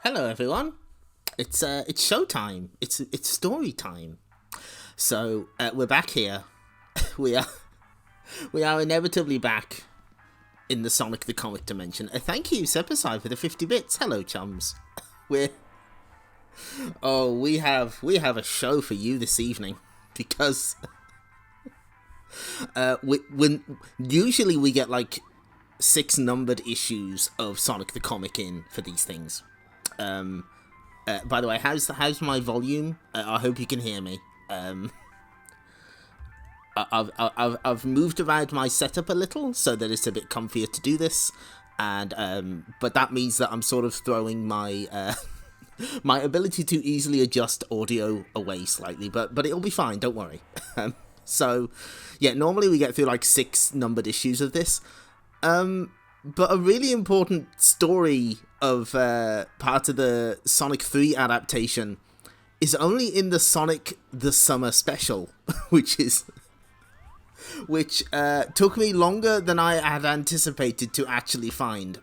Hello, everyone. It's showtime. It's story time. So we're back here. we are we are inevitably back in the Sonic the Comic dimension. Thank you, Sepaside, for the 50 bits. Hello, chums. We're we have a show for you this evening because when usually we get like 6 numbered issues of Sonic the Comic in for these things. By the way, how's my volume? I hope you can hear me. I've moved around my setup a little so that it's a bit comfier to do this, and but that means that I'm sort of throwing my my ability to easily adjust audio away slightly, but it'll be fine. Don't worry. So, yeah, normally we get through like 6 numbered issues of this. But a really important story of part of the Sonic 3 adaptation is only in the Sonic the Summer special, which took me longer than I had anticipated to actually find.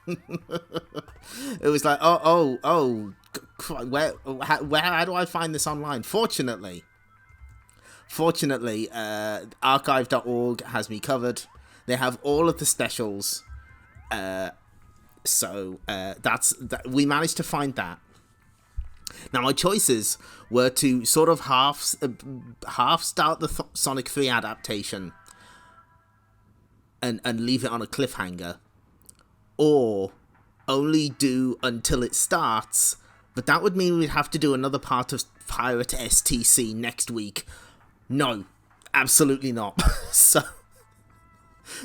It was like, how do I find this online? Fortunately, archive.org has me covered. They have all of the specials, so we managed to find that. Now, my choices were to sort of half start the Sonic 3 adaptation and leave it on a cliffhanger, or only do until it starts, but that would mean we'd have to do another part of Pirate S.T.C. next week. No, absolutely not.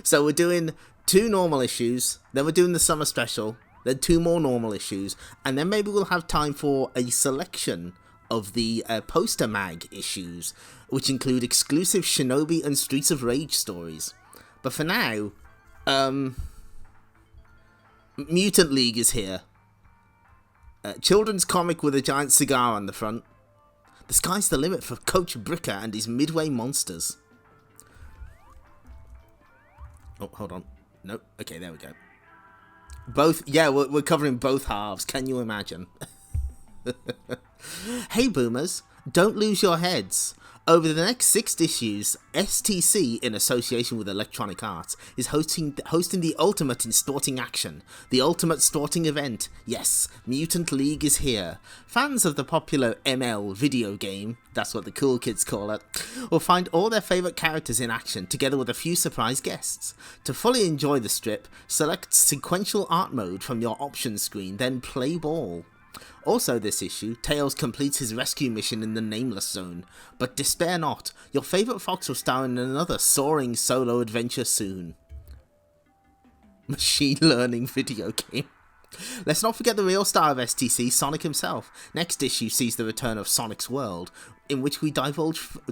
So we're doing 2 normal issues, then we're doing the summer special, then 2 more normal issues, and then maybe we'll have time for a selection of the poster mag issues, which include exclusive Shinobi and Streets of Rage stories. But for now, Mutant League is here. Children's comic with a giant cigar on the front. The sky's the limit for Coach Bricker and his Midway monsters. Oh, hold on. Nope. Okay, there we go. We're covering both halves. Can you imagine? Hey, boomers, don't lose your heads. Over the next 6 issues, S.T.C, in association with Electronic Arts, is hosting the ultimate in sporting action, the ultimate sporting event. Yes, Mutant League is here. Fans of the popular ML video game, that's what the cool kids call it, will find all their favourite characters in action, together with a few surprise guests. To fully enjoy the strip, select sequential art mode from your options screen, then play ball. Also this issue, Tails completes his rescue mission in the Nameless Zone, but despair not, your favourite fox will star in another soaring solo adventure soon. Machine learning video game. Let's not forget the real star of S.T.C, Sonic himself. Next issue sees the return of Sonic's World, in which we divulge further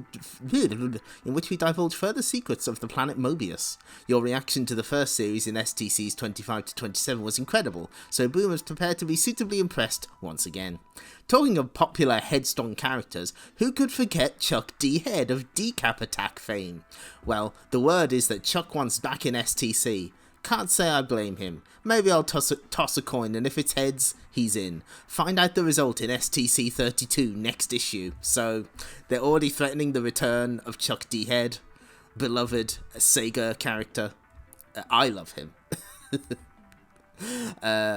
secrets of the planet Mobius. Your reaction to the first series in S.T.C's 25 to 27 was incredible, so Boomers prepared to be suitably impressed once again. Talking of popular headstrong characters, who could forget Chuck D. Head of Decap Attack fame? Well, the word is that Chuck wants back in S.T.C. Can't say I blame him. Maybe I'll toss a coin, and if it's heads, he's in. Find out the result in S.T.C 32 next issue. So, they're already threatening the return of Chuck D. Head, beloved Sega character. I love him.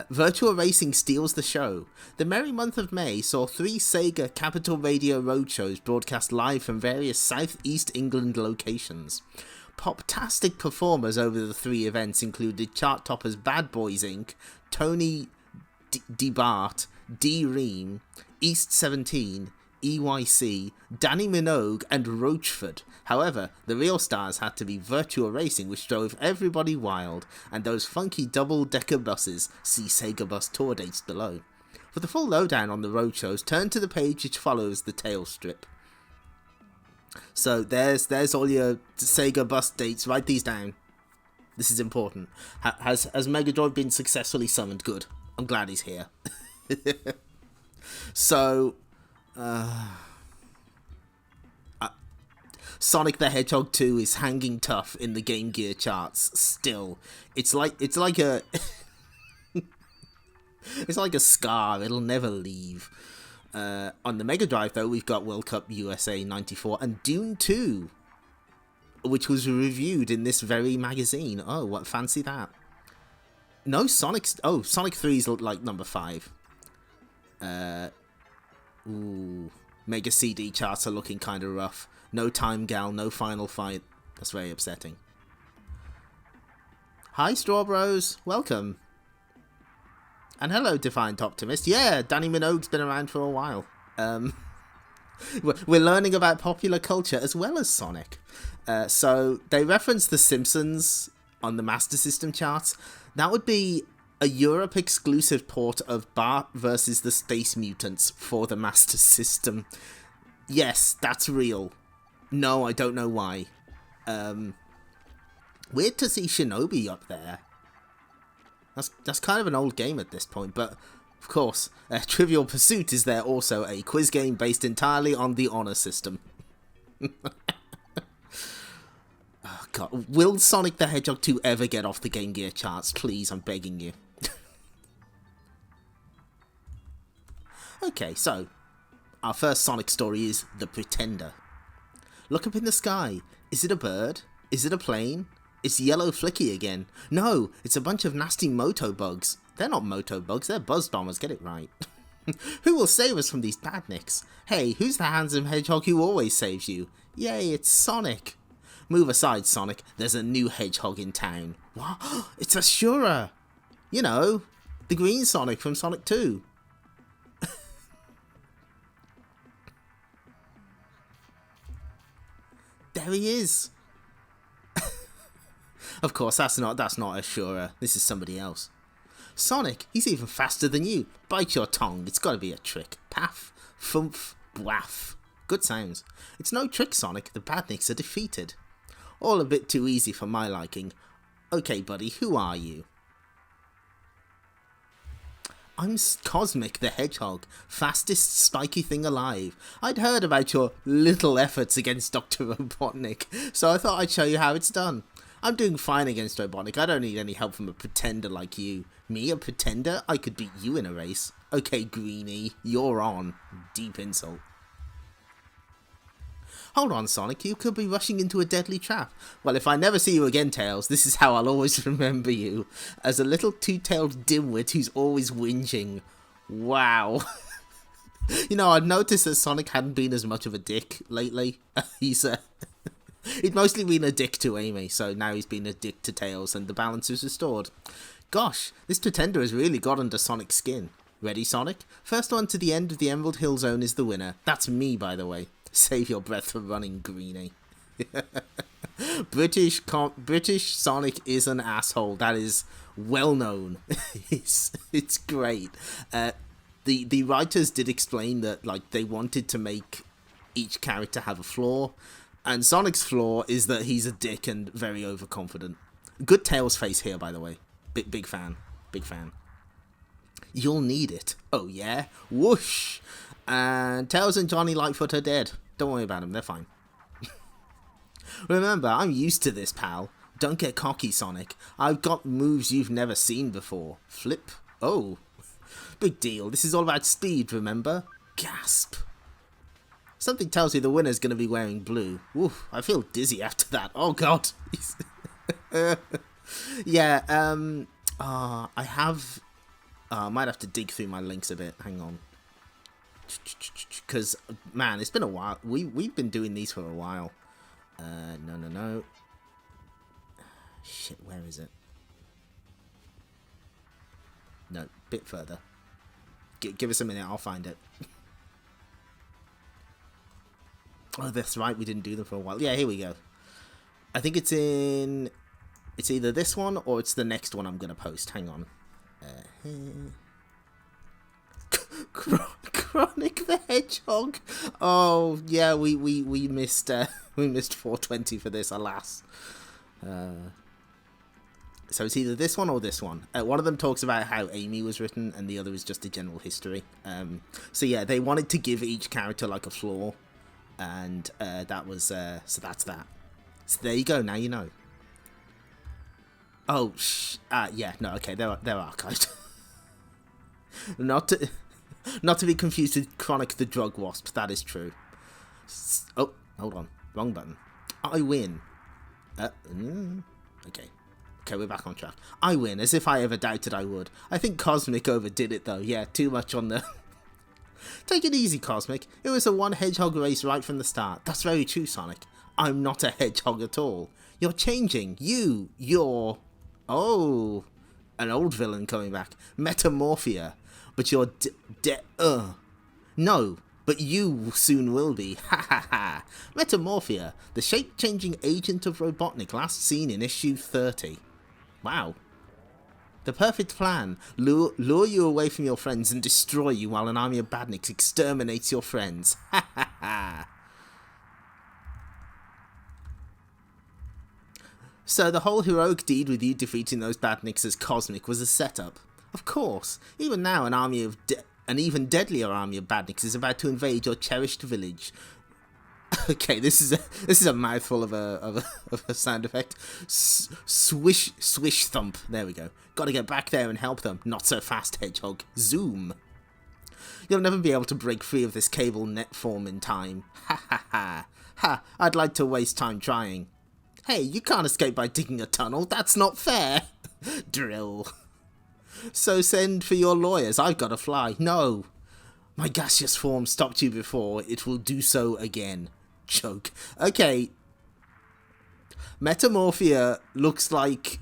Virtual Racing steals the show. The merry month of May saw 3 Sega Capital Radio roadshows broadcast live from various Southeast England locations. Poptastic performers over the 3 events included chart toppers Bad Boys Inc., Tony DeBart, D. Ream, East 17, EYC, Danny Minogue, and Roachford. However, the real stars had to be Virtual Racing, which drove everybody wild, and those funky double-decker buses. See Sega Bus tour dates below. For the full lowdown on the roadshows, turn to the page which follows the tail strip. So there's all your Sega Bus dates. Write these down. This is important. Has Mega Drive been successfully summoned? Good. I'm glad he's here. So, Sonic the Hedgehog 2 is hanging tough in the Game Gear charts still. It's like a It's like a scar, it'll never leave. On the Mega Drive, though, we've got World Cup USA 94 and Dune 2, which was reviewed in this very magazine. Oh, what, fancy that. No, Sonic 3's like number 5. Ooh, Mega CD charts are looking kind of rough. No Time Gal, no Final Fight. That's very upsetting. Hi, Straw Bros. Welcome. And hello, Defiant Optimist. Yeah, Danny Minogue's been around for a while. We're learning about popular culture as well as Sonic. So they reference The Simpsons on the Master System charts. That would be a Europe-exclusive port of Bart versus the Space Mutants for the Master System. Yes, that's real. No, I don't know why. Weird to see Shinobi up there. That's kind of an old game at this point, but of course, Trivial Pursuit is there also, a quiz game based entirely on the Honor System. Oh god, will Sonic the Hedgehog 2 ever get off the Game Gear charts? Please, I'm begging you. Okay, so, our first Sonic story is The Pretender. Look up in the sky. Is it a bird? Is it a plane? It's yellow flicky again. No, it's a bunch of nasty moto bugs. They're not moto bugs, they're buzz bombers, get it right. Who will save us from these badniks? Hey, who's the handsome hedgehog who always saves you? Yay, it's Sonic. Move aside, Sonic, there's a new hedgehog in town. What? It's Ashura! You know, the green Sonic from Sonic 2. There he is. Of course, that's not Ashura. This is somebody else. Sonic, he's even faster than you. Bite your tongue. It's got to be a trick. Paff, fumph, bwaff. Good sounds. It's no trick, Sonic. The badniks are defeated. All a bit too easy for my liking. Okay, buddy, who are you? I'm Cosmic the Hedgehog, fastest spiky thing alive. I'd heard about your little efforts against Dr. Robotnik, so I thought I'd show you how it's done. I'm doing fine against Robotnik. I don't need any help from a pretender like you. Me, a pretender? I could beat you in a race. Okay, Greenie, you're on. Deep insult. Hold on, Sonic, you could be rushing into a deadly trap. Well, if I never see you again, Tails, this is how I'll always remember you. As a little two-tailed dimwit who's always whinging. Wow. You know, I've noticed that Sonic hadn't been as much of a dick lately. He'd mostly been a dick to Amy, so now he's been a dick to Tails, and the balance is restored. Gosh, this pretender has really got under Sonic's skin. Ready, Sonic? First one to the end of the Emerald Hill Zone is the winner. That's me, by the way. Save your breath for running, Greenie. British Sonic is an asshole. That is well known. It's great. The writers did explain that like they wanted to make each character have a flaw, and Sonic's flaw is that he's a dick and very overconfident. Good Tails face here, by the way. Big fan. Big fan. You'll need it. Oh yeah? Whoosh! And Tails and Johnny Lightfoot are dead. Don't worry about them, they're fine. Remember, I'm used to this, pal. Don't get cocky, Sonic. I've got moves you've never seen before. Flip. Oh. Big deal. This is all about speed, remember? Gasp. Something tells me the winner's going to be wearing blue. Oof, I feel dizzy after that. Oh, God. Yeah, I have... I might have to dig through my links a bit. Hang on. Because, man, it's been a while. We've been doing these for a while. No. Shit, where is it? No, bit further. Give us a minute, I'll find it. Oh, that's right, we didn't do them for a while. Yeah, here we go. I think it's in... It's either this one or it's the next one I'm going to post. Hang on. Chronic the Hedgehog. Oh yeah, we missed 420 for this, alas. So it's either this one or this one. One of them talks about how Amy was written, and the other is just a general history. So yeah, they wanted to give each character like a flaw, and that was so that's that. So there you go. Now you know. Oh yeah, no, okay, they're archived. Not to be confused with Chronic the Drug Wasp, that is true. Oh, hold on. Wrong button. I win. Okay. Okay, we're back on track. I win, as if I ever doubted I would. I think Cosmic overdid it, though. Yeah, too much on the... Take it easy, Cosmic. It was a one hedgehog race right from the start. That's very true, Sonic. I'm not a hedgehog at all. You're changing. You're... Oh... An old villain coming back. Metamorphia. But you're No, but you soon will be. Ha ha ha. Metamorphia, the shape-changing agent of Robotnik last seen in issue 30. Wow. The perfect plan. Lure you away from your friends and destroy you while an army of badniks exterminates your friends. Ha ha ha. So the whole heroic deed with you defeating those badniks as Cosmic was a setup. Of course. Even now, an even deadlier army of badniks is about to invade your cherished village. Okay, this is a mouthful of a sound effect. Swish thump. There we go. Got to get back there and help them. Not so fast, hedgehog. Zoom. You'll never be able to break free of this cable net form in time. Ha ha ha. Ha. I'd like to waste time trying. Hey, you can't escape by digging a tunnel. That's not fair. Drill. So send for your lawyers. I've got to fly. No. My gaseous form stopped you before. It will do so again. Joke. Okay. Metamorphia looks like...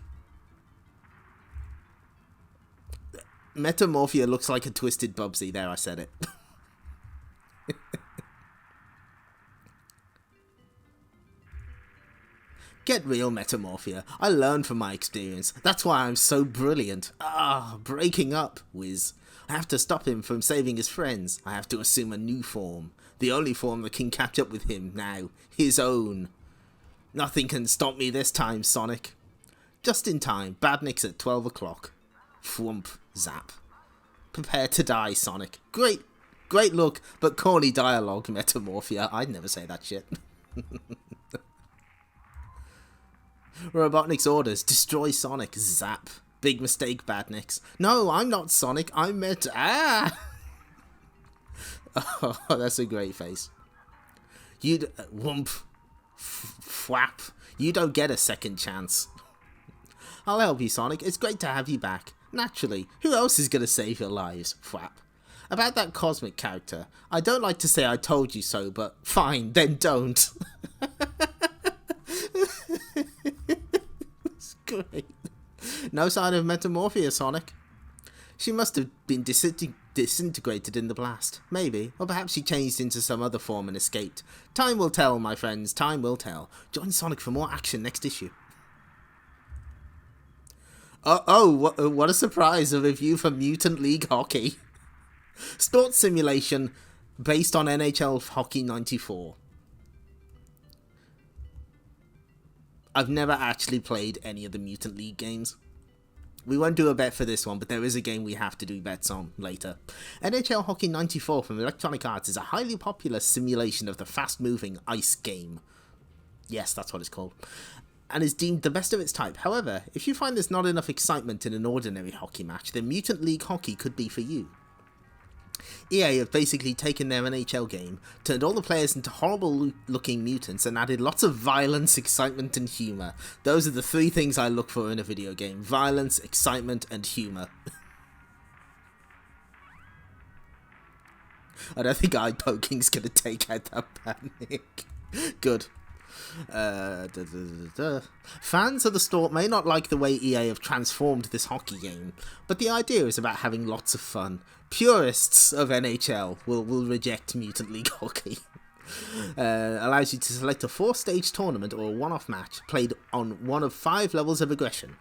Metamorphia looks like a twisted Bubsy. There, I said it. Get real, Metamorphia. I learned from my experience. That's why I'm so brilliant. Breaking up, Wiz. I have to stop him from saving his friends. I have to assume a new form. The only form that can catch up with him now. His own. Nothing can stop me this time, Sonic. Just in time. Badniks at 12 o'clock. Thwump. Zap. Prepare to die, Sonic. Great look, but corny dialogue, Metamorphia. I'd never say that shit. Robotnik's orders. Destroy Sonic. Zap. Big mistake, Badniks. No, I'm not Sonic. I'm Oh, that's a great face. Whoomp. Fwap. You don't get a second chance. I'll help you, Sonic. It's great to have you back. Naturally. Who else is going to save your lives? Fwap. About that Cosmic character. I don't like to say I told you so, but fine, then don't. It's great. No sign of Metamorphia, Sonic. She must have been disintegrated in the blast. Maybe. Or perhaps she changed into some other form and escaped. Time will tell, my friends. Time will tell. Join Sonic for more action next issue. What a surprise. A review for Mutant League Hockey. Sports simulation based on NHL Hockey 94. I've never actually played any of the Mutant League games. We won't do a bet for this one, but there is a game we have to do bets on later. NHL Hockey 94 from Electronic Arts is a highly popular simulation of the fast-moving ice game. Yes, that's what it's called. And is deemed the best of its type. However, if you find there's not enough excitement in an ordinary hockey match, then Mutant League Hockey could be for you. EA have basically taken their NHL game, turned all the players into horrible-looking mutants, and added lots of violence, excitement, and humour. Those are the three things I look for in a video game. Violence, excitement, and humour. I don't think eye poking's gonna take out that panic. Good. Fans of the sport may not like the way EA have transformed this hockey game, but the idea is about having lots of fun. Purists of NHL will reject Mutant League Hockey. Allows you to select a 4-stage tournament or a one-off match played on one of 5 levels of aggression.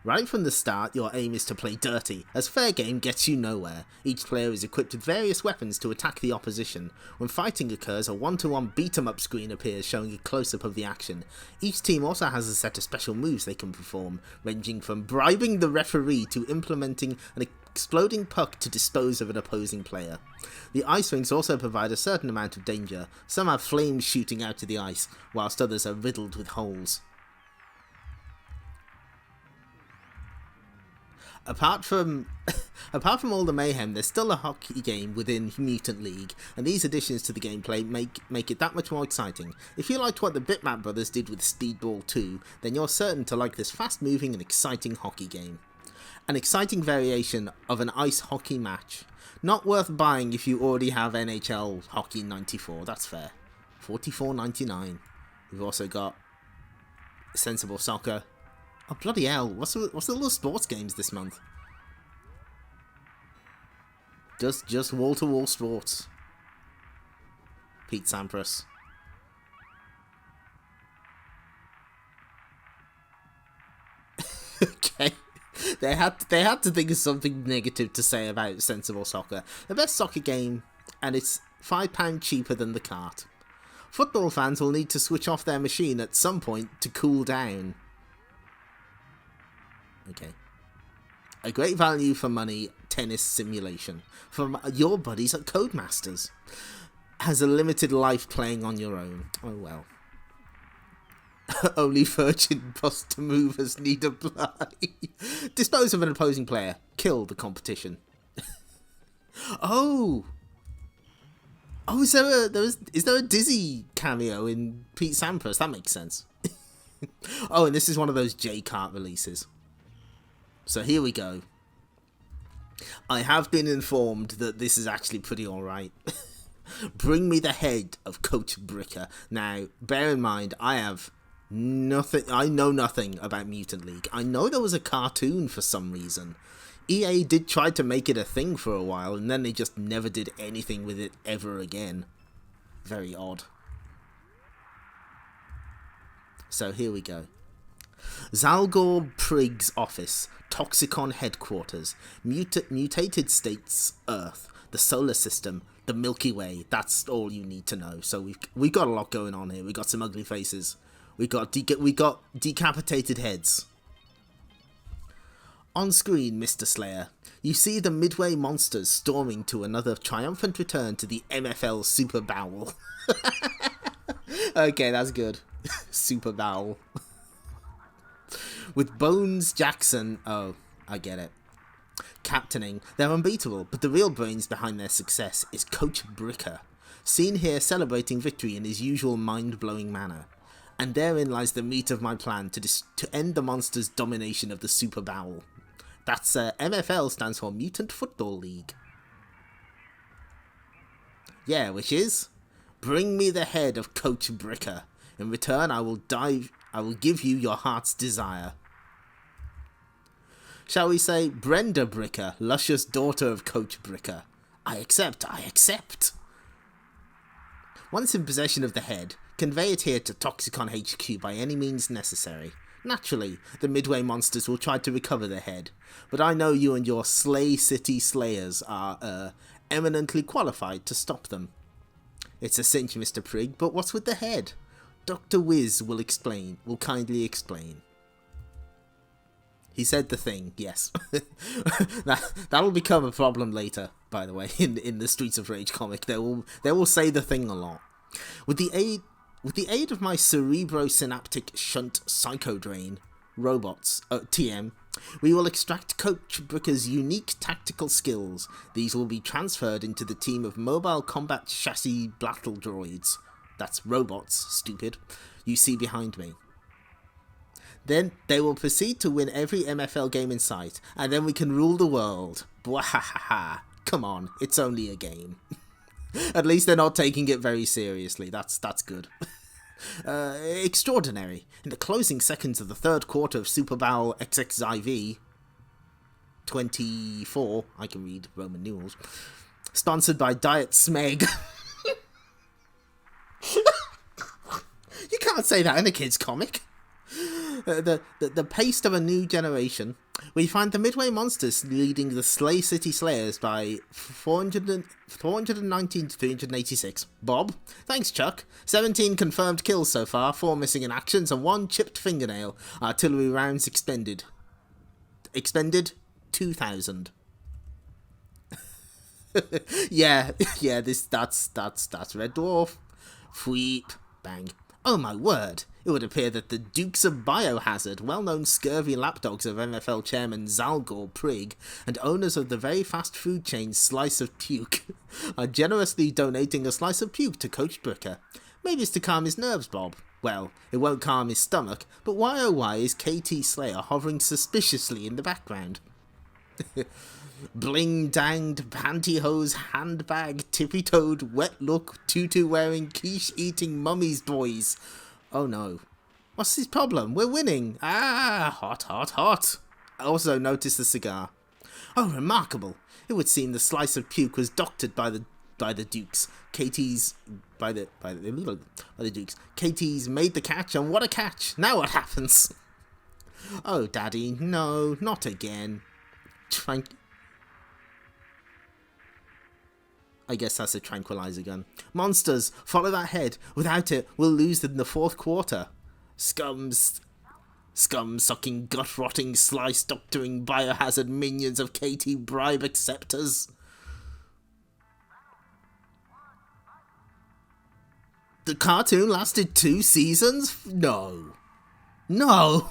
Right from the start, your aim is to play dirty, as fair game gets you nowhere. Each player is equipped with various weapons to attack the opposition. When fighting occurs, a 1-to-1 beat-em-up screen appears showing a close-up of the action. Each team also has a set of special moves they can perform, ranging from bribing the referee to implementing an exploding puck to dispose of an opposing player. The ice rinks also provide a certain amount of danger. Some have flames shooting out of the ice, whilst others are riddled with holes. Apart from apart from all the mayhem, there's still a hockey game within Mutant League, and these additions to the gameplay make it that much more exciting. If you liked what the Bitmap brothers did with Speedball 2, then you're certain to like this fast-moving and exciting hockey game. An exciting variation of an ice hockey match. Not worth buying if you already have NHL Hockey 94, that's fair. $44.99. We've also got Sensible Soccer. Oh, bloody hell, what's the little sports games this month? Just wall-to-wall sports. Pete Sampras. Okay. They had to think of something negative to say about Sensible Soccer. The best soccer game, and it's £5 cheaper than the cart. Football fans will need to switch off their machine at some point to cool down. Okay. A great value for money tennis simulation from your buddies at Codemasters. Has a limited life playing on your own. Oh well. Only Virgin Buster movers need apply. Dispose of an opposing player. Kill the competition. Oh! Oh, is there a Dizzy cameo in Pete Sampras? That makes sense. Oh, and this is one of those J-Kart releases. So here we go. I have been informed that this is actually pretty alright. Bring me the head of Coach Bricker. Now, bear in mind, I know nothing about Mutant League. I know there was a cartoon for some reason. EA did try to make it a thing for a while, and then they just never did anything with it ever again. Very odd. So here we go. Zalgor Prigg's office, Toxicon headquarters, mutated states, Earth, the solar system, the Milky Way. That's all you need to know. So we've got a lot going on here. We got some ugly faces. We got decapitated heads. On screen, Mr. Slayer, you see the Midway monsters storming to another triumphant return to the MFL Super Bowl. Okay, that's good. Super Bowl. With Bones Jackson, oh, I get it, captaining, they're unbeatable, but the real brains behind their success is Coach Bricker, seen here celebrating victory in his usual mind-blowing manner. And therein lies the meat of my plan to end the monster's domination of the Super Bowl. That's MFL stands for Mutant Football League. Yeah, which is bring me the head of Coach Bricker. In return, I will give you your heart's desire. Shall we say Brenda Bricker, luscious daughter of Coach Bricker? I accept, I accept. Once in possession of the head, convey it here to Toxicon HQ by any means necessary. Naturally, the Midway monsters will try to recover the head, but I know you and your Slay City Slayers are, eminently qualified to stop them. It's a cinch, Mr. Prigg, but what's with the head? Dr. Wiz will kindly explain. He said the thing, yes. That'll become a problem later, by the way, in the Streets of Rage comic. They will say the thing a lot. With the aid of my cerebrosynaptic shunt psychodrain robots, TM, we will extract Coach Bricker's unique tactical skills. These will be transferred into the team of mobile combat chassis battle droids. That's robots, stupid. You see behind me. Then they will proceed to win every MFL game in sight, and then we can rule the world. Bwahahaha. Come on, it's only a game. At least they're not taking it very seriously. That's good. Extraordinary. In the closing seconds of the third quarter of Super Bowl XXIV 24, I can read Roman numerals, sponsored by Diet Smeg. You can't say that in a kid's comic. The pace of a new generation, we find the Midway monsters leading the Slay City Slayers by 419 to 386. Bob, thanks Chuck. 17 confirmed kills so far, 4 missing in actions, and 1 chipped fingernail. Artillery rounds expended. Expended 2,000. yeah, that's Red Dwarf. Fweep, bang. Oh my word. It would appear that the Dukes of Biohazard, well-known scurvy lapdogs of MFL chairman Zalgor Prigg, and owners of the very fast food chain Slice of Puke, are generously donating a slice of puke to Coach Brooker. Maybe it's to calm his nerves, Bob. Well, it won't calm his stomach, but why oh why is KT Slayer hovering suspiciously in the background? Bling-danged, pantyhose, handbag, tippy-toed, wet-look, tutu-wearing, quiche-eating mummies boys. Oh no. What's his problem? We're winning. Ah, hot, hot, hot. I also noticed the cigar. Oh, remarkable. It would seem the slice of puke was doctored by the Dukes. By the Dukes. KT's made the catch, and what a catch. Now what happens? Oh, Daddy, no, not again. I guess that's a tranquilizer gun. Monsters, follow that head. Without it, we'll lose in the fourth quarter. Scum-sucking, gut-rotting, slice-doctoring, biohazard minions of KT bribe acceptors. The cartoon lasted 2 seasons? No. No.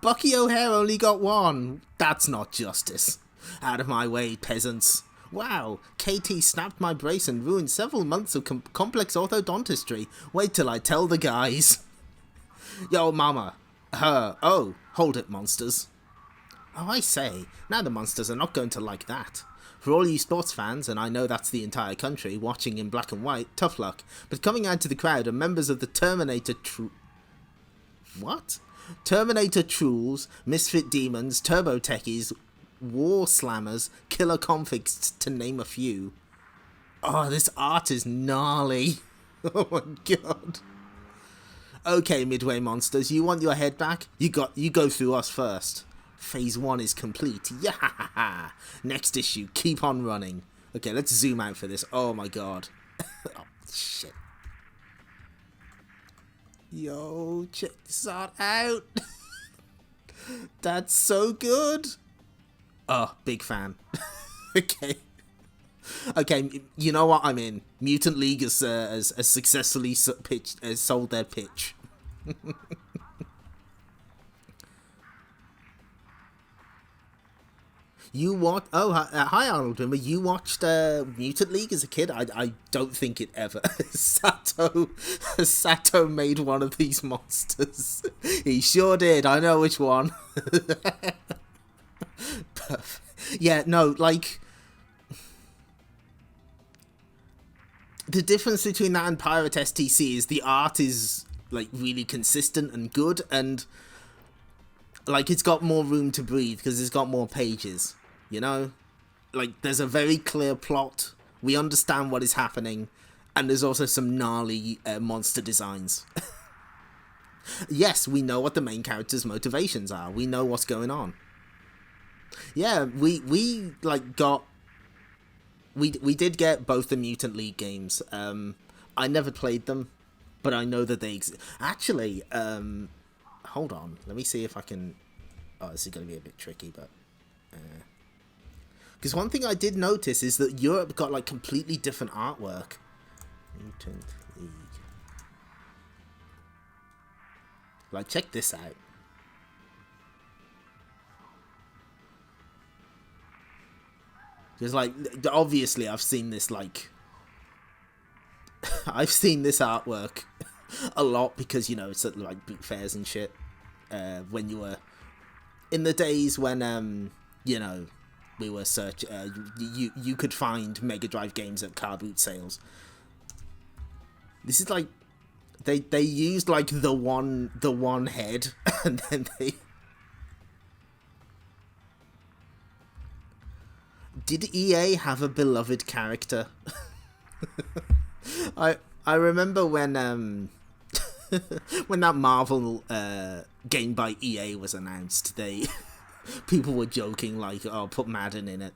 Bucky O'Hare only got 1. That's not justice. Out of my way, peasants. Wow, KT snapped my brace and ruined several months of complex orthodontistry. Wait till I tell the guys. Yo, mama. Her. Oh, hold it, monsters. Oh, I say, now the monsters are not going to like that. For all you sports fans, and I know that's the entire country, watching in black and white, tough luck. But coming out to the crowd are members of the Terminator Terminator Trolls, Misfit Demons, Turbo Techies, War Slammers, Killer Convicts, to name a few. Oh, this art is gnarly. Oh my god. Okay, Midway Monsters, you want your head back? You go through us first. Phase 1 is complete. Yeah. Next issue, keep on running. Okay, let's zoom out for this. Oh my god. Oh, shit. Yo, check this art out. That's so good. Oh, big fan. Okay. Okay, you know what I'm in. Mutant League has successfully sold their pitch. You watched... Oh, hi Arnold Wimmer. You watched Mutant League as a kid? I don't think it ever. Sato made one of these monsters. He sure did. I know which one. Perfect. Yeah, no, like... The difference between that and Pirate S.T.C. is the art is, like, really consistent and good, and, like, it's got more room to breathe because it's got more pages, you know? Like, there's a very clear plot, we understand what is happening, and there's also some gnarly monster designs. Yes, we know what the main character's motivations are, we know what's going on. Yeah, we like, got... We did get both the Mutant League games. I never played them, but I know that they exist. Actually, hold on. Let me see if I can... Oh, this is going to be a bit tricky, but... Because one thing I did notice is that Europe got, like, completely different artwork. Mutant League. Like, check this out. Because, like, obviously I've seen this, like... I've seen this artwork a lot because, you know, it's at, like, boot fairs and shit. When you were... In the days when, you know, we were you could find Mega Drive games at car boot sales. This is, like... They used, like, the one head, and then they... Did EA have a beloved character? I remember when when that Marvel game by EA was announced, people were joking like, "Oh, put Madden in it."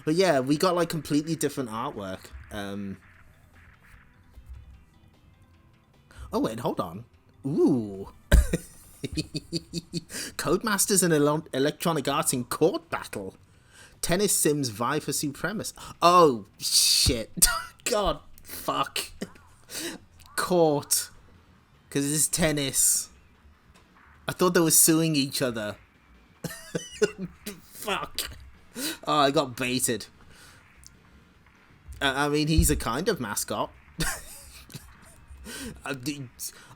But yeah, we got like completely different artwork. Oh wait, hold on. Ooh. Codemasters and Electronic Arts in court battle. Tennis Sims vie for supremacy. Oh shit. God, fuck. Court. Because it's tennis. I thought they were suing each other. Fuck. Oh, I got baited. I mean, he's a kind of mascot.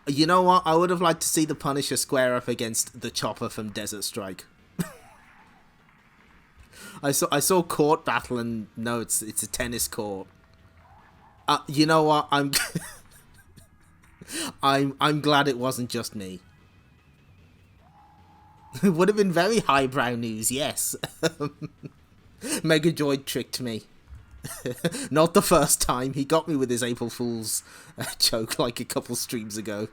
You know what? I would have liked to see the Punisher square up against the Chopper from Desert Strike. I saw court battle, and no, it's a tennis court. You know what? I'm glad it wasn't just me. It would have been very highbrow news, yes. Megadroid tricked me. Not the first time. He got me with his April Fool's joke like a couple streams ago.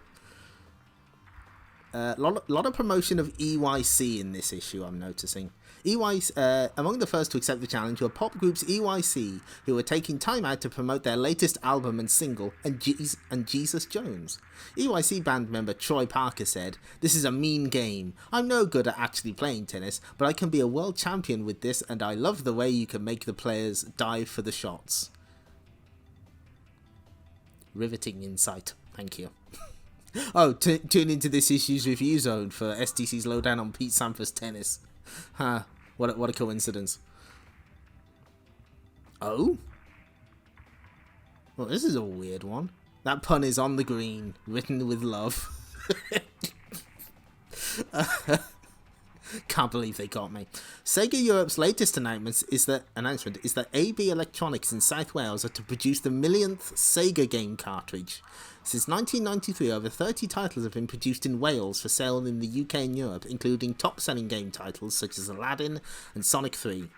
Lot of promotion of EYC in this issue, I'm noticing. Among the first to accept the challenge were pop groups EYC, who were taking time out to promote their latest album and single, and Jesus Jones. EYC band member Troy Parker said, "This is a mean game. I'm no good at actually playing tennis, but I can be a world champion with this, and I love the way you can make the players dive for the shots." Riveting insight. Thank you. Oh, tune into this issue's review zone for S.T.C's lowdown on Pete Sampras tennis. Huh, what a coincidence. Oh? Well, this is a weird one. That pun is on the green, written with love. Can't believe they got me. Sega Europe's latest announcement is that AB Electronics in South Wales are to produce the millionth Sega game cartridge. Since 1993, over 30 titles have been produced in Wales for sale in the UK and Europe, including top-selling game titles such as Aladdin and Sonic 3.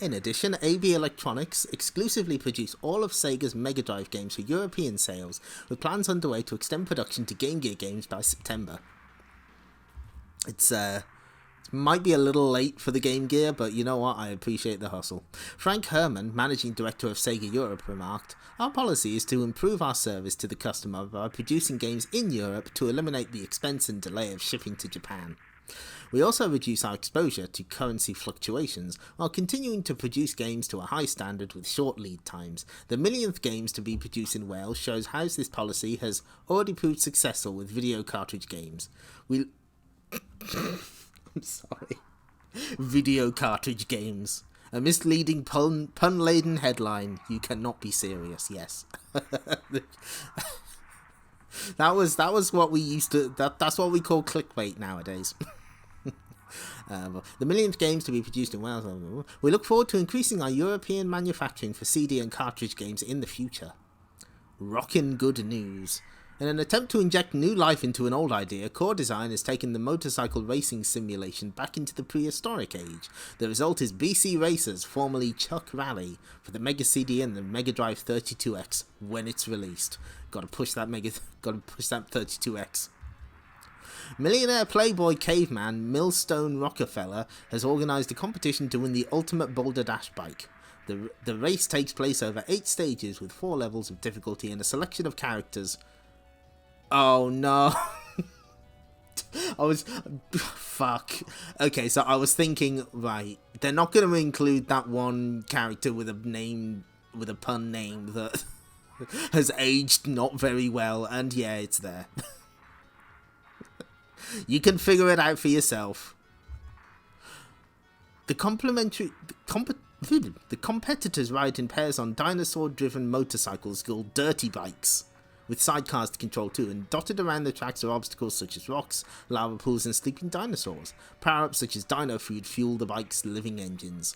In addition, AB Electronics exclusively produce all of Sega's Mega Drive games for European sales, with plans underway to extend production to Game Gear games by September. It might be a little late for the Game Gear, but you know what, I appreciate the hustle. Frank Herman, managing director of Sega Europe, remarked, "Our policy is to improve our service to the customer by producing games in Europe to eliminate the expense and delay of shipping to Japan. We also reduce our exposure to currency fluctuations while continuing to produce games to a high standard with short lead times. The millionth games to be produced in Wales shows how this policy has already proved successful with video cartridge games. I'm sorry. Video cartridge games. A misleading pun-laden headline. You cannot be serious. Yes. That was what we used to. That's what we call clickbait nowadays. The millionth games to be produced in Wales. We look forward to increasing our European manufacturing for CD and cartridge games in the future. Rockin' good news. In an attempt to inject new life into an old idea, Core Design has taken the motorcycle racing simulation back into the prehistoric age. The result is BC Racers, formerly Chuck Rally, for the Mega CD and the Mega Drive 32X when it's released. Gotta push that 32X. Millionaire playboy caveman Millstone Rockefeller has organised a competition to win the ultimate Boulder Dash bike. The race takes place over 8 stages with 4 levels of difficulty and a selection of characters. Oh no. Fuck. Okay, so I was thinking, right, they're not going to include that one character with a pun name that has aged not very well, and yeah, it's there. You can figure it out for yourself. The competitors ride in pairs on dinosaur-driven motorcycles called dirty bikes, with sidecars to control too, and dotted around the tracks are obstacles such as rocks, lava pools, and sleeping dinosaurs. Power-ups such as dino food fuel the bike's living engines.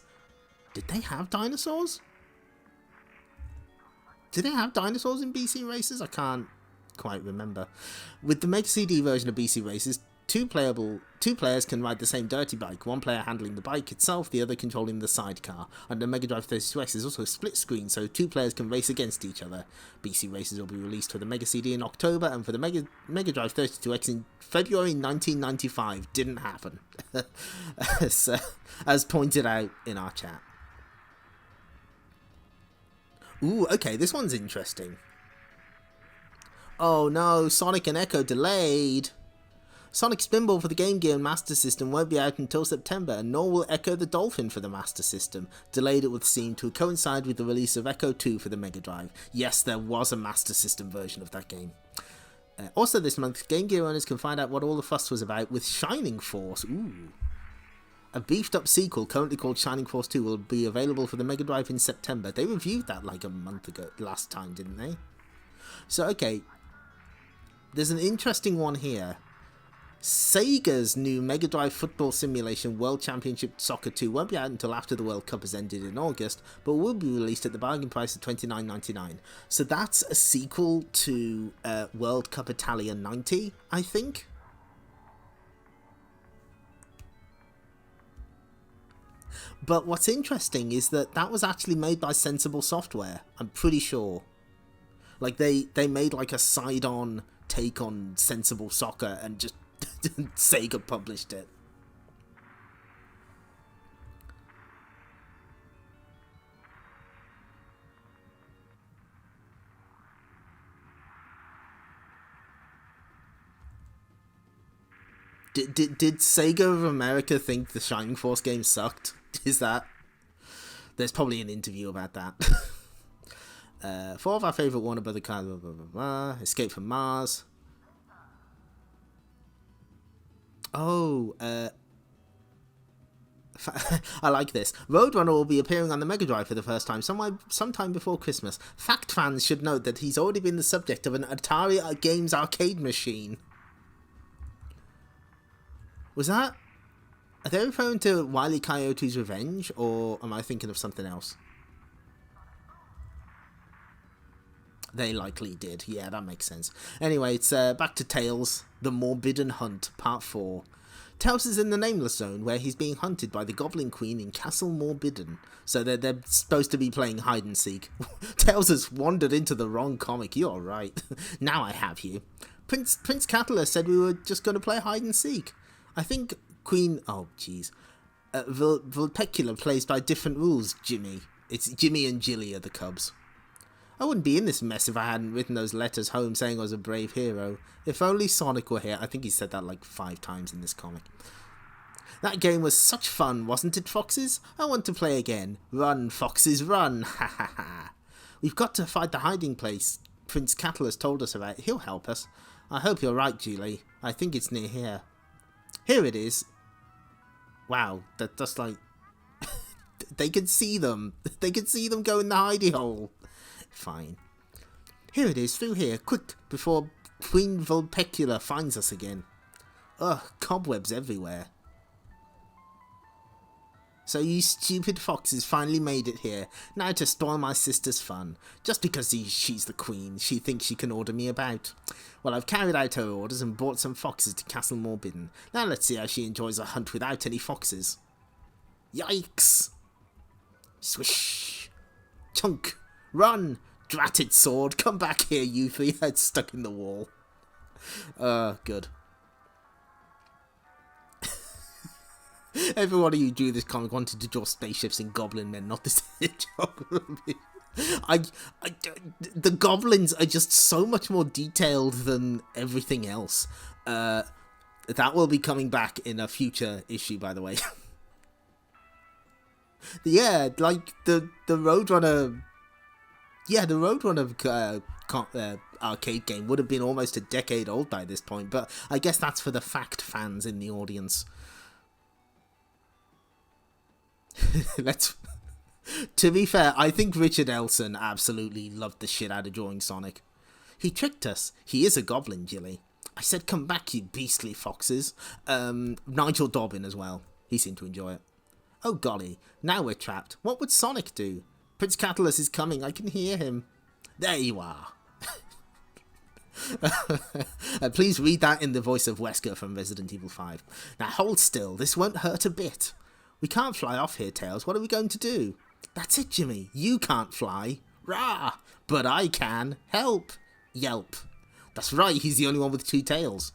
Did they have dinosaurs? Did they have dinosaurs in BC Racers? I can't quite remember. With the Mega CD version of BC Racers, two players can ride the same dirty bike, one player handling the bike itself, the other controlling the sidecar. And the Mega Drive 32X is also a split screen, so 2 players can race against each other. BC Racers will be released for the Mega CD in October, and for the Mega Drive 32X in February 1995. Didn't happen. As pointed out in our chat. Ooh, okay, this one's interesting. Oh no, Sonic and Echo delayed. Sonic Spinball for the Game Gear and Master System won't be out until September, and nor will Echo the Dolphin for the Master System. Delayed, it would seem, to coincide with the release of Echo 2 for the Mega Drive. Yes, there was a Master System version of that game. Also this month, Game Gear owners can find out what all the fuss was about with Shining Force. Ooh. A beefed up sequel, currently called Shining Force 2, will be available for the Mega Drive in September. They reviewed that like a month ago, last time, didn't they? So, okay. There's an interesting one here. Sega's new Mega Drive football simulation World Championship Soccer 2 won't be out until after the World Cup has ended in August, but will be released at the bargain price of $29.99. So that's a sequel to World Cup Italia 90, I think? But what's interesting is that that was actually made by Sensible Software, I'm pretty sure. Like, they made like a side-on take on Sensible Soccer and just Sega published it. Did Sega of America think the Shining Force game sucked? Is that? There's probably an interview about that. 4 of our favourite Warner Brother cards, blah, blah, blah, blah. Escape from Mars. Oh, I like this. Roadrunner will be appearing on the Mega Drive for the first time sometime before Christmas. Fact fans should note that he's already been the subject of an Atari Games arcade machine. Was that... Are they referring to Wile E. Coyote's Revenge, or am I thinking of something else? They likely did. Yeah, that makes sense. Anyway, it's back to Tails, The Morbidden Hunt, Part 4. Tails is in the Nameless Zone, where he's being hunted by the Goblin Queen in Castle Morbidden. So they're supposed to be playing hide and seek. Tails has wandered into the wrong comic. You're right. Now I have you. Prince Catalyst said we were just going to play hide and seek. I think Queen... Oh, jeez. Vulpecula plays by different rules, Jimmy. It's Jimmy and Jilly are the cubs. I wouldn't be in this mess if I hadn't written those letters home saying I was a brave hero. If only Sonic were here. I think he said that like 5 times in this comic. That game was such fun, wasn't it, Foxes? I want to play again. Run, Foxes, run! Ha ha ha. We've got to find the hiding place Prince Catalyst told us about. He'll help us. I hope you're right, Julie. I think it's near here. Here it is. Wow, that's like... They could see them. They could see them go in the hidey hole. Fine. Here it is, through here, quick, before Queen Vulpecula finds us again. Ugh, cobwebs everywhere. So you stupid foxes finally made it here, now to spoil my sister's fun. Just because she's the queen, she thinks she can order me about. Well, I've carried out her orders and brought some foxes to Castle Morbidden. Now let's see how she enjoys a hunt without any foxes. Yikes! Swish! Chunk! Run! Dratted sword! Come back here, you 3 heads stuck in the wall. Good. Everyone who drew this comic wanted to draw spaceships and goblin men, not this hedgehog. The goblins are just so much more detailed than everything else. That will be coming back in a future issue, by the way. Yeah, like the Roadrunner... Yeah, the Roadrunner arcade game would have been almost a decade old by this point, but I guess that's for the fact fans in the audience. To be fair, I think Richard Elson absolutely loved the shit out of drawing Sonic. He tricked us. He is a goblin, Jilly. I said come back, you beastly foxes. Nigel Dobbin as well. He seemed to enjoy it. Oh golly, now we're trapped. What would Sonic do? Prince Catalyst is coming, I can hear him. There you are. Please read that in the voice of Wesker from Resident Evil 5. Now hold still, this won't hurt a bit. We can't fly off here, Tails. What are we going to do? That's it, Jimmy. You can't fly. Rah! But I can. Help! Yelp. That's right, he's the only one with 2 tails.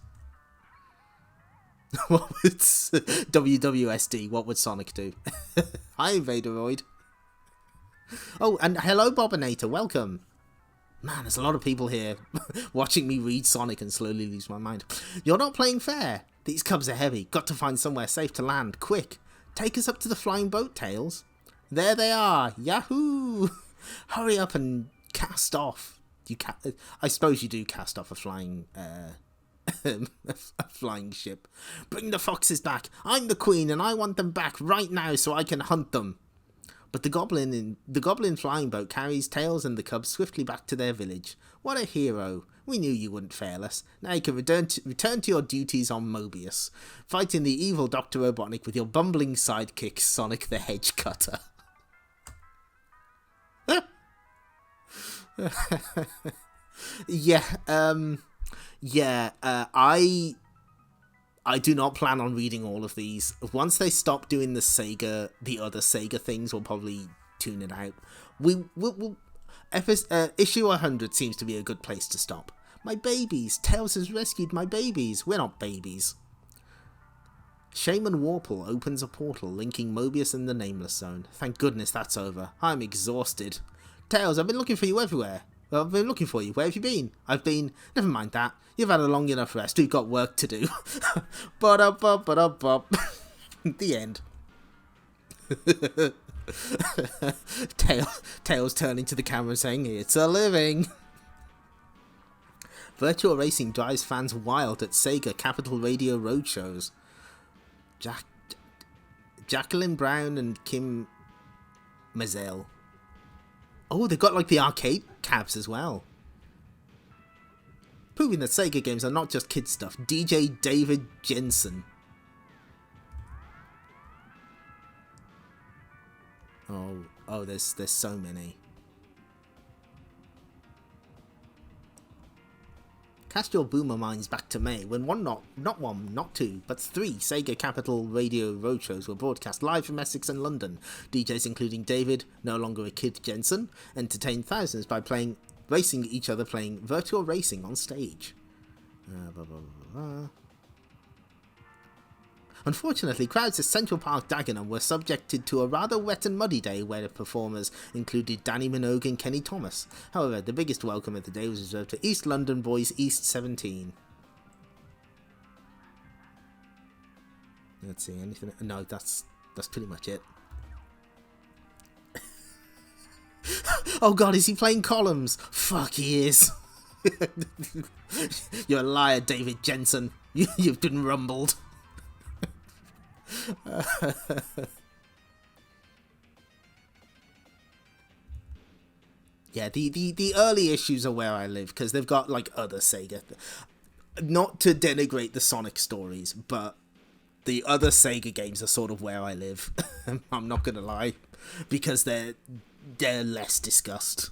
What would WWSD? What would Sonic do? Hi, Vaderoid. Oh, and hello, Bobinator. Welcome. Man, there's a lot of people here watching me read Sonic and slowly lose my mind. You're not playing fair. These cubs are heavy. Got to find somewhere safe to land. Quick. Take us up to the flying boat, Tails. There they are. Yahoo! Hurry up and cast off. I suppose you do cast off a flying a flying ship. Bring the foxes back. I'm the queen, and I want them back right now so I can hunt them. But the goblin flying boat carries Tails and the cubs swiftly back to their village. What a hero! We knew you wouldn't fail us. Now you can return to your duties on Mobius, fighting the evil Dr. Robotnik with your bumbling sidekick, Sonic the Hedge Cutter. I do not plan on reading all of these. Once they stop doing the other Sega things, we'll probably tune it out. Issue 100 seems to be a good place to stop. My babies! Tails has rescued my babies! We're not babies. Shaman Warple opens a portal linking Mobius and the Nameless Zone. Thank goodness that's over. I'm exhausted. Tails, I've been looking for you everywhere. Well, I've been looking for you. Where have you been? I've been... Never mind that. You've had a long enough rest. We've got work to do. Ba-da-ba-ba-da-ba. The end. Tails turning to the camera saying, "It's a living." Virtual racing drives fans wild at Sega Capital Radio roadshows. Jacqueline Brown and Kim Mazel. Oh, they've got like the arcade cabs as well. Proving that Sega games are not just kid stuff. DJ David Jensen. Oh, there's so many. Cast your boomer minds back to May, when not one, not two, but 3 Sega Capital Radio roadshows were broadcast live from Essex and London. DJs including David, no longer a kid Jensen, entertained thousands by racing each other playing virtual racing on stage. Unfortunately, crowds at Central Park Dagenham were subjected to a rather wet and muddy day where the performers included Danny Minogue and Kenny Thomas. However, the biggest welcome of the day was reserved to East London boys East 17. Let's see, anything? No, that's pretty much it. Oh god, is he playing columns? Fuck, he is. You're a liar, David Jensen. You've been rumbled. Yeah, the early issues are where I live because they've got like other Sega. Not to denigrate the Sonic stories, but the other Sega games are sort of where I live. I'm not gonna lie, because they're less discussed.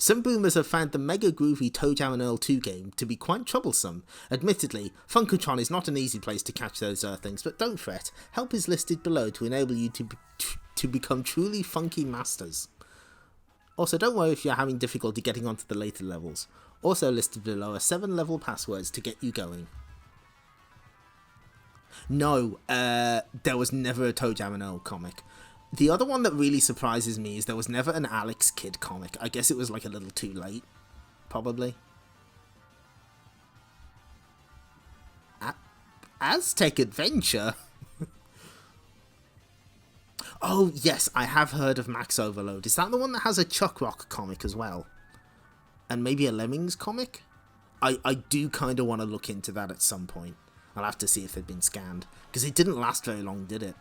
Some boomers have found the mega groovy ToeJam and Earl 2 game to be quite troublesome. Admittedly, Funkotron is not an easy place to catch those things, but don't fret. Help is listed below to enable you to become truly funky masters. Also, don't worry if you're having difficulty getting onto the later levels. Also listed below are 7 level passwords to get you going. No, there was never a ToeJam and Earl comic. The other one that really surprises me is there was never an Alex Kidd comic. I guess it was like a little too late, probably. Aztec Adventure? Oh, yes, I have heard of Max Overload. Is that the one that has a Chuck Rock comic as well? And maybe a Lemmings comic? I do kind of want to look into that at some point. I'll have to see if they've been scanned. Because it didn't last very long, did it?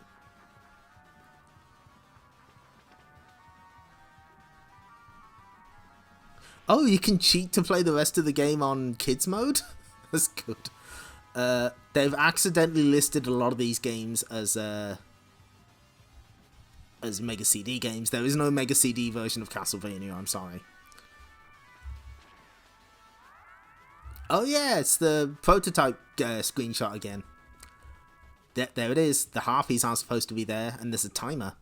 Oh, you can cheat to play the rest of the game on kids mode? That's good. They've accidentally listed a lot of these games as Mega CD games. There is no Mega CD version of Castlevania, I'm sorry. Oh yeah, it's the prototype screenshot again. There it is. The harpies aren't supposed to be there, and there's a timer.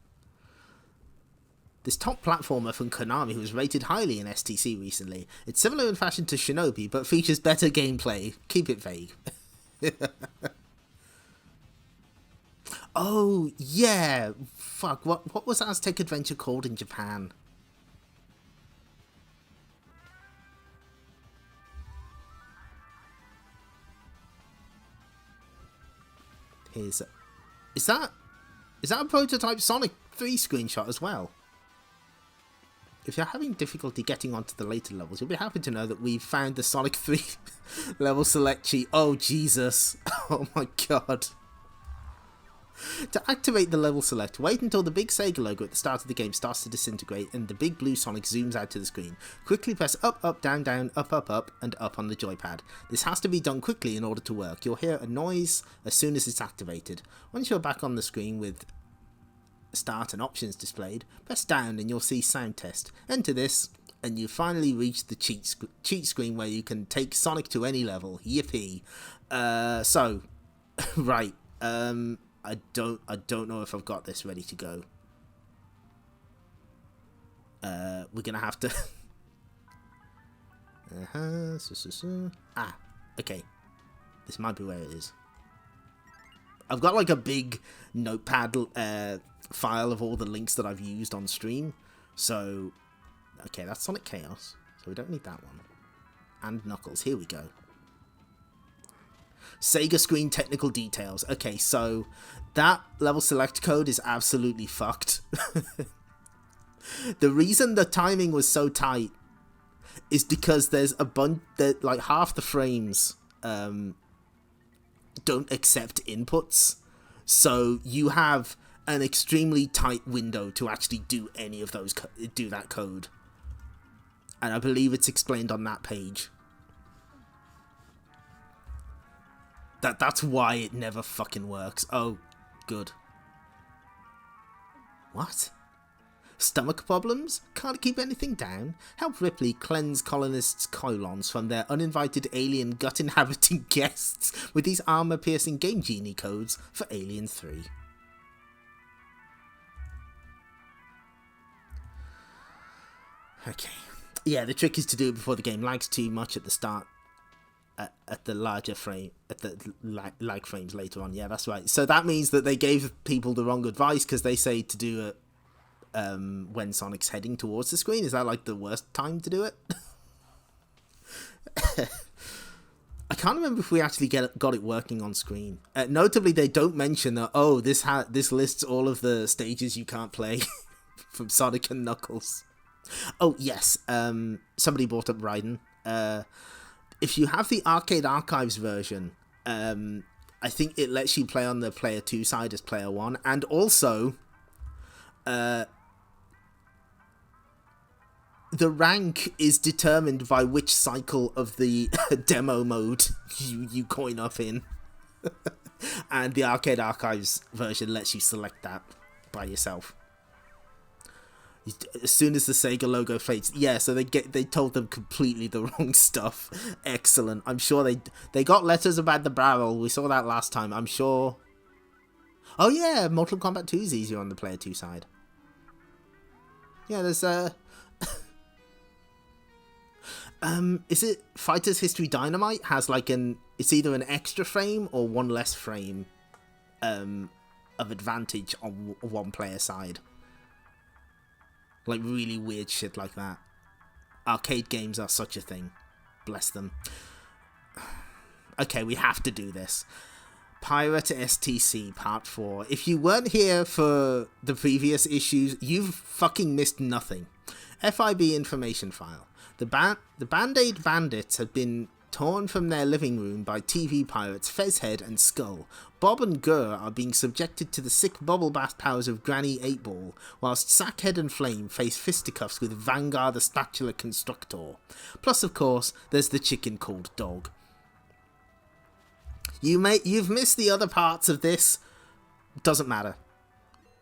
This top platformer from Konami was rated highly in S.T.C. recently. It's similar in fashion to Shinobi, but features better gameplay. Keep it vague. Oh, yeah. Fuck, what was Aztec Adventure called in Japan? Is that a prototype Sonic 3 screenshot as well? if you're having difficulty getting onto the later levels, you'll be happy to know that we've found the Sonic 3 level select cheat. Oh, Jesus. Oh, my God. To activate the level select, wait until the big Sega logo at the start of the game starts to disintegrate and the big blue Sonic zooms out to the screen. Quickly press up, up, down, down, up, up, up, and up on the joypad. This has to be done quickly in order to work. You'll hear a noise as soon as it's activated. Once you're back on the screen with start and options displayed, press down and you'll see sound test. Enter this and you finally reach the cheat screen where you can take Sonic to any level. Yippee. Right. I don't know if I've got this ready to go. We're gonna have to. Okay. This might be where it is. I've got like a big notepad file of all the links that I've used on stream. So, okay, that's Sonic Chaos. So we don't need that one. And Knuckles. Here we go. Sega screen technical details. Okay, so that level select code is absolutely fucked. The reason the timing was so tight is because there's a bunch that like half the frames don't accept inputs, so you have an extremely tight window to actually do any of those do that code, and I believe it's explained on that page. That's why it never fucking works. Oh, good. What? Stomach problems? Can't keep anything down? Help Ripley cleanse colonists' colons from their uninvited alien gut-inhabiting guests with these armor-piercing Game Genie codes for Alien 3. Okay. Yeah, the trick is to do it before the game lags too much at the start. At the larger frame, at the lag frames later on. Yeah, that's right. So that means that they gave people the wrong advice because they say to do it when Sonic's heading towards the screen. Is that like the worst time to do it? I can't remember if we actually got it working on screen. Notably, they don't mention that. Oh, this lists all of the stages you can't play from Sonic and Knuckles. Oh yes, somebody brought up Raiden. If you have the Arcade Archives version, I think it lets you play on the Player 2 side as Player 1, and also the rank is determined by which cycle of the demo mode you coin up in. And the Arcade Archives version lets you select that by yourself. As soon as the Sega logo fades, yeah. So they told them completely the wrong stuff. Excellent. I'm sure they got letters about the barrel. We saw that last time. I'm sure. Oh yeah, Mortal Kombat 2 is easier on the Player 2 side. Yeah, there's is it Fighters History Dynamite has like it's either an extra frame or one less frame of advantage on one player side. Like really weird shit like that. Arcade games are such a thing. Bless them. Okay, we have to do this. Pirate S.T.C. Part 4. If you weren't here for the previous issues, you've fucking missed nothing. FIB information file. The Band-Aid Bandits have been torn from their living room by TV pirates Fezhead and Skull. Bob and Gurr are being subjected to the sick bubble bath powers of Granny 8-Ball, whilst Sackhead and Flame face fisticuffs with Vanguard the Spatula Constructor. Plus, of course, there's the chicken called Dog. You've missed the other parts of this. Doesn't matter.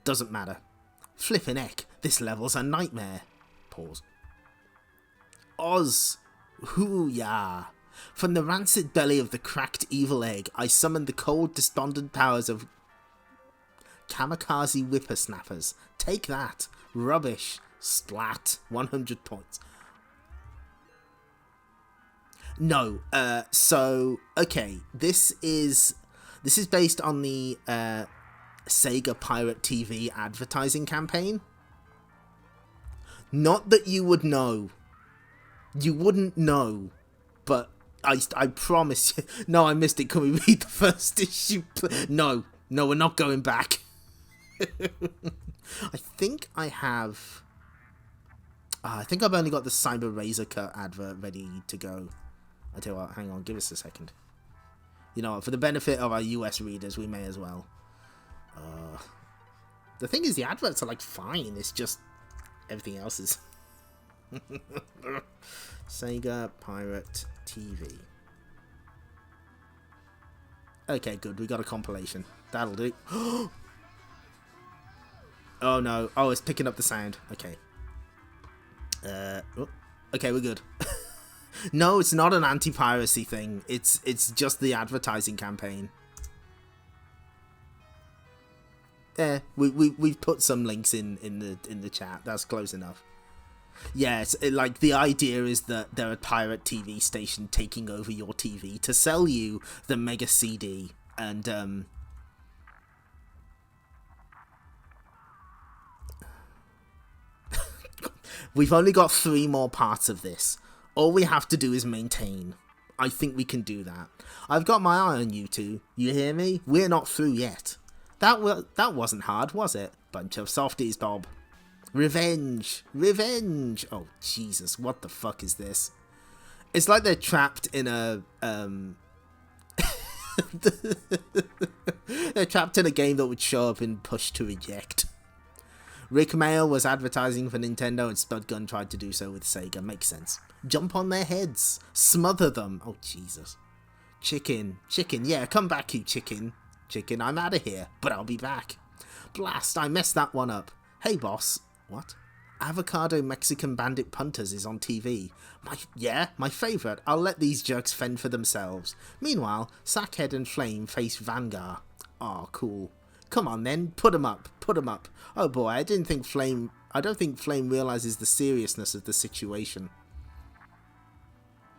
Doesn't matter. Flippin' heck, this level's a nightmare. Pause. Oz. Hoo-yah. From the rancid belly of the cracked evil egg, I summoned the cold, despondent powers of kamikaze whippersnappers. Take that. Rubbish. Splat. 100 points. No. So, okay. This is based on the Sega Pirate TV advertising campaign. Not that you would know. You wouldn't know. But I promise you. No, I missed it. Can we read the first issue? No, we're not going back. I think I have. I think I've only got the Cyber Razor Cut advert ready to go. I tell you what, hang on, give us a second. You know what, for the benefit of our US readers, we may as well. The thing is, the adverts are like fine, it's just everything else is... Sega Pirate TV. Okay, good, we got a compilation. That'll do. Oh no, oh, it's picking up the sound. Okay. Okay, we're good. No, it's not an anti-piracy thing. It's just the advertising campaign. We've put some links in the chat. That's close enough. Yes, like the idea is that they're a pirate TV station taking over your TV to sell you the Mega CD, and we've only got 3 more parts of this. All we have to do is maintain. I think we can do that. I've got my eye on you two. You hear me? We're not through yet. That wasn't hard, was it? Bunch of softies, Bob. Revenge! Revenge! Oh, Jesus, what the fuck is this? It's like they're trapped in a, they're trapped in a game that would show up in Push to Eject. Rick Mail was advertising for Nintendo and Spud Gunn tried to do so with Sega. Makes sense. Jump on their heads. Smother them. Oh, Jesus. Chicken. Chicken. Yeah, come back, you chicken. Chicken, I'm out of here, but I'll be back. Blast, I messed that one up. Hey, boss. What? Avocado Mexican Bandit Punters is on TV. My favourite. I'll let these jerks fend for themselves. Meanwhile, Sackhead and Flame face Vanguard. Aw, cool. Come on then, put 'em up. Put 'em up. Oh boy, I don't think Flame realises the seriousness of the situation.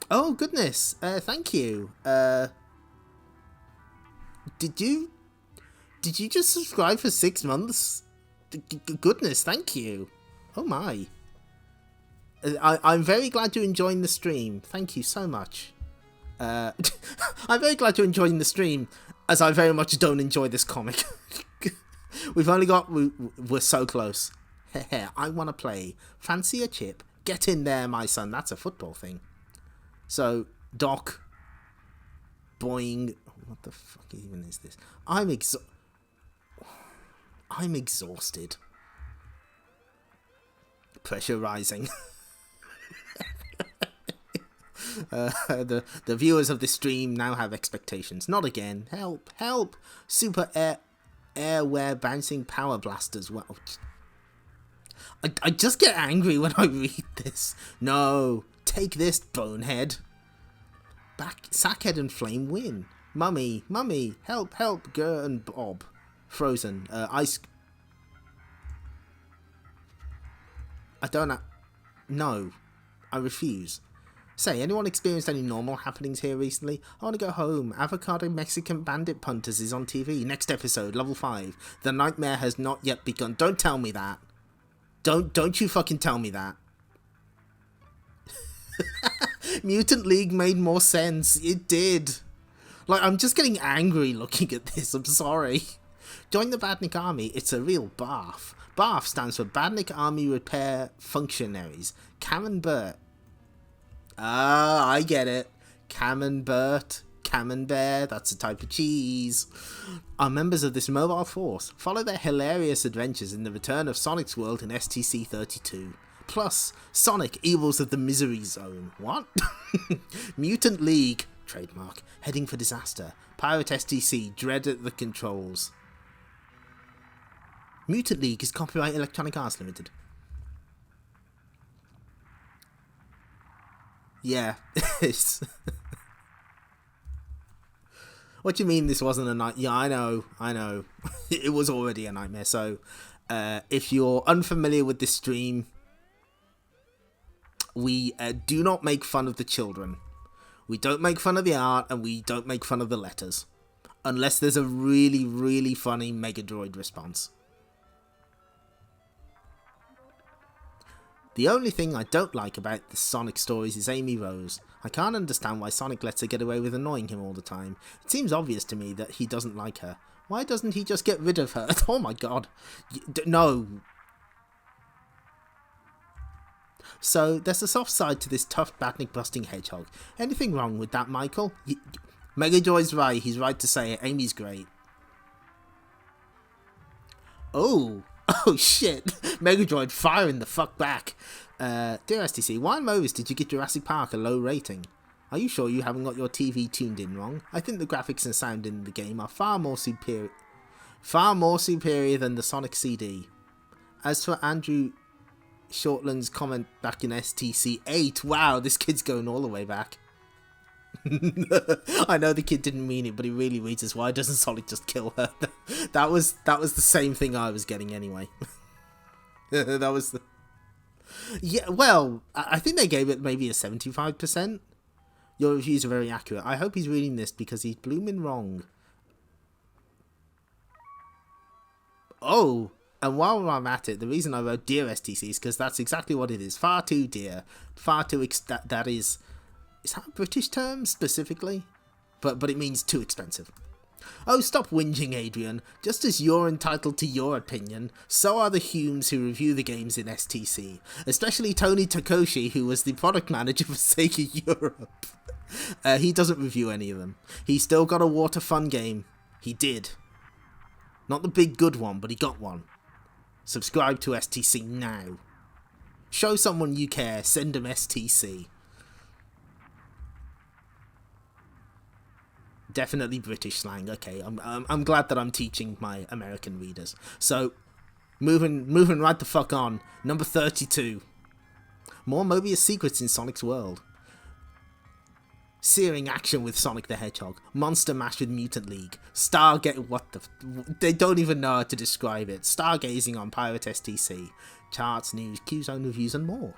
Oh goodness, thank you. Did you just subscribe for 6 months? Goodness, thank you. Oh my. I'm very glad you're enjoying the stream. Thank you so much. I'm very glad you're enjoying the stream, as I very much don't enjoy this comic. We've only got... We're so close. I want to play. Fancy a chip? Get in there, my son. That's a football thing. So, Doc. Boing. What the fuck even is this? I'm exhausted. Pressure rising. The viewers of this stream now have expectations. Not again. Help! Help! Super airware bouncing power blasters. Well, I just get angry when I read this. No, take this, bonehead. Sackhead and Flame win. Mummy, help, Gur and Bob. Frozen. Ice. I don't know. No, I refuse. Say, anyone experienced any normal happenings here recently? I want to go home. Avocado Mexican Bandit Punters is on TV. Next episode, level 5. The nightmare has not yet begun. Don't tell me that. Don't you fucking tell me that. Mutant League made more sense. It did. Like, I'm just getting angry looking at this. I'm sorry. Join the Badnik Army. It's a real BARF. BARF stands for Badnik Army Repair Functionaries. Camembert. Ah, I get it. Camembert. Camembert. That's a type of cheese. Are members of this mobile force. Follow their hilarious adventures in the return of Sonic's world in STC 32. Plus, Sonic Evils of the Misery Zone. What? Mutant League. Trademark. Heading for disaster. Pirate S.T.C. Dread at the controls. Mutant League is copyright Electronic Arts Limited. Yeah. What do you mean this wasn't a nightmare? Yeah, I know. It was already a nightmare. So, if you're unfamiliar with this stream, we do not make fun of the children. We don't make fun of the art, and we don't make fun of the letters. Unless there's a really, really funny Mega Droid response. The only thing I don't like about the Sonic stories is Amy Rose. I can't understand why Sonic lets her get away with annoying him all the time. It seems obvious to me that he doesn't like her. Why doesn't he just get rid of her? Oh my god. No. So, there's a soft side to this tough badnik-busting hedgehog. Anything wrong with that, Michael? Megajoy's right, he's right to say it. Amy's great. Oh shit. Megajoy firing the fuck back. Dear S.T.C, why in Movies did you get Jurassic Park a low rating? Are you sure you haven't got your TV tuned in wrong? I think the graphics and sound in the game are far more superior than the Sonic CD. As for Andrew Shortland's comment back in STC 8, wow, this kid's going all the way back. I know the kid didn't mean it, but he really reads as, why doesn't Sonic just kill her? that was the same thing I was getting anyway. That was the... Yeah, well, I think they gave it maybe a 75%. Your reviews are very accurate. I hope he's reading this because he's blooming wrong. Oh, and while I'm at it, the reason I wrote Dear STC is because that's exactly what it is. Far too dear. Far too... that is that a British term, specifically? But it means too expensive. Oh, stop whinging, Adrian. Just as you're entitled to your opinion, so are the Humes who review the games in STC. Especially Tony Takoshi, who was the product manager for Sega Europe. He doesn't review any of them. He still got a Water Fun game. He did. Not the big good one, but he got one. Subscribe to STC now. Show someone you care, send them STC. Definitely British slang. Okay, I'm glad that I'm teaching my American readers. So, moving right the fuck on. Number 32. More Mobius secrets in Sonic's world. Searing action with Sonic the Hedgehog. Monster Mash with Mutant League. They don't even know how to describe it. Stargazing on Pirate S.T.C. Charts, news, Q-Zone reviews, and more.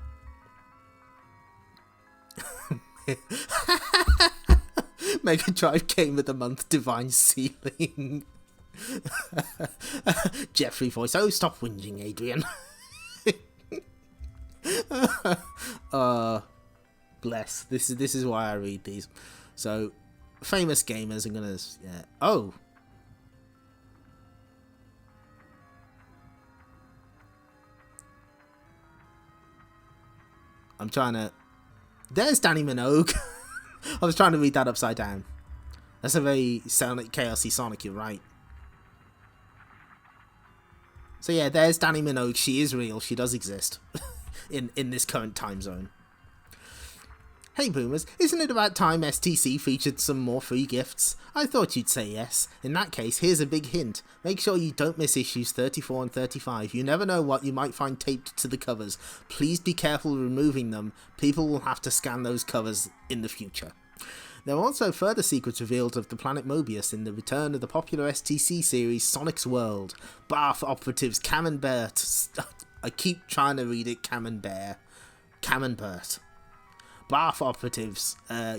Mega Drive Game of the Month Divine Ceiling. Jeffrey voice. Oh, stop whinging, Adrian. Bless. This is why I read these. So, famous gamers are gonna... Yeah. Oh! I'm trying to... There's Danny Minogue! I was trying to read that upside down. That's a very Sonic, chaosy Sonic, you're right. So yeah, there's Danny Minogue. She is real. She does exist. in this current time zone. Hey boomers, isn't it about time STC featured some more free gifts? I thought you'd say yes. In that case, here's a big hint. Make sure you don't miss issues 34 and 35. You never know what you might find taped to the covers. Please be careful removing them. People will have to scan those covers in the future. There are also further secrets revealed of the planet Mobius in the return of the popular STC series Sonic's World. Bath operatives Camembert. I keep trying to read it Camembert. Camembert. Bath operatives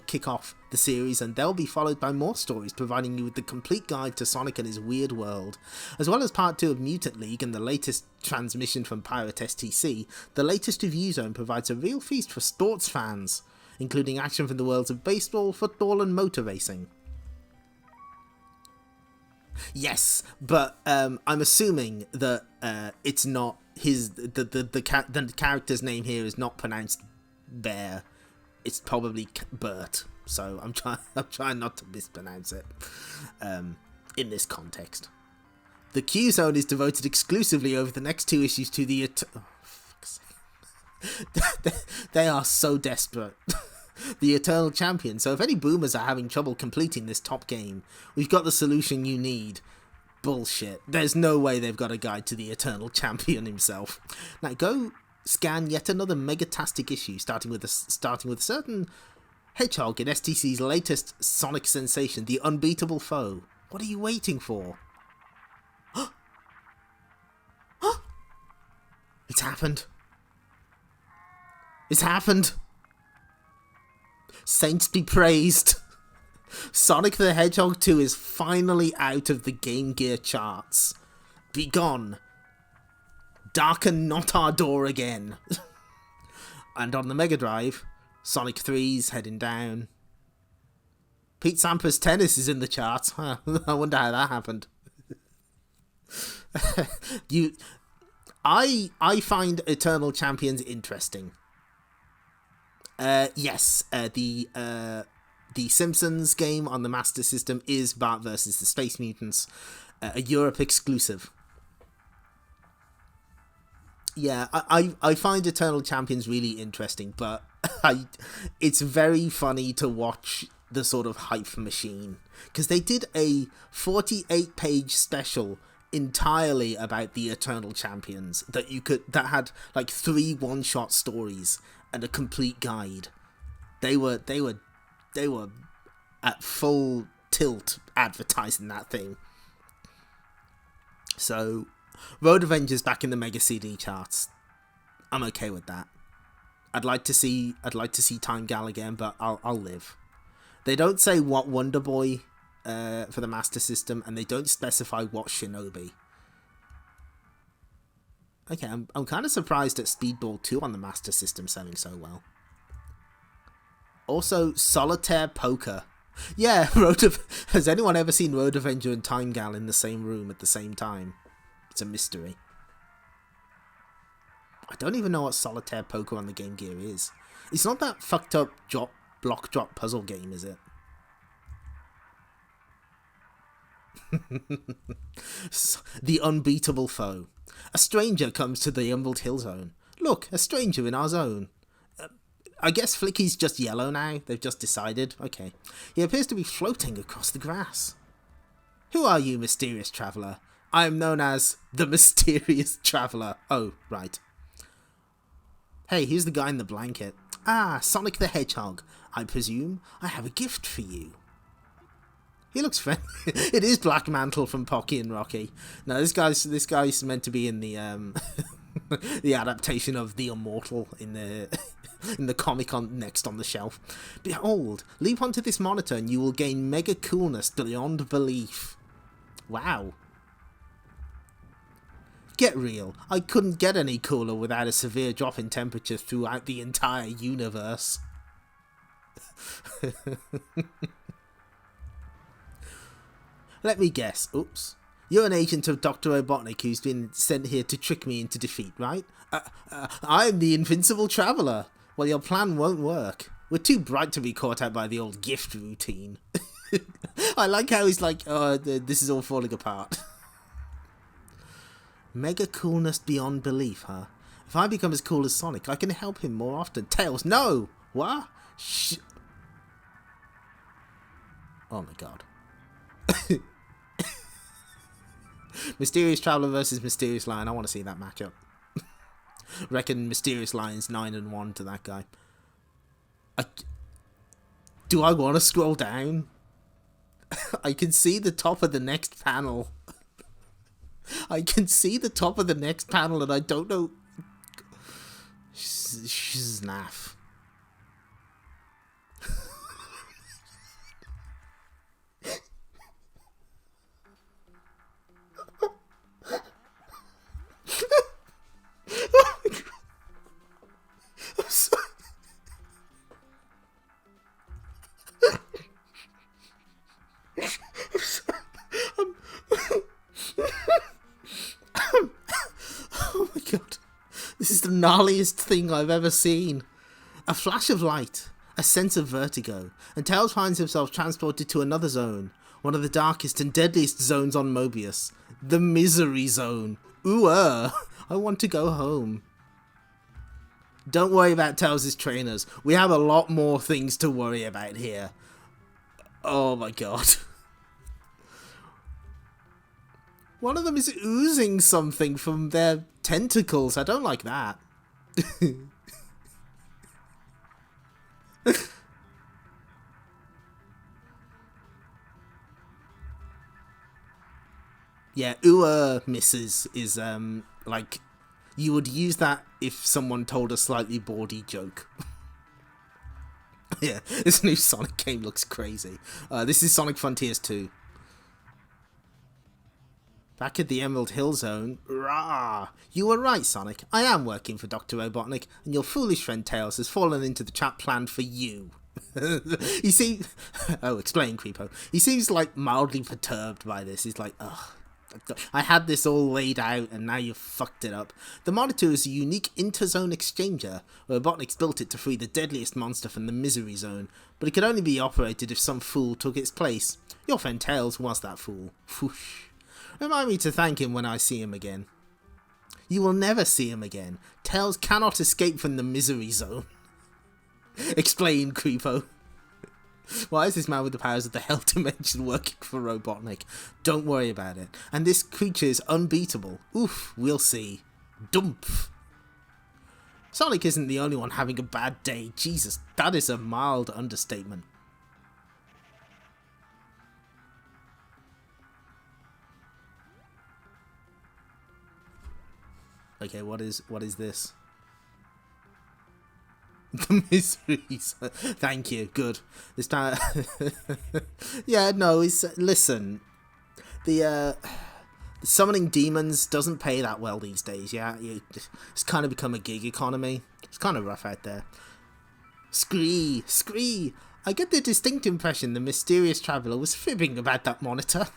kick off the series, and they'll be followed by more stories providing you with the complete guide to Sonic and his weird world. As well as part 2 of Mutant League and the latest transmission from Pirate S.T.C, the latest review zone provides a real feast for sports fans, including action from the worlds of baseball, football and motor racing. Yes, but I'm assuming that it's not the character's name here is not pronounced Bear. It's probably Bert, so I'm trying not to mispronounce it in this context. The Q Zone is devoted exclusively over the next 2 issues to the they are so desperate. The Eternal Champion. So if any boomers are having trouble completing this top game, we've got the solution you need. Bullshit. There's no way they've got a guide to the Eternal Champion himself. Now go scan yet another megatastic issue, starting with a certain hedgehog in STC's latest Sonic sensation, the Unbeatable Foe. What are you waiting for? It's happened. It's happened. Saints be praised. Sonic the Hedgehog 2 is finally out of the Game Gear charts. Begone. Darken not our door again. And on the Mega Drive, Sonic 3's heading down. Pete Sampras' Tennis is in the charts. Huh. I wonder how that happened. I find Eternal Champions interesting. Yes, the Simpsons game on the Master System is Bart versus the Space Mutants, a Europe exclusive. Yeah, I find Eternal Champions really interesting, but it's very funny to watch the sort of hype machine, because they did a 48-page special entirely about the Eternal Champions that had like 3 one-shot stories and a complete guide. They were at full tilt advertising that thing. So, Road Avengers back in the Mega CD charts. I'm okay with that. I'd like to see Time Gal again, but I'll live. They don't say what Wonder Boy for the Master System, and they don't specify what Shinobi. Okay, I'm kind of surprised at Speedball 2 on the Master System selling so well. Also, Solitaire Poker. Yeah, has anyone ever seen Road Avenger and Time Gal in the same room at the same time? It's a mystery. I don't even know what Solitaire Poker on the Game Gear is. It's not that fucked up block drop puzzle game, is it? The unbeatable foe. A stranger comes to the Emerald Hill Zone. Look, a stranger in our zone. I guess Flicky's just yellow now. They've just decided. Okay. He appears to be floating across the grass. Who are you, mysterious traveller? I am known as the Mysterious Traveller. Oh, right. Hey, here's the guy in the blanket. Ah, Sonic the Hedgehog. I presume I have a gift for you. He looks friendly. It is Black Mantle from Pocky and Rocky. No, this guy's meant to be in the the adaptation of The Immortal in the comic on next on the shelf. Behold, leap onto this monitor and you will gain mega coolness beyond belief. Wow. Get real. I couldn't get any cooler without a severe drop in temperature throughout the entire universe. Let me guess. Oops. You're an agent of Dr. Robotnik who's been sent here to trick me into defeat, right? I'm the Invincible Traveller. Well, your plan won't work. We're too bright to be caught out by the old gift routine. I like how he's like, oh, this is all falling apart. Mega coolness beyond belief, huh? If I become as cool as Sonic, I can help him more often. Tails, no! What? Oh my god. Mysterious Traveller versus Mysterious Lion. I want to see that matchup. Reckon Mysterious Lion's 9-1 to that guy. Do I want to scroll down? I can see the top of the next panel. I can see the top of the next panel and I don't know. Snaff. Oh my god. This is the gnarliest thing I've ever seen. A flash of light, a sense of vertigo, and Tails finds himself transported to another zone, one of the darkest and deadliest zones on Mobius, the Misery Zone. Ooh, I want to go home. Don't worry about Tails' trainers. We have a lot more things to worry about here. Oh my god. One of them is oozing something from their tentacles. I don't like that. Yeah, misses is, like, you would use that if someone told a slightly bawdy joke. Yeah, this new Sonic game looks crazy. This is Sonic Frontiers 2. Back at the Emerald Hill Zone, rah! You were right, Sonic. I am working for Dr. Robotnik, and your foolish friend Tails has fallen into the trap planned for you. He seems... Oh, explain, Creepo. He seems, like, mildly perturbed by this. He's like, ugh, I had this all laid out and now you fucked it up. The monitor is a unique interzone exchanger. Robotnik's built it to free the deadliest monster from the misery zone, but it could only be operated if some fool took its place. Your friend Tails was that fool. Whoosh. Remind me to thank him when I see him again. You will never see him again. Tails cannot escape from the misery zone. Explain, Creepo. Why is this man with the powers of the Hell Dimension working for Robotnik? Don't worry about it. And this creature is unbeatable. Oof, we'll see. Dumph. Sonic isn't the only one having a bad day. Jesus, that is a mild understatement. Okay, what is this? The miseries. Thank you. Good. This time. Yeah, no. Listen. The summoning demons doesn't pay that well these days. Yeah, it's kind of become a gig economy. It's kind of rough out there. Scree. I get the distinct impression the mysterious traveller was fibbing about that monitor.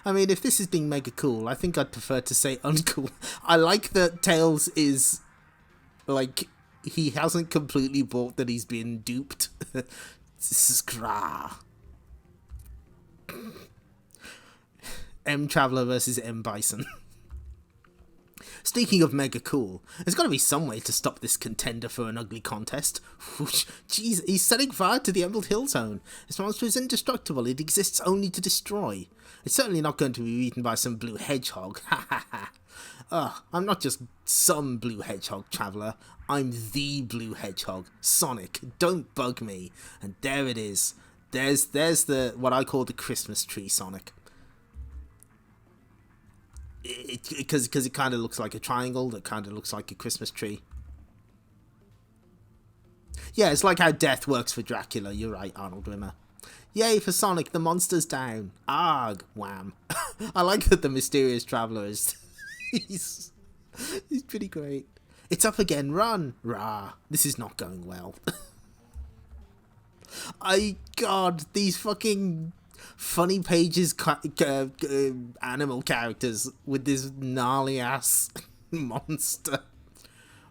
I mean, if this is being mega cool, I think I'd prefer to say uncool. I like that Tails is like. He hasn't completely bought that he's been duped. Scrah. M Traveller versus M Bison. Speaking of mega cool, there's got to be some way to stop this contender for an ugly contest. Jeez, he's setting fire to the Emerald Hill Zone. This monster is indestructible. It exists only to destroy. It's certainly not going to be eaten by some blue hedgehog. Ha ha ha. Ugh, I'm not just some blue hedgehog, Traveller. I'm the blue hedgehog. Sonic, don't bug me. And there it is. There's the what I call the Christmas tree Sonic. Because it kind of looks like a triangle that kind of looks like a Christmas tree. Yeah, it's like how death works for Dracula. You're right, Arnold Rimmer. Yay for Sonic, the monster's down. Arg, wham. I like that the mysterious Traveller is... he's pretty great. It's up again, run! Rah, this is not going well. God, these fucking funny pages animal characters with this gnarly ass monster.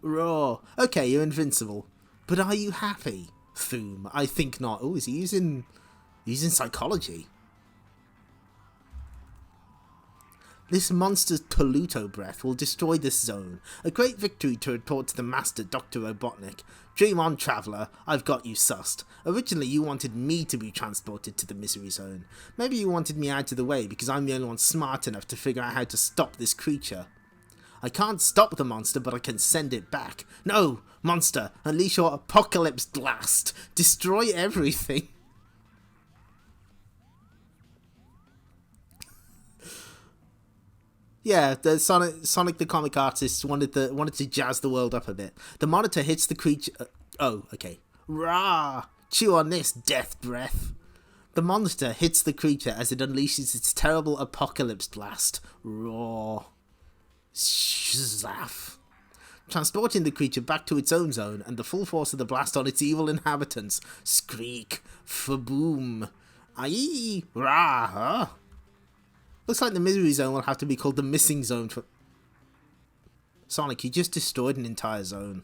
Raw. Okay, you're invincible. But are you happy? Thoom, I think not. Oh, is he using psychology? This monster's Polluto breath will destroy this zone. A great victory to report to the master, Dr. Robotnik. Dream on, Traveller. I've got you sussed. Originally, you wanted me to be transported to the misery zone. Maybe you wanted me out of the way because I'm the only one smart enough to figure out how to stop this creature. I can't stop the monster, but I can send it back. No! Monster, unleash your apocalypse blast. Destroy everything. Yeah, the Sonic the comic artist wanted to jazz the world up a bit. The monitor hits the creature... oh, okay. Rah! Chew on this, death breath. The monster hits the creature as it unleashes its terrible apocalypse blast. Raw. Shazaf. Transporting the creature back to its own zone and the full force of the blast on its evil inhabitants. Skreek. Faboom. Aye. Rah. Huh? Looks like the misery zone will have to be called the missing zone for... Sonic, you just destroyed an entire zone.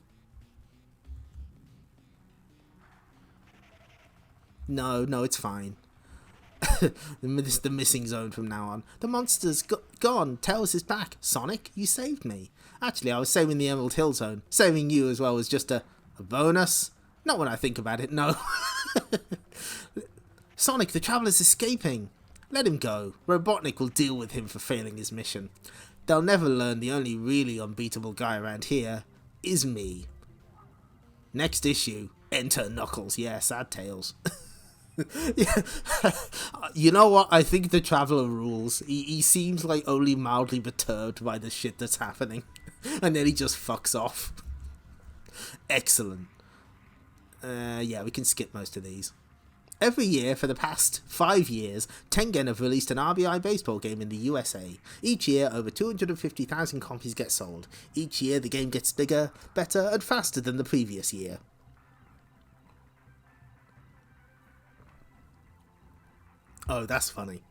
No, it's fine. This is the missing zone from now on. The monster's gone. Tails is back. Sonic, you saved me. Actually, I was saving the Emerald Hill Zone. Saving you as well was just a bonus. Not when I think about it, no. Sonic, the Traveller's escaping. Let him go. Robotnik will deal with him for failing his mission. They'll never learn the only really unbeatable guy around here is me. Next issue, enter Knuckles. Yeah, sad tales. Yeah. You know what? I think the Traveller rules. He seems like only mildly perturbed by the shit that's happening. And then he just fucks off. Excellent. Yeah, we can skip most of these. Every year for the past 5 years, Tengen have released an RBI baseball game in the USA. Each year, over 250,000 copies get sold. Each year, the game gets bigger, better, and faster than the previous year. Oh, that's funny.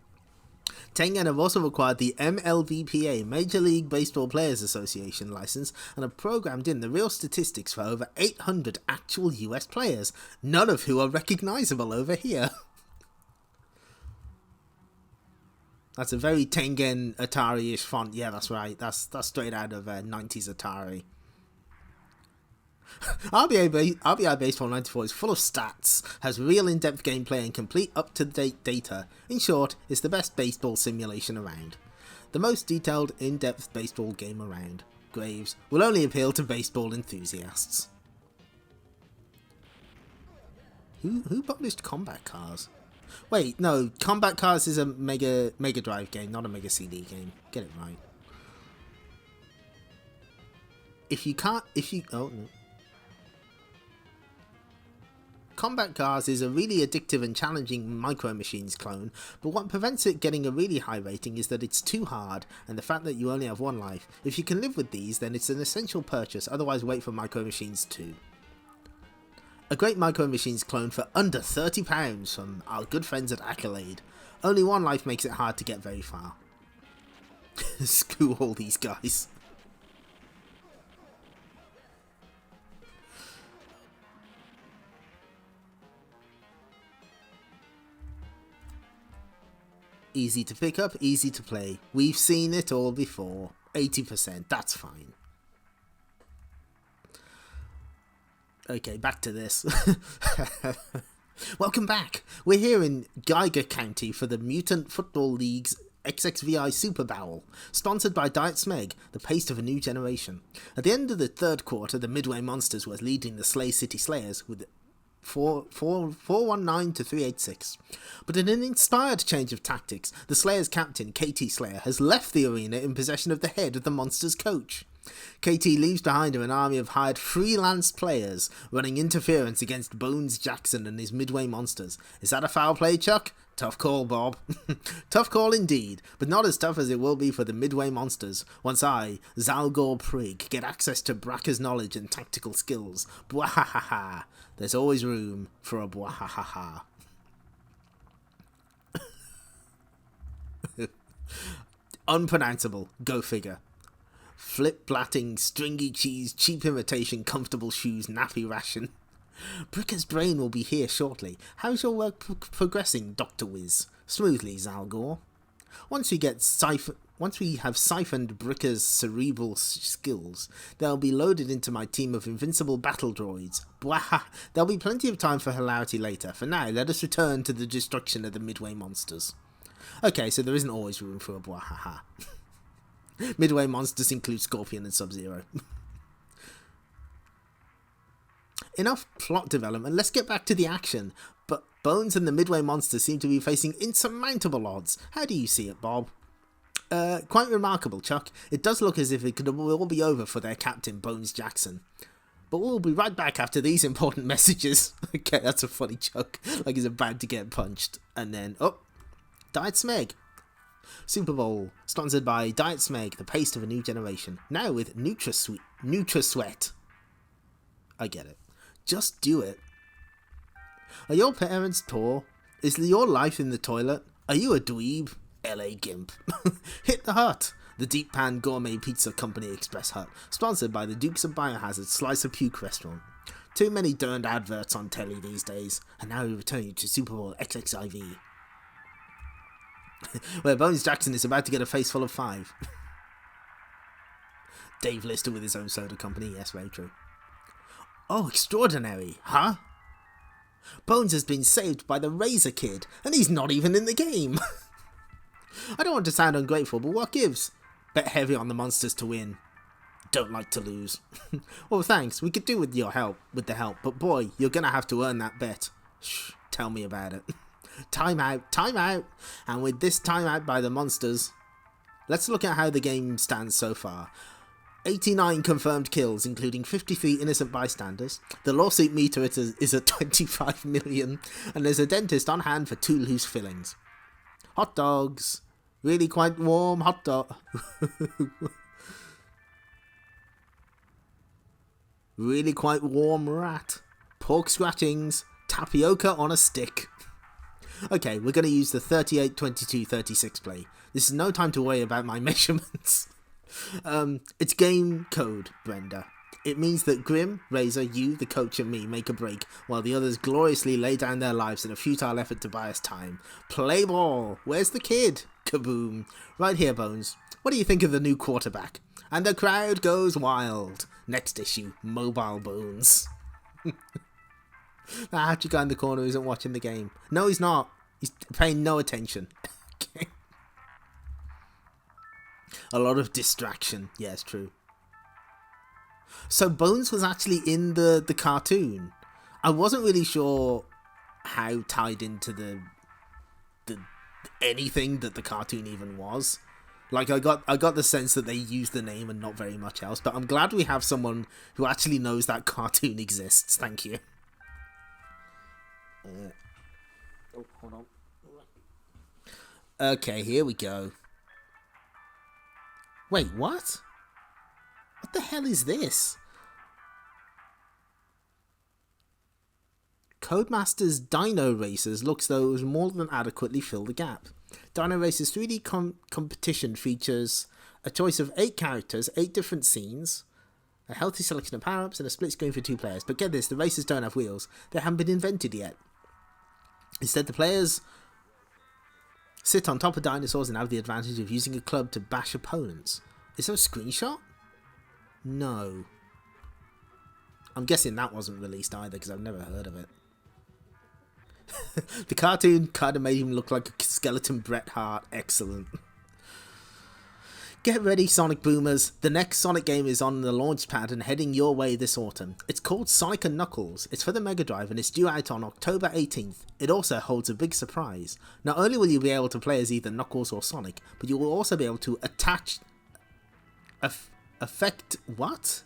Tengen have also acquired the MLBPA, Major League Baseball Players Association license, and have programmed in the real statistics for over 800 actual US players, none of who are recognizable over here. That's a very Tengen Atari-ish font. Yeah, that's right. That's straight out of 90s Atari. RBI Baseball 94 is full of stats, has real in-depth gameplay and complete up-to-date data. In short, it's the best baseball simulation around. The most detailed, in-depth baseball game around. Graves will only appeal to baseball enthusiasts. Who published Combat Cars? Wait, no, Combat Cars is a Mega Drive game, not a Mega CD game. Get it right. Oh no. Combat Cars is a really addictive and challenging Micro Machines clone, but what prevents it getting a really high rating is that it's too hard, and the fact that you only have one life. If you can live with these, then it's an essential purchase, otherwise wait for Micro Machines 2. A great Micro Machines clone for under £30 from our good friends at Accolade. Only one life makes it hard to get very far. Screw all these guys. Easy to pick up, easy to play. We've seen it all before. 80%, that's fine. Okay, back to this. Welcome back. We're here in Geiger County for the Mutant Football League's XXVI Super Bowl, sponsored by Diet Smeg, the paste of a new generation. At the end of the third quarter, the Midway Monsters were leading the Slay City Slayers with 419 to 386. But in an inspired change of tactics, the Slayers' captain, KT Slayer, has left the arena in possession of the head of the Monsters' coach. KT leaves behind her an army of hired freelance players running interference against Bones Jackson and his Midway Monsters. Is that a foul play, Chuck? Tough call, Bob. Tough call indeed, but not as tough as it will be for the Midway Monsters once I, Zalgor Prig, get access to Bracca's knowledge and tactical skills. Bwahahaha. There's always room for a bwahahaha. Unpronounceable. Go figure. Flip-blatting, stringy cheese, cheap imitation, comfortable shoes, nappy ration. Bricker's brain will be here shortly. How's your work progressing, Dr. Wiz? Smoothly, Zalgor. Once we have siphoned Bricker's cerebral skills, they'll be loaded into my team of invincible battle droids. Bwaha! There'll be plenty of time for hilarity later. For now, let us return to the destruction of the Midway Monsters. Okay, so there isn't always room for a bwahaha. Midway Monsters include Scorpion and Sub-Zero. Enough plot development, let's get back to the action. But Bones and the Midway Monsters seem to be facing insurmountable odds. How do you see it, Bob? Quite remarkable, Chuck. It does look as if it could all be over for their captain, Bones Jackson. But we'll be right back after these important messages. Okay, that's a funny Chuck. Like he's about to get punched. And then, oh, Diet Smeg. Super Bowl, sponsored by Diet Smeg, the paste of a new generation. Now with NutraSweat. I get it. Just do it. Are your parents poor? Is your life in the toilet? Are you a dweeb? LA Gimp. Hit the Hut, the deep pan gourmet pizza company express hut, sponsored by the Dukes of Biohazard Slice of Puke restaurant. Too many darned adverts on telly these days, and now we return you to Super Bowl XXIV. Where Bones Jackson is about to get a face full of 5. Dave Lister with his own soda company, yes, very true. Oh, extraordinary, huh? Bones has been saved by the Razor Kid, and he's not even in the game. I don't want to sound ungrateful, but what gives? Bet heavy on the Monsters to win. Don't like to lose. Well, thanks, we could do with the help, but boy, you're gonna have to earn that bet. Shh, tell me about it. Time out. And with this timeout by the Monsters, let's look at how the game stands so far. 89 confirmed kills, including 53 innocent bystanders. The lawsuit meter is at 25 million, and there's a dentist on hand for 2 loose fillings. Hot dogs. Really quite warm hot dog. Really quite warm rat. Pork scratchings. Tapioca on a stick. Okay, we're going to use the 38, 22, 36 play. This is no time to worry about my measurements. It's game code, Brenda. It means that Grim, Razor, you, the coach, and me make a break, while the others gloriously lay down their lives in a futile effort to buy us time. Play ball! Where's the kid? Kaboom. Right here, Bones. What do you think of the new quarterback? And the crowd goes wild. Next issue, Mobile Bones. That hatchy guy in the corner isn't watching the game. No, he's not. He's paying no attention. Okay. A lot of distraction. Yeah, it's true. So Bones was actually in the cartoon. I wasn't really sure how tied into the anything that the cartoon even was. Like, I got the sense that they used the name and not very much else, but I'm glad we have someone who actually knows that cartoon exists. Thank you. Oh, hold on. Okay, here we go. Wait, what? What the hell is this? Codemaster's Dino Racers looks though it was more than adequately fill the gap. Dino Racers 3D competition features a choice of 8 characters, 8 different scenes, a healthy selection of power-ups, and a split screen for 2 players. But get this, the racers don't have wheels. They haven't been invented yet. Instead, the players sit on top of dinosaurs and have the advantage of using a club to bash opponents. Is there a screenshot? No. I'm guessing that wasn't released either because I've never heard of it. The cartoon kind of made him look like a skeleton Bret Hart. Excellent. Get ready, Sonic Boomers. The next Sonic game is on the launch pad and heading your way this autumn. It's called Sonic & Knuckles. It's for the Mega Drive and it's due out on October 18th. It also holds a big surprise. Not only will you be able to play as either Knuckles or Sonic, but you will also be able to affect what?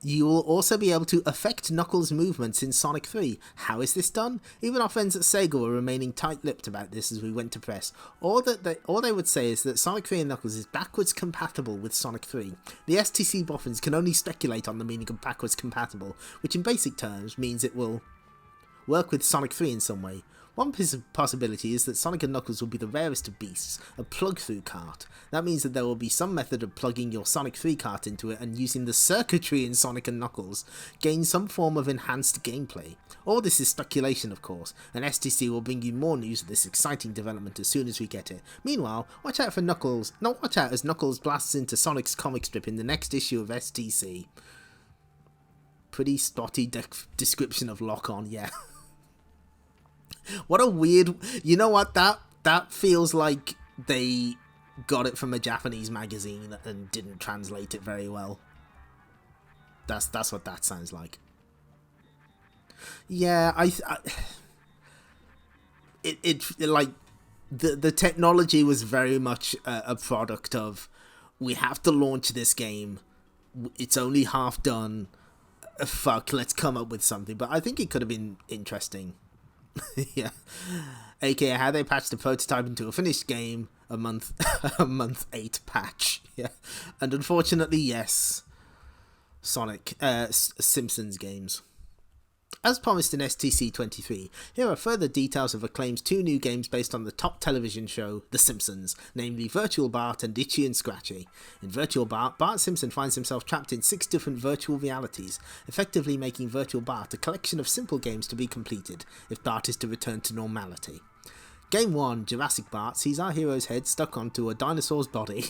You will also be able to affect Knuckles' movements in Sonic 3. How is this done? Even our friends at Sega were remaining tight-lipped about this as we went to press. All they would say is that Sonic 3 and Knuckles is backwards compatible with Sonic 3. The S.T.C. boffins can only speculate on the meaning of backwards compatible, which in basic terms means it will work with Sonic 3 in some way. One possibility is that Sonic and Knuckles will be the rarest of beasts, a plug-through cart. That means that there will be some method of plugging your Sonic 3 cart into it and using the circuitry in Sonic and Knuckles gain some form of enhanced gameplay. All this is speculation, of course, and S.T.C. will bring you more news of this exciting development as soon as we get it. Meanwhile, watch out for Knuckles. No, watch out as Knuckles blasts into Sonic's comic strip in the next issue of S.T.C. Pretty spotty description of Lock-On, yeah. What a weird... You know what? That feels like they got it from a Japanese magazine and didn't translate it very well. That's what that sounds like. Yeah, it like the technology was very much a product of we have to launch this game. It's only half done. Fuck, let's come up with something. But I think it could have been interesting. Yeah, aka how they patched the prototype into a finished game a month 8 patch. Yeah, and unfortunately, yes, Sonic Simpsons games. As promised in S.T.C. 23, here are further details of Acclaim's 2 new games based on the top television show, The Simpsons, namely Virtual Bart and Itchy and Scratchy. In Virtual Bart, Bart Simpson finds himself trapped in 6 different virtual realities, effectively making Virtual Bart a collection of simple games to be completed, if Bart is to return to normality. Game 1, Jurassic Bart, sees our hero's head stuck onto a dinosaur's body,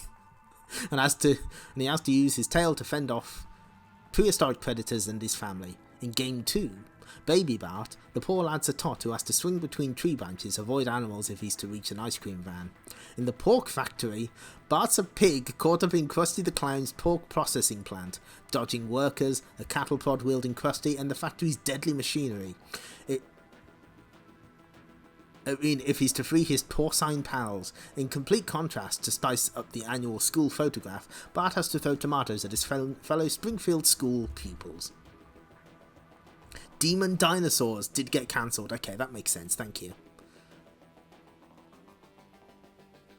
and he has to use his tail to fend off prehistoric predators and his family. In Game 2, Baby Bart, the poor lad's a tot who has to swing between tree branches, avoid animals if he's to reach an ice cream van. In the Pork Factory, Bart's a pig caught up in Krusty the Clown's pork processing plant, dodging workers, a cattle prod wielding Krusty, and the factory's deadly machinery. If he's to free his porcine pals. In complete contrast to spice up the annual school photograph, Bart has to throw tomatoes at his fellow Springfield school pupils. Demon Dinosaurs did get cancelled. Okay, that makes sense. Thank you.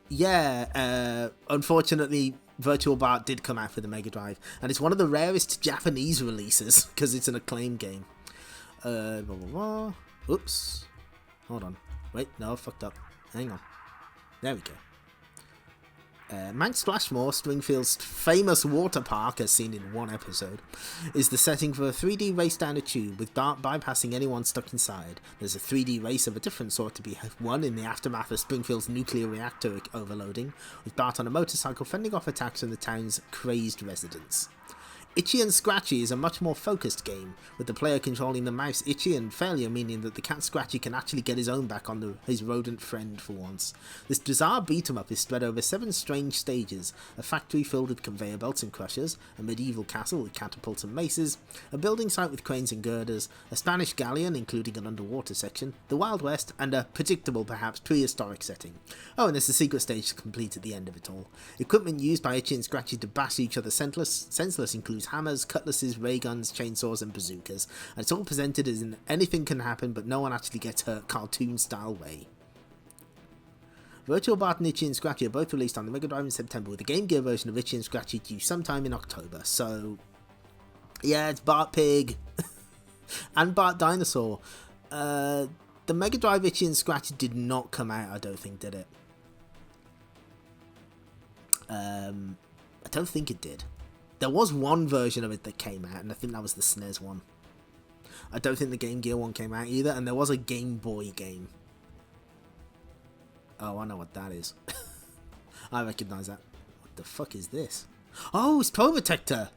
Yeah, unfortunately, Virtual Bart did come out for the Mega Drive, and it's one of the rarest Japanese releases because it's an acclaimed game. Blah, blah, blah. Oops. Hold on. Wait, no, I fucked up. Hang on. There we go. Mount Splashmore, Springfield's famous water park, as seen in one episode, is the setting for a 3D race down a tube, with Bart bypassing anyone stuck inside. There's a 3D race of a different sort to be won in the aftermath of Springfield's nuclear reactor overloading, with Bart on a motorcycle fending off attacks from the town's crazed residents. Itchy and Scratchy is a much more focused game, with the player controlling the mouse Itchy and failure meaning that the cat Scratchy can actually get his own back on his rodent friend for once. This bizarre beat-em-up is spread over 7 strange stages: a factory filled with conveyor belts and crushers, a medieval castle with catapults and maces, a building site with cranes and girders, a Spanish galleon including an underwater section, the Wild West, and a predictable, perhaps prehistoric setting. Oh, and there's a secret stage to complete at the end of it all. Equipment used by Itchy and Scratchy to bash each other senseless includes hammers, cutlasses, ray guns, chainsaws, and bazookas, and it's all presented as in anything can happen but no one actually gets hurt cartoon-style way. Virtual Bart and Itchy and Scratchy are both released on the Mega Drive in September, with the Game Gear version of Itchy and Scratchy due sometime in October, so yeah, it's Bart Pig and Bart Dinosaur. The Mega Drive Itchy and Scratchy did not come out, I don't think, did it? I don't think it did. There was one version of it that came out, and I think that was the SNES one. I don't think the Game Gear one came out either, and there was a Game Boy game. Oh, I know what that is. I recognise that. What the fuck is this? Oh, it's Probotector!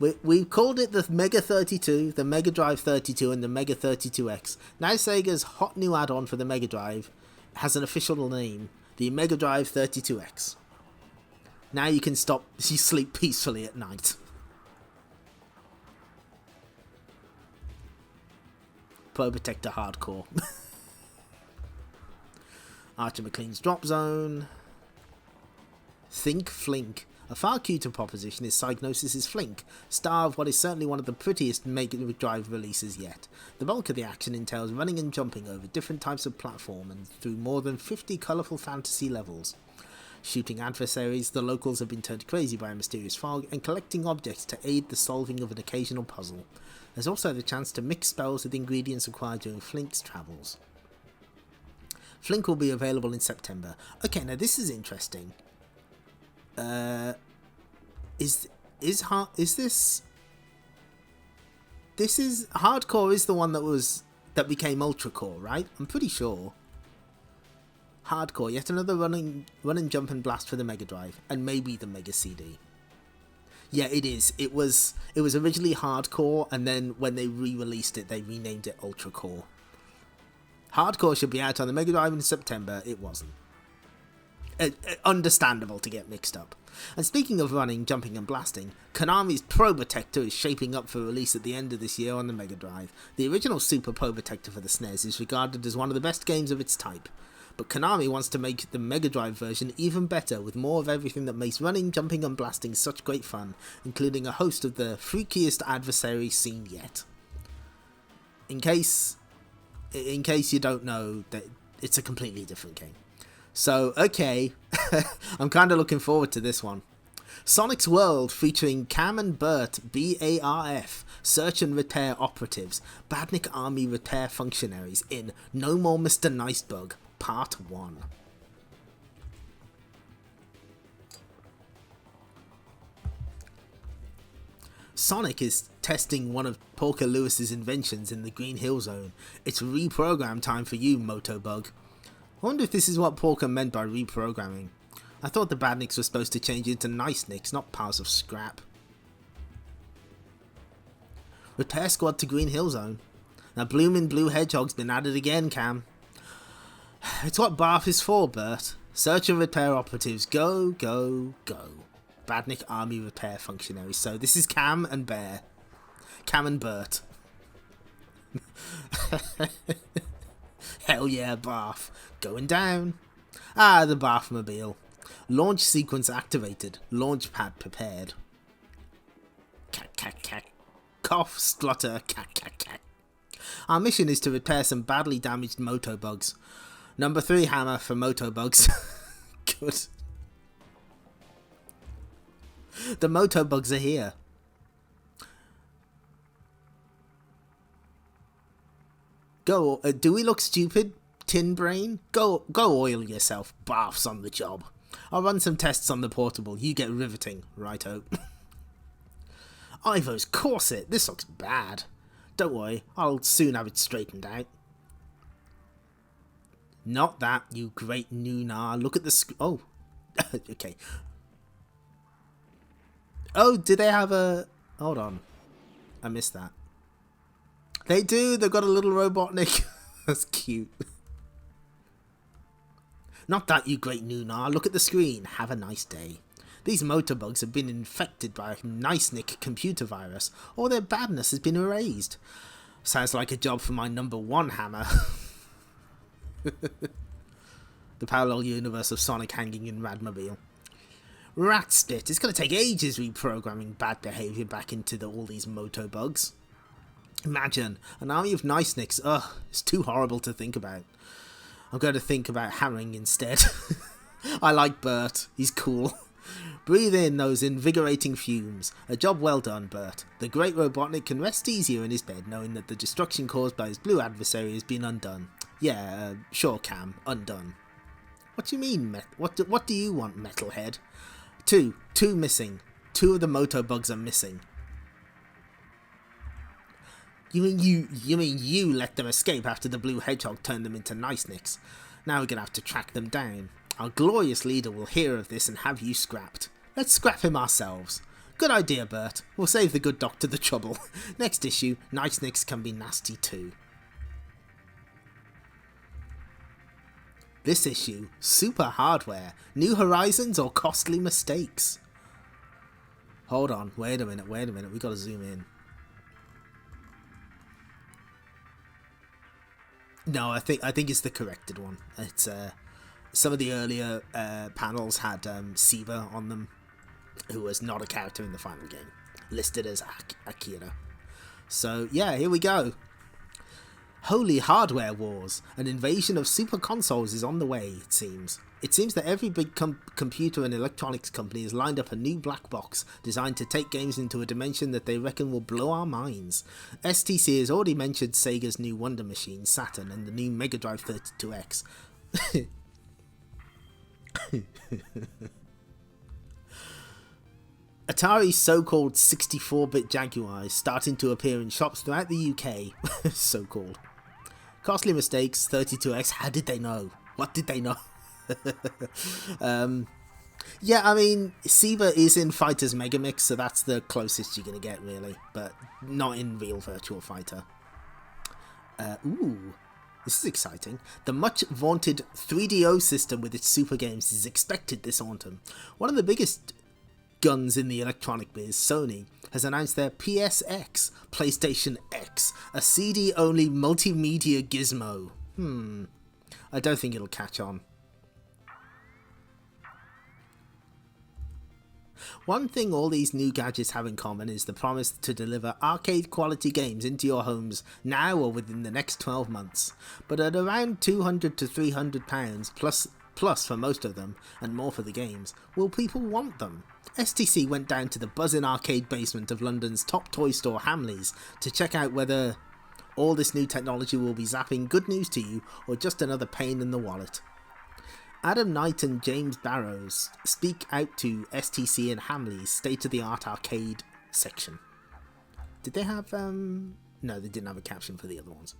We called it the Mega 32, the Mega Drive 32, and the Mega 32X. Now Sega's hot new add-on for the Mega Drive has an official name: the Mega Drive 32X. Now you can sleep peacefully at night. Probotector Hardcore. Archer McLean's Drop Zone. Think Flink. A far cuter proposition is Psygnosis' Flink, star of what is certainly one of the prettiest Mega Drive releases yet. The bulk of the action entails running and jumping over different types of platform and through more than 50 colourful fantasy levels. Shooting adversaries, the locals have been turned crazy by a mysterious fog, and collecting objects to aid the solving of an occasional puzzle. There's also the chance to mix spells with ingredients acquired during Flink's travels. Flink will be available in September. Okay, now this is interesting. Is this Hardcore is the one that became Ultra Core, right? I'm pretty sure. Hardcore, yet another run and jump and blast for the Mega Drive, and maybe the Mega CD. Yeah, it is. It was originally Hardcore, and then when they re-released it, they renamed it Ultra Core. Hardcore should be out on the Mega Drive in September. It wasn't. Understandable to get mixed up. And speaking of running, jumping and blasting, Konami's Probotector is shaping up for release at the end of this year on the Mega Drive. The original Super Probotector for the SNES is regarded as one of the best games of its type, but Konami wants to make the Mega Drive version even better, with more of everything that makes running, jumping and blasting such great fun, including a host of the freakiest adversaries seen yet. In case you don't know, that it's a completely different game. So, okay, I'm kind of looking forward to this one. Sonic's World, featuring Cam and Bert, BARF, Search and Repair Operatives, Badnik Army Repair Functionaries in No More Mr. Nicebug, Part 1. Sonic is testing one of Porker Lewis's inventions in the Green Hill Zone. It's reprogram time for you, Motobug. I wonder if this is what Porker meant by reprogramming. I thought the Badniks were supposed to change into nice nicks, not piles of scrap. Repair squad to Green Hill Zone. Now bloomin' blue hedgehog's been at it again, Cam. It's what Barf is for, Bert. Search and repair operatives. Go, go, go. Badnik Army Repair Functionaries. So this is Cam and Bear. Cam and Bert. Hell yeah, Barf. Going down. Ah, the Barfmobile. Launch sequence activated. Launch pad prepared. Cack, cack, cack. Cough, splutter, cack, cack, cack. Our mission is to repair some badly damaged Motobugs. Number 3 hammer for Motobugs. Good. The Motobugs are here. Go. Do we look stupid, Tin Brain? Go oil yourself. Baths on the job. I'll run some tests on the portable. You get riveting. Righto. Ivo's corset. This looks bad. Don't worry. I'll soon have it straightened out. Not that, you great Noonar. Look at the oh. Okay. Oh, do they have a... Hold on. I missed that. They do. They've got a little Robotnik. That's cute. Not that, you great Noonar. Look at the screen. Have a nice day. These Motobugs have been infected by a Nice-Nick computer virus, or their badness has been erased. Sounds like a job for my number 1 hammer. The parallel universe of Sonic hanging in Radmobile. Ratspit. It's going to take ages reprogramming bad behaviour back into all these Motobugs. Imagine, an army of Nice-Nicks. Ugh, it's too horrible to think about. I'm going to think about hammering instead. I like Bert. He's cool. Breathe in those invigorating fumes. A job well done, Bert. The great Robotnik can rest easier in his bed knowing that the destruction caused by his blue adversary has been undone. Yeah, sure, Cam. Undone. What do you mean, what do you want, Metalhead? Two missing. 2 of the Motobugs are missing. You mean you let them escape after the blue hedgehog turned them into Nice-Nicks? Now we're gonna have to track them down. Our glorious leader will hear of this and have you scrapped. Let's scrap him ourselves. Good idea, Bert. We'll save the good doctor the trouble. Next issue, Nice-Nicks can be nasty too. This issue, Super Hardware, New Horizons or Costly Mistakes? Hold on, wait a minute, we gotta zoom in. No, I think it's the corrected one. It's some of the earlier panels had Siva on them, who was not a character in the final game, listed as Akira. So yeah, here we go. Holy hardware wars! An invasion of super consoles is on the way, it seems. It seems that every big computer and electronics company has lined up a new black box designed to take games into a dimension that they reckon will blow our minds. S.T.C. has already mentioned Sega's new Wonder Machine, Saturn, and the new Mega Drive 32X. Atari's so-called 64-bit Jaguar is starting to appear in shops throughout the UK. So-called. Costly Mistakes, 32X, how did they know? What did they know? Yeah, I mean, Siva is in Fighters Megamix, so that's the closest you're going to get, really. But not in real Virtual Fighter. Ooh, this is exciting. The much-vaunted 3DO system with its super games is expected this autumn. One of the biggest guns in the electronic biz, Sony, has announced their PSX, PlayStation X, a CD-only multimedia gizmo. I don't think it'll catch on. One thing all these new gadgets have in common is the promise to deliver arcade-quality games into your homes now or within the next 12 months. But at around £200 to £300 plus for most of them, and more for the games, will people want them? S.T.C. went down to the buzzing arcade basement of London's top toy store Hamleys to check out whether all this new technology will be zapping good news to you or just another pain in the wallet. Adam Knight and James Barrows speak out to S.T.C. and Hamley's state-of-the-art arcade section. Did they have, No, they didn't have a caption for the other ones.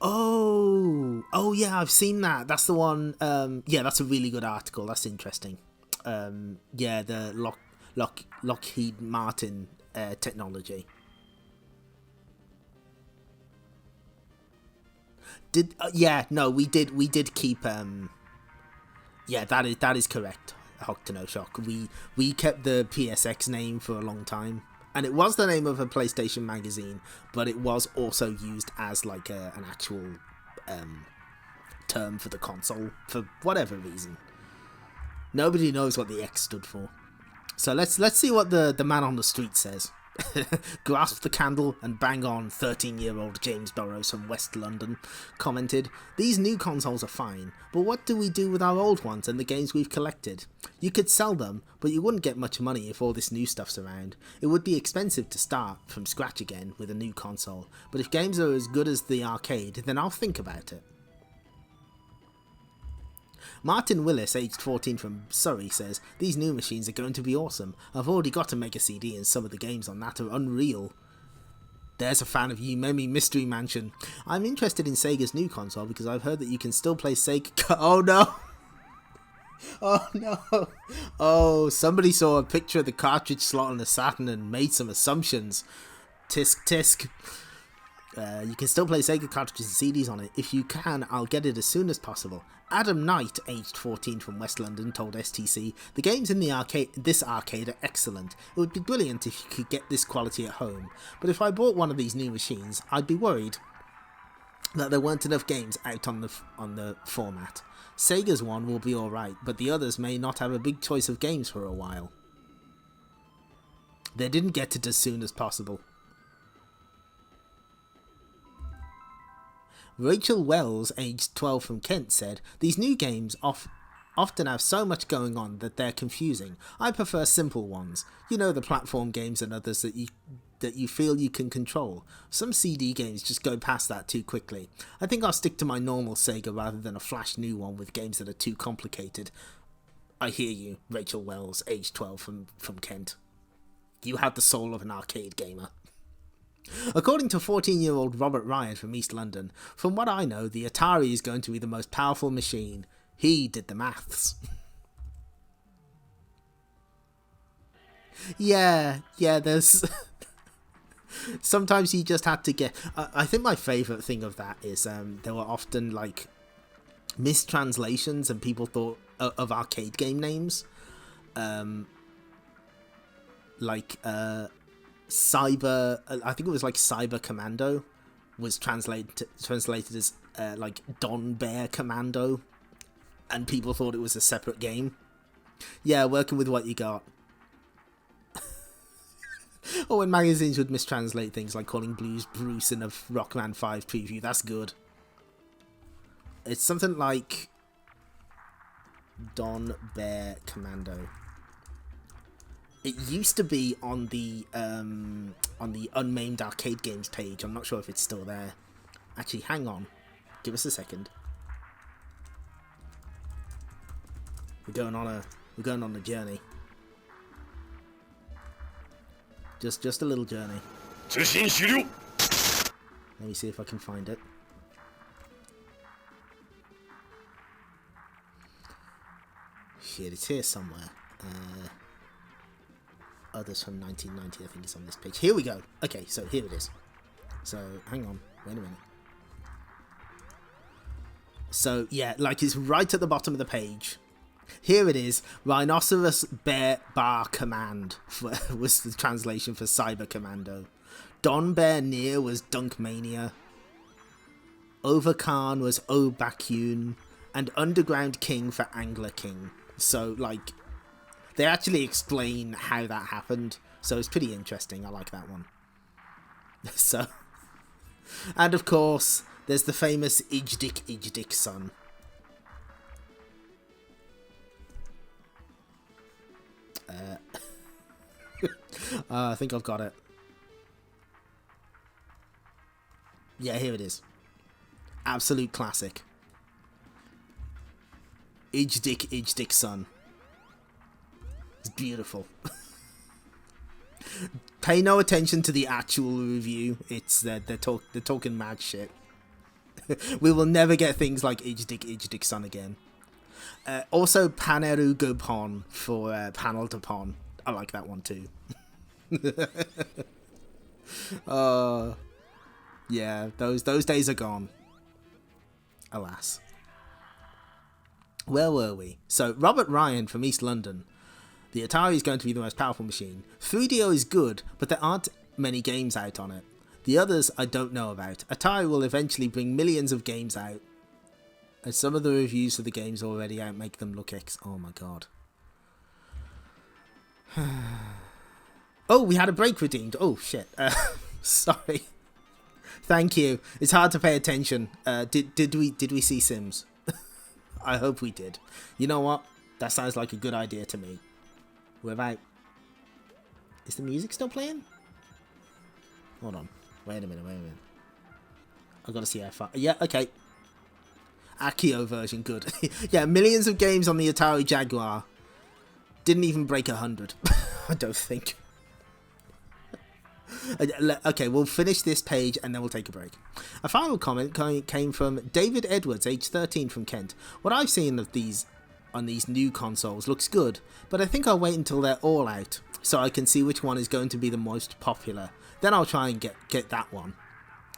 Oh yeah, I've seen that. That's the one. Yeah, that's a really good article. That's interesting. Yeah, the Lockheed Martin technology. Yeah, no, we did keep. Yeah, that is correct. Hock to no shock. We kept the PSX name for a long time. And it was the name of a PlayStation magazine, but it was also used as like an actual term for the console for whatever reason. Nobody knows what the X stood for. So let's see what the man on the street says. Grasp the candle and bang on, 13-year-old James Burrows from West London commented, "These new consoles are fine, but what do we do with our old ones and the games we've collected? You could sell them, but you wouldn't get much money if all this new stuff's around. It would be expensive to start from scratch again with a new console, but if games are as good as the arcade, then I'll think about it." Martin Willis, aged 14 from Surrey, says, "These new machines are going to be awesome. I've already got a Mega CD and some of the games on that are unreal." There's a fan of Umemi Mystery Mansion. "I'm interested in Sega's new console because I've heard that you can still play Sega..." Oh no! Oh no! Oh, somebody saw a picture of the cartridge slot on the Saturn and made some assumptions. Tisk tisk. You can still play Sega cartridges and CDs on it. If you can, I'll get it as soon as possible. Adam Knight, aged 14 from West London, told S.T.C, "The games in this arcade are excellent. It would be brilliant if you could get this quality at home. But if I bought one of these new machines, I'd be worried that there weren't enough games out on the format. Sega's one will be alright, but the others may not have a big choice of games for a while. They didn't get it as soon as possible." Rachel Wells, aged 12 from Kent, said, "These new games often have so much going on that they're confusing. I prefer simple ones. You know, the platform games and others that you feel you can control. Some CD games just go past that too quickly. I think I'll stick to my normal Sega rather than a flash new one with games that are too complicated." I hear you, Rachel Wells, aged 12 from Kent. You have the soul of an arcade gamer. According to 14-year-old Robert Ryan from East London, "From what I know, the Atari is going to be the most powerful machine." He did the maths. Yeah, there's... Sometimes you just had to get... I think my favourite thing of that is there were often, like, mistranslations and people thought of arcade game names. Cyber, I think it was like Cyber Commando was translated as like Don Bear Commando, and people thought it was a separate game. Yeah, working with what you got. Or when magazines would mistranslate things, like calling Blues Bruce in a Rockman 5 preview. That's good. It's something like Don Bear Commando. It used to be on the Unmaimed Arcade Games page. I'm not sure if it's still there. Actually, hang on. Give us a second. We're going on a journey. Just a little journey. Let me see if I can find it. Shit, it's here somewhere. Others from 1990, I think it's on this page. Here we go. Okay, so here it is. So, hang on. Wait a minute. So, yeah, like it's right at the bottom of the page. Here it is. Rhinoceros Bear Bar Command was the translation for Cyber Commando. Don Bear Near was Dunkmania. Overkhan was Obakun. And Underground King for Angler King. So, like... They actually explain how that happened, so it's pretty interesting. I like that one. So, and of course, there's the famous Ijdik son. I think I've got it. Yeah, here it is. Absolute classic. Ijdik son. It's beautiful. Pay no attention to the actual review. It's they're talking mad shit. We will never get things like Ijdik son again. Also, Paneru Gopon for Panel to Pon. I like that one too. Yeah, those days are gone. Alas. Where were we? So, Robert Ryan from East London. The Atari is going to be the most powerful machine. 3DO is good, but there aren't many games out on it. The others I don't know about. Atari will eventually bring millions of games out. And some of the reviews for the games already out make them look oh my god. Oh, we had a break redeemed. Oh, shit. Sorry. Thank you. It's hard to pay attention. Did we see Sims? I hope we did. You know what? That sounds like a good idea to me. Is the music still playing? Hold on. Wait a minute. I've got to see how far. Yeah, okay. Akio version, good. Yeah, millions of games on the Atari Jaguar. Didn't even break 100. I don't think. Okay, we'll finish this page and then we'll take a break. A final comment came from David Edwards, age 13, from Kent. What I've seen of these on these new consoles looks good, but I think I'll wait until they're all out so I can see which one is going to be the most popular. Then I'll try and get that one.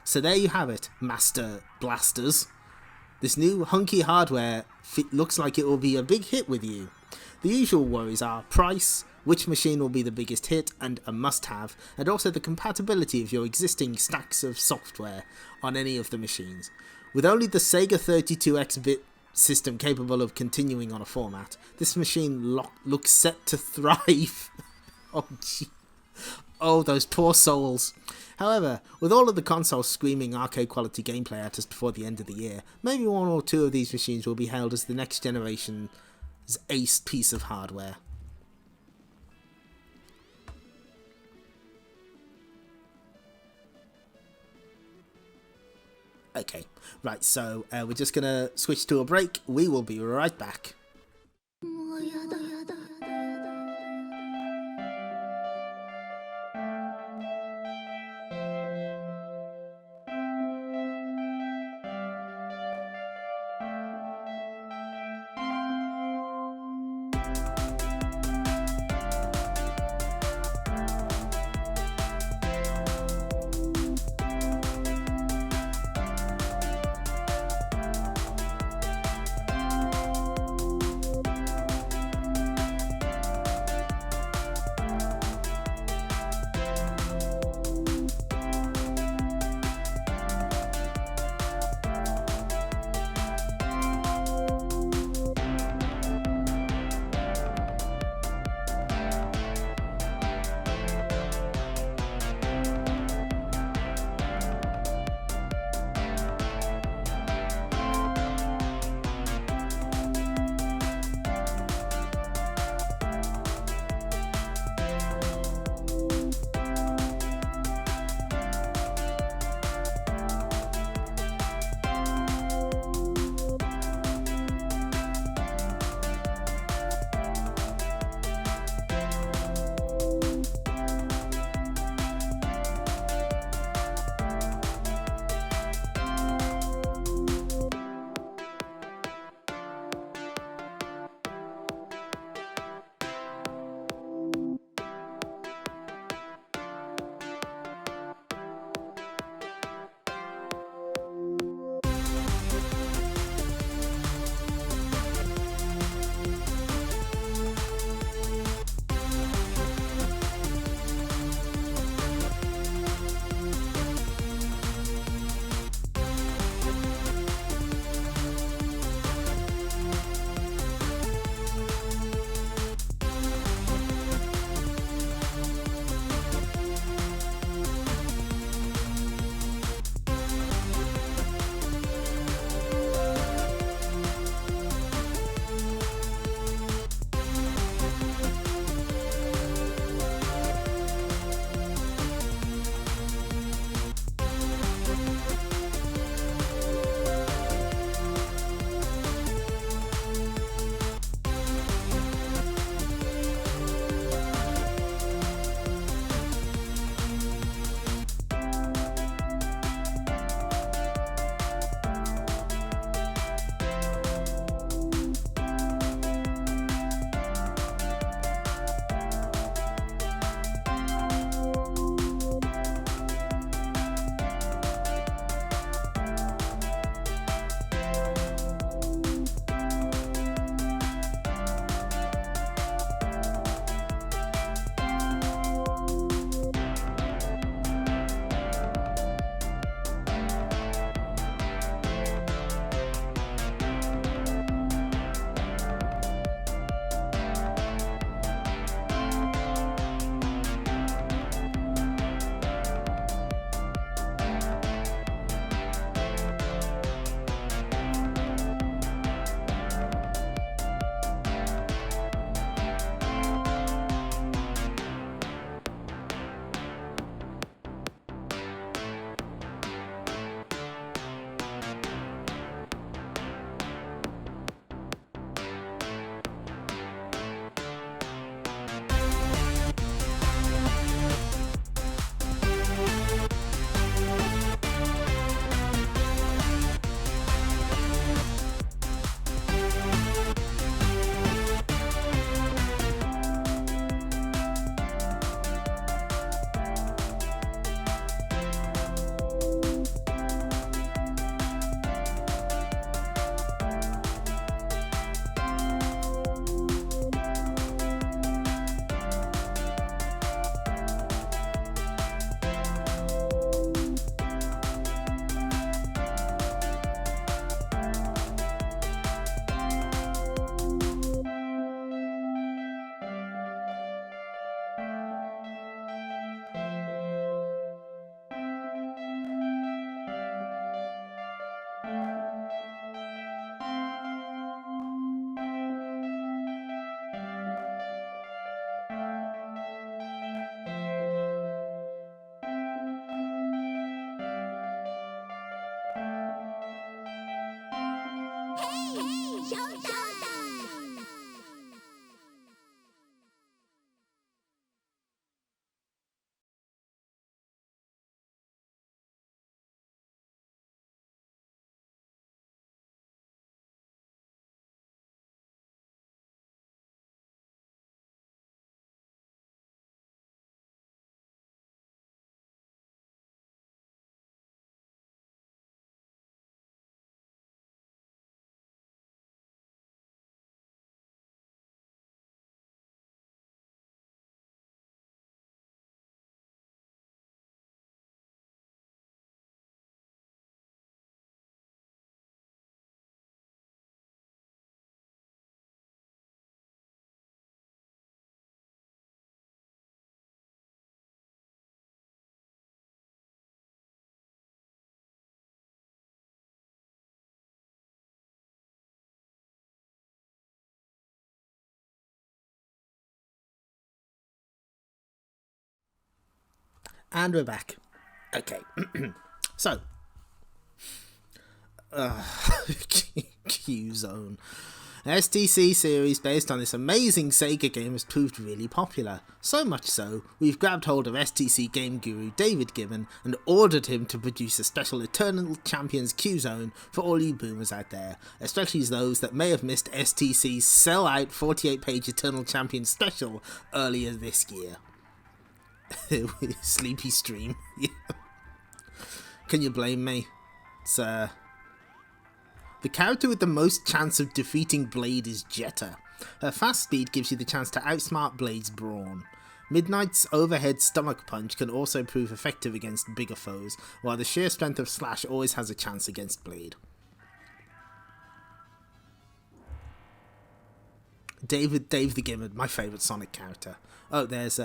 So there you have it, Master Blasters. This new hunky hardware looks like it will be a big hit with you. The usual worries are price, which machine will be the biggest hit and a must-have, and also the compatibility of your existing stacks of software on any of the machines. With only the Sega 32X-bit system capable of continuing on a format, this machine looks set to thrive. Oh, gee. Oh, those poor souls. However, with all of the consoles screaming arcade-quality gameplay at us before the end of the year, maybe one or two of these machines will be hailed as the next generation's ace piece of hardware. Okay, right, so we're just going to switch to a break. We will be right back. And we're back. Okay. So. Q-Zone. S.T.C series based on this amazing Sega game has proved really popular. So much so, we've grabbed hold of S.T.C game guru David Gibbon and ordered him to produce a special Eternal Champions Q-Zone for all you boomers out there, especially those that may have missed S.T.C's sell-out 48-page Eternal Champions special earlier this year. Sleepy stream. Can you blame me? It's, The character with the most chance of defeating Blade is Jetta. Her fast speed gives you the chance to outsmart Blade's brawn. Midnight's overhead stomach punch can also prove effective against bigger foes, while the sheer strength of Slash always has a chance against Blade. Dave the Gimmer, my favourite Sonic character. Oh, there's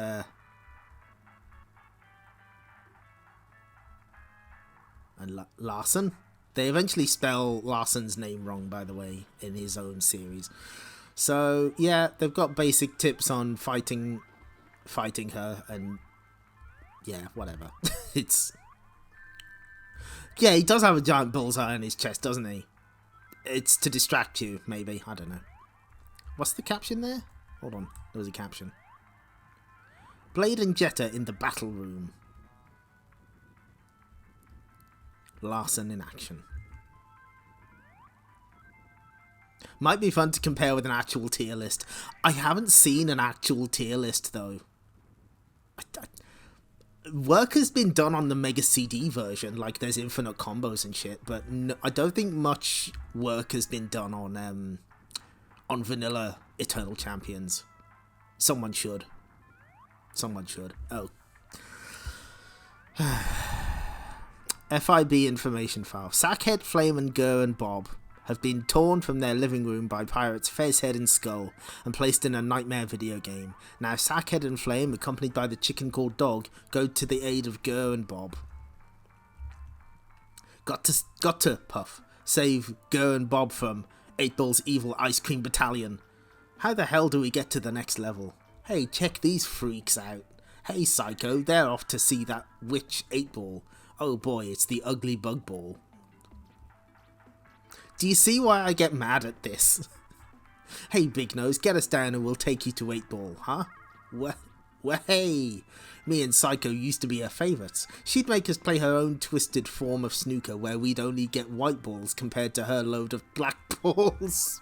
and Larson? They eventually spell Larson's name wrong, by the way, in his own series. So, yeah, they've got basic tips on fighting her, and yeah, whatever. Yeah, he does have a giant bullseye on his chest, doesn't he? It's to distract you, maybe. I don't know. What's the caption there? Hold on, there was a caption. Blade and Jetta in the battle room. Larson in action. Might be fun to compare with an actual tier list. I haven't seen an actual tier list though. Work has been done on the Mega CD version, like there's infinite combos and shit, but no, I don't think much work has been done on vanilla Eternal Champions. Someone should. Oh. FIB information file. Sackhead, Flame and Gur and Bob have been torn from their living room by pirates Facehead and Skull and placed in a nightmare video game. Now Sackhead and Flame, accompanied by the chicken called Dog, go to the aid of Gur and Bob. Got to, Puff. Save Gur and Bob from 8-Ball's evil ice cream battalion. How the hell do we get to the next level? Hey, check these freaks out. Hey Psycho, they're off to see that witch 8-Ball. Oh boy, it's the ugly bug ball. Do you see why I get mad at this? Hey Big Nose, get us down and we'll take you to 8-Ball, huh? Well, hey! Me and Psycho used to be her favourites. She'd make us play her own twisted form of snooker where we'd only get white balls compared to her load of black balls.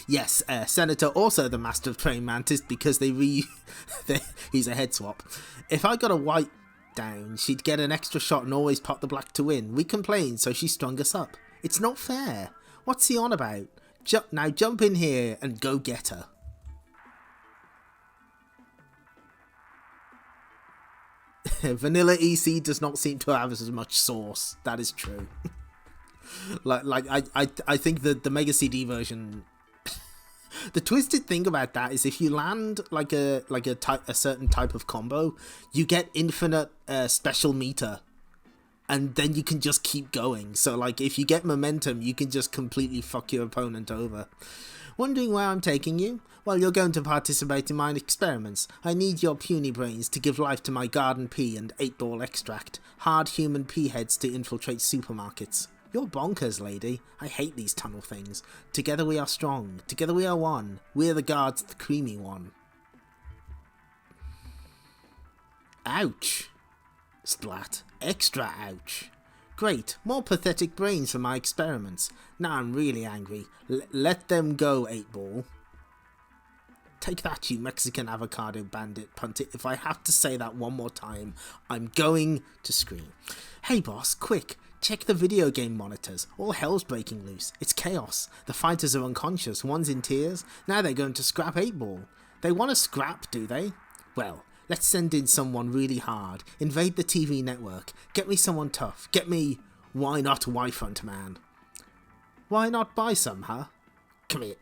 Yes, Senator also the master of praying mantis because he's a head swap. If I got a white down, she'd get an extra shot and always pop the black to win. We complained, so she strung us up. It's not fair. What's he on about? Now jump in here and go get her. Vanilla EC does not seem to have as much sauce. That is true. I think that the Mega CD version. The twisted thing about that is if you land like a certain type of combo, you get infinite special meter, and then you can just keep going. So like if you get momentum, you can just completely fuck your opponent over. Wondering where I'm taking you? Well, you're going to participate in my experiments. I need your puny brains to give life to my garden pea and 8-Ball extract. Hard human pea heads to infiltrate supermarkets. You're bonkers, lady. I hate these tunnel things. Together we are strong. Together we are one. We're the guards, the creamy one. Ouch. Splat. Extra ouch. Great. More pathetic brains for my experiments. Now I'm really angry. Let them go, 8-Ball. Take that, you Mexican avocado bandit puntit. If I have to say that one more time, I'm going to scream. Hey boss, quick. Check the video game monitors. All hell's breaking loose. It's chaos. The fighters are unconscious. One's in tears. Now they're going to scrap 8-Ball. They want to scrap, do they? Well, let's send in someone really hard. Invade the TV network. Get me someone tough. Get me... Why not Y-Front Man? Why not buy some, huh? Come here.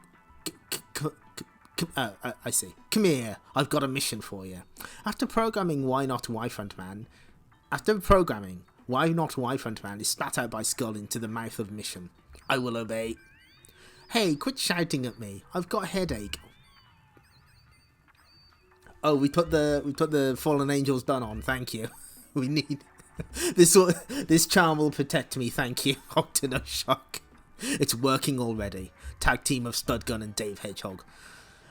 I see. Come here. I've got a mission for you. After programming Why Not Y-Front Man is spat out by Skull into the mouth of Mission. I will obey. Hey, quit shouting at me. I've got a headache. Oh, we put the Fallen Angels done on. Thank you. We need this charm will protect me. Thank you. Octo Shock. It's working already. Tag team of Studgun and Dave Hedgehog.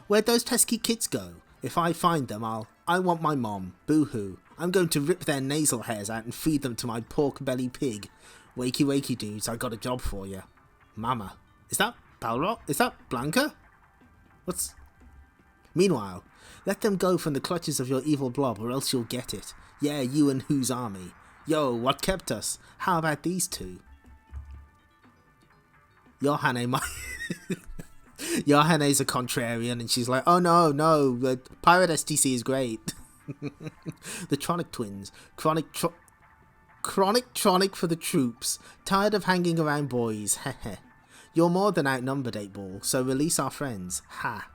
Where'd those pesky kids go? If I find them, I want my mom. Boo-hoo. I'm going to rip their nasal hairs out and feed them to my pork belly pig. Wakey wakey dudes, I got a job for you. Mama. Is that Balrog? Is that Blanca? What's... Meanwhile, let them go from the clutches of your evil blob or else you'll get it. Yeah, you and whose army? Yo, what kept us? How about these two? Yohane Yohane's a contrarian and she's like, oh no, Pirate S.T.C is great. The Tronic twins. Chronic Tronic for the troops. Tired of hanging around boys. Heh. You're more than outnumbered, 8-Ball, so release our friends. Ha.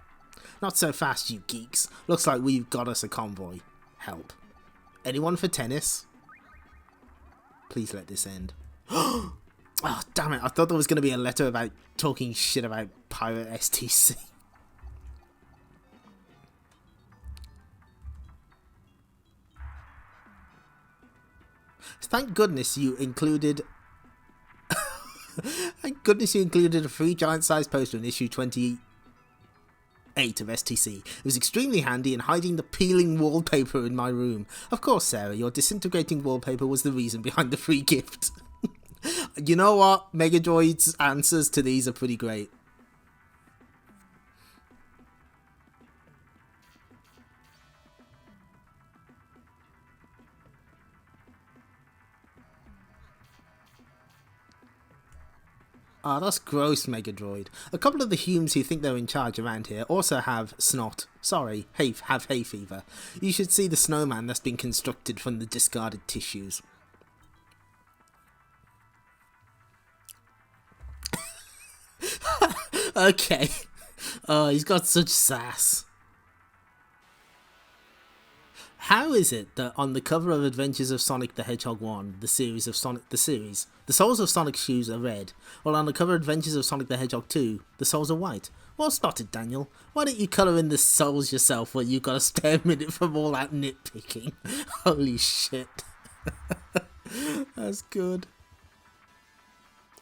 Not so fast, you geeks. Looks like we've got us a convoy. Help. Anyone for tennis? Please let this end. Oh, damn it. I thought there was going to be a letter about talking shit about Pirate S.T.C. Thank goodness you included... Thank goodness you included a free giant-sized poster in issue 28 of S.T.C. It was extremely handy in hiding the peeling wallpaper in my room. Of course, Sarah, your disintegrating wallpaper was the reason behind the free gift. You know what? Megadroid's answers to these are pretty great. Ah, that's gross, Megadroid. A couple of the Humes who think they're in charge around here also have snot. Sorry, have hay fever. You should see the snowman that's been constructed from the discarded tissues. Okay. Oh, he's got such sass. How is it that on the cover of Adventures of Sonic the Hedgehog 1, the soles of Sonic's shoes are red, while on the cover of Adventures of Sonic the Hedgehog 2, the soles are white? Well spotted, Daniel. Why don't you colour in the soles yourself when you've got a spare minute from all that nitpicking? Holy shit. That's good.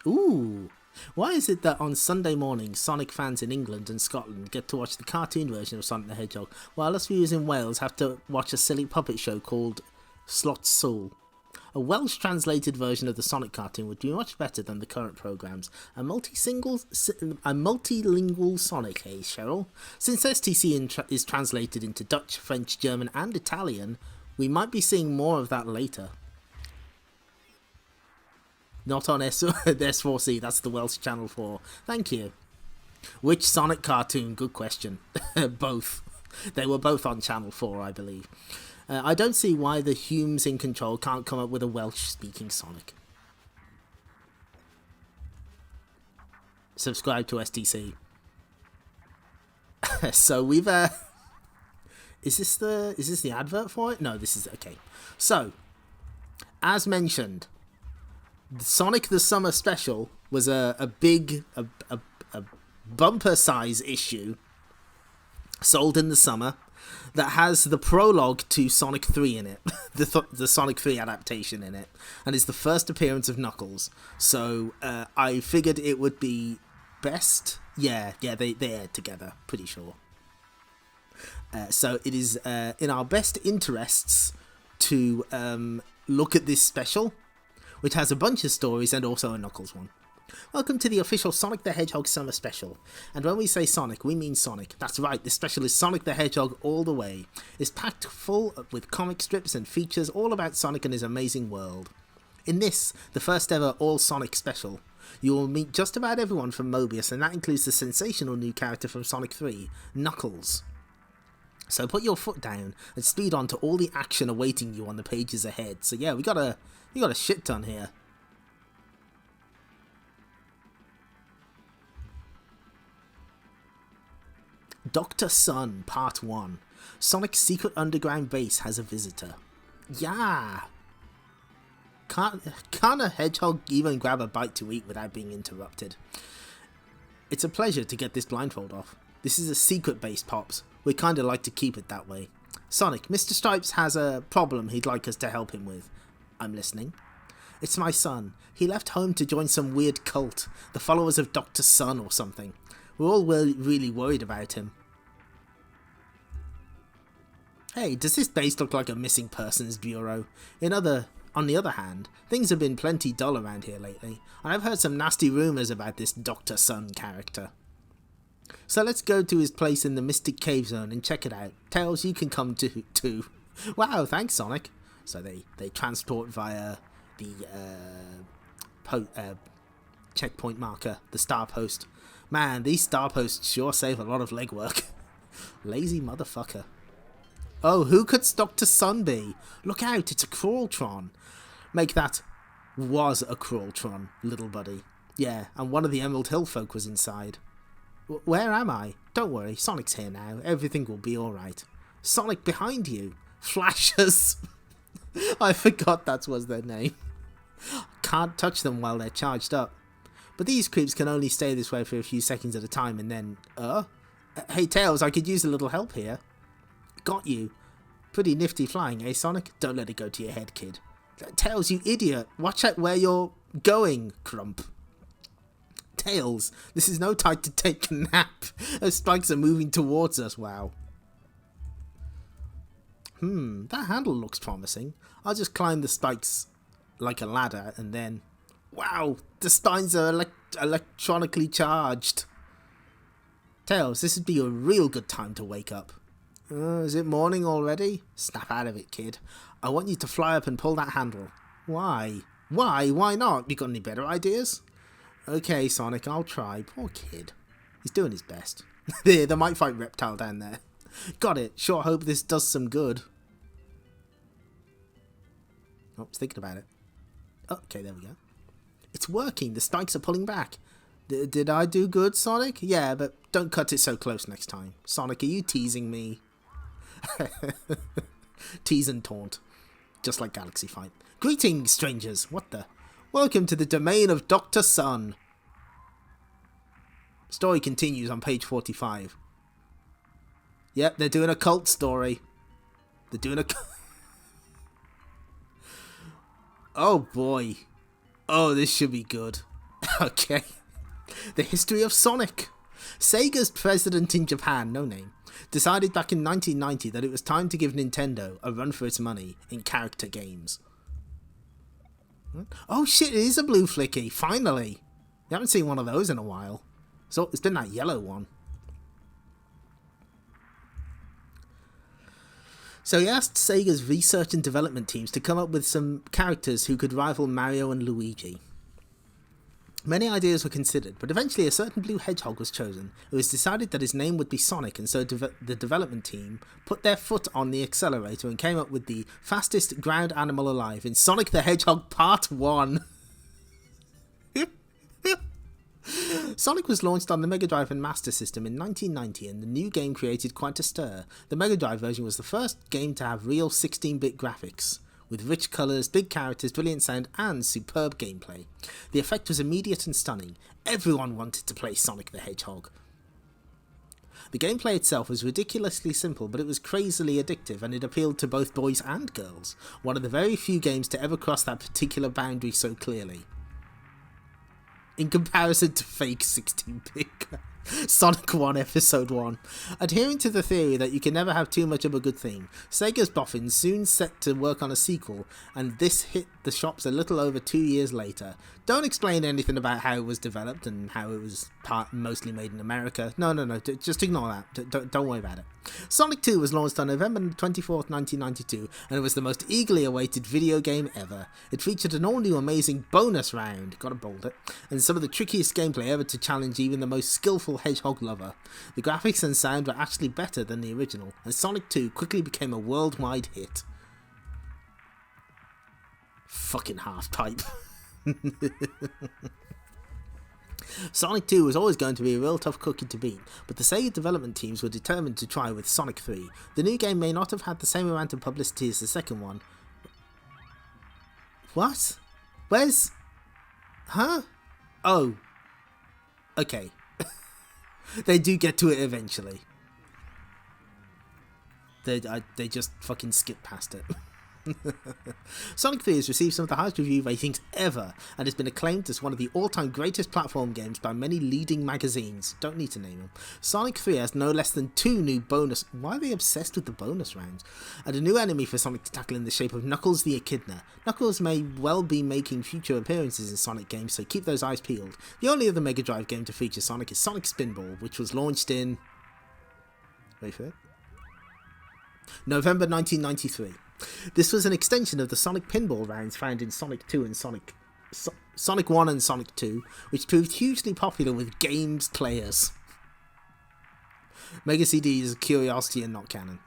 Ooh. Why is it that on Sunday mornings, Sonic fans in England and Scotland get to watch the cartoon version of Sonic the Hedgehog, while us viewers in Wales have to watch a silly puppet show called Slot Soul? A Welsh-translated version of the Sonic cartoon would be much better than the current programmes. A multilingual Sonic, hey Cheryl? Since S.T.C. is translated into Dutch, French, German and Italian, we might be seeing more of that later. Not on S4C, that's the Welsh Channel 4. Thank you. Which Sonic cartoon? Good question. Both. They were both on Channel 4, I believe. I don't see why the Humes in control can't come up with a Welsh-speaking Sonic. Subscribe to S.T.C. So we've... Is this the advert for it? No, this is... Okay. So, as mentioned... Sonic the Summer Special was a big bumper size issue sold in the summer that has the prologue to Sonic 3 in it, the Sonic 3 adaptation in it, and is the first appearance of Knuckles. So I figured it would be best. Yeah, they aired together, pretty sure. So it is in our best interests to look at this special, which has a bunch of stories and also a Knuckles one. Welcome to the official Sonic the Hedgehog Summer Special. And when we say Sonic, we mean Sonic. That's right, this special is Sonic the Hedgehog all the way. It's packed full with comic strips and features all about Sonic and his amazing world. In this, the first ever all Sonic special, you will meet just about everyone from Mobius, and that includes the sensational new character from Sonic 3, Knuckles. So put your foot down and speed on to all the action awaiting you on the pages ahead. So yeah, we got a shit ton here. Dr. Sun, Part 1. Sonic's secret underground base has a visitor. Yeah! Can't a hedgehog even grab a bite to eat without being interrupted? It's a pleasure to get this blindfold off. This is a secret base, Pops. We kinda like to keep it that way. Sonic, Mr. Stripes has a problem he'd like us to help him with. I'm listening. It's my son. He left home to join some weird cult, the followers of Dr. Sun or something. We're all really worried about him. Hey, does this base look like a missing persons bureau? On the other hand, things have been plenty dull around here lately, and I've heard some nasty rumours about this Dr. Sun character. So let's go to his place in the Mystic Cave Zone and check it out. Tails, you can come too. Wow, thanks, Sonic. So they transport via the checkpoint marker, the star post. Man, these star posts sure save a lot of legwork. Lazy motherfucker. Oh, who could Dr. Sun be? Look out, it's a Crawltron. Make that was a Crawltron, little buddy. Yeah, and one of the Emerald Hill folk was inside. Where am I? Don't worry, Sonic's here now. Everything will be alright. Sonic, behind you. Flashers. I forgot that was their name. Can't touch them while they're charged up. But these creeps can only stay this way for a few seconds at a time and then... Hey Tails, I could use a little help here. Got you. Pretty nifty flying, eh, Sonic? Don't let it go to your head, kid. Tails, you idiot. Watch out where you're going, Crump. Tails, this is no time to take a nap. Those spikes are moving towards us, wow. That handle looks promising. I'll just climb the spikes like a ladder and then... Wow, the spines are electronically charged. Tails, this would be a real good time to wake up. Is it morning already? Snap out of it, kid. I want you to fly up and pull that handle. Why? Why not? You got any better ideas? Okay, Sonic, I'll try. Poor kid. He's doing his best. They might fight Reptile down there. Got it. Sure hope this does some good. Oh, I was thinking about it. Okay, there we go. It's working. The spikes are pulling back. Did I do good, Sonic? Yeah, but don't cut it so close next time. Sonic, are you teasing me? Tease and taunt. Just like Galaxy Fight. Greetings, strangers. What the... Welcome to the domain of Dr. Sun. Story continues on page 45. Yep, they're doing a cult story. They're doing a... Oh boy. Oh, this should be good. Okay. The history of Sonic. Sega's president in Japan, no name, decided back in 1990 that it was time to give Nintendo a run for its money in character games. Oh shit, it is a blue flicky, finally! You haven't seen one of those in a while. So it's been that yellow one. So he asked Sega's research and development teams to come up with some characters who could rival Mario and Luigi. Many ideas were considered, but eventually a certain blue hedgehog was chosen. It was decided that his name would be Sonic, and so the development team put their foot on the accelerator and came up with the fastest ground animal alive in Sonic the Hedgehog Part 1. Sonic was launched on the Mega Drive and Master System in 1990, and the new game created quite a stir. The Mega Drive version was the first game to have real 16-bit graphics, with rich colours, big characters, brilliant sound, and superb gameplay. The effect was immediate and stunning. Everyone wanted to play Sonic the Hedgehog. The gameplay itself was ridiculously simple, but it was crazily addictive, and it appealed to both boys and girls. One of the very few games to ever cross that particular boundary so clearly. In comparison to fake 16-bit Sonic 1 Episode 1. Adhering to the theory that you can never have too much of a good thing, Sega's boffins soon set to work on a sequel, and this hit the shops a little over 2 years later. Don't explain anything about how it was developed and how it was mostly made in America. No, just ignore that. Don't worry about it. Sonic 2 was launched on November 24th, 1992, and it was the most eagerly awaited video game ever. It featured an all-new amazing bonus round, gotta bold it, and some of the trickiest gameplay ever to challenge even the most skillful hedgehog lover. The graphics and sound were actually better than the original, and Sonic 2 quickly became a worldwide hit. Fucking half-type. Sonic 2 was always going to be a real tough cookie to beat, but the Sega development teams were determined to try with Sonic 3. The new game may not have had the same amount of publicity as the second one. What? Where's... Huh? Oh. Okay. They do get to it eventually. they just fucking skip past it. Sonic 3 has received some of the highest review ratings ever and has been acclaimed as one of the all-time greatest platform games by many leading magazines. Don't need to name them. Sonic 3 has no less than 2 new bonus... Why are they obsessed with the bonus rounds? And a new enemy for Sonic to tackle in the shape of Knuckles the Echidna. Knuckles may well be making future appearances in Sonic games, so keep those eyes peeled. The only other Mega Drive game to feature Sonic is Sonic Spinball, which was launched in... Wait for it. November 1993. This was an extension of the Sonic pinball rounds found in Sonic 2 and Sonic 1 and Sonic 2, which proved hugely popular with games players. Mega CD is a curiosity and not canon.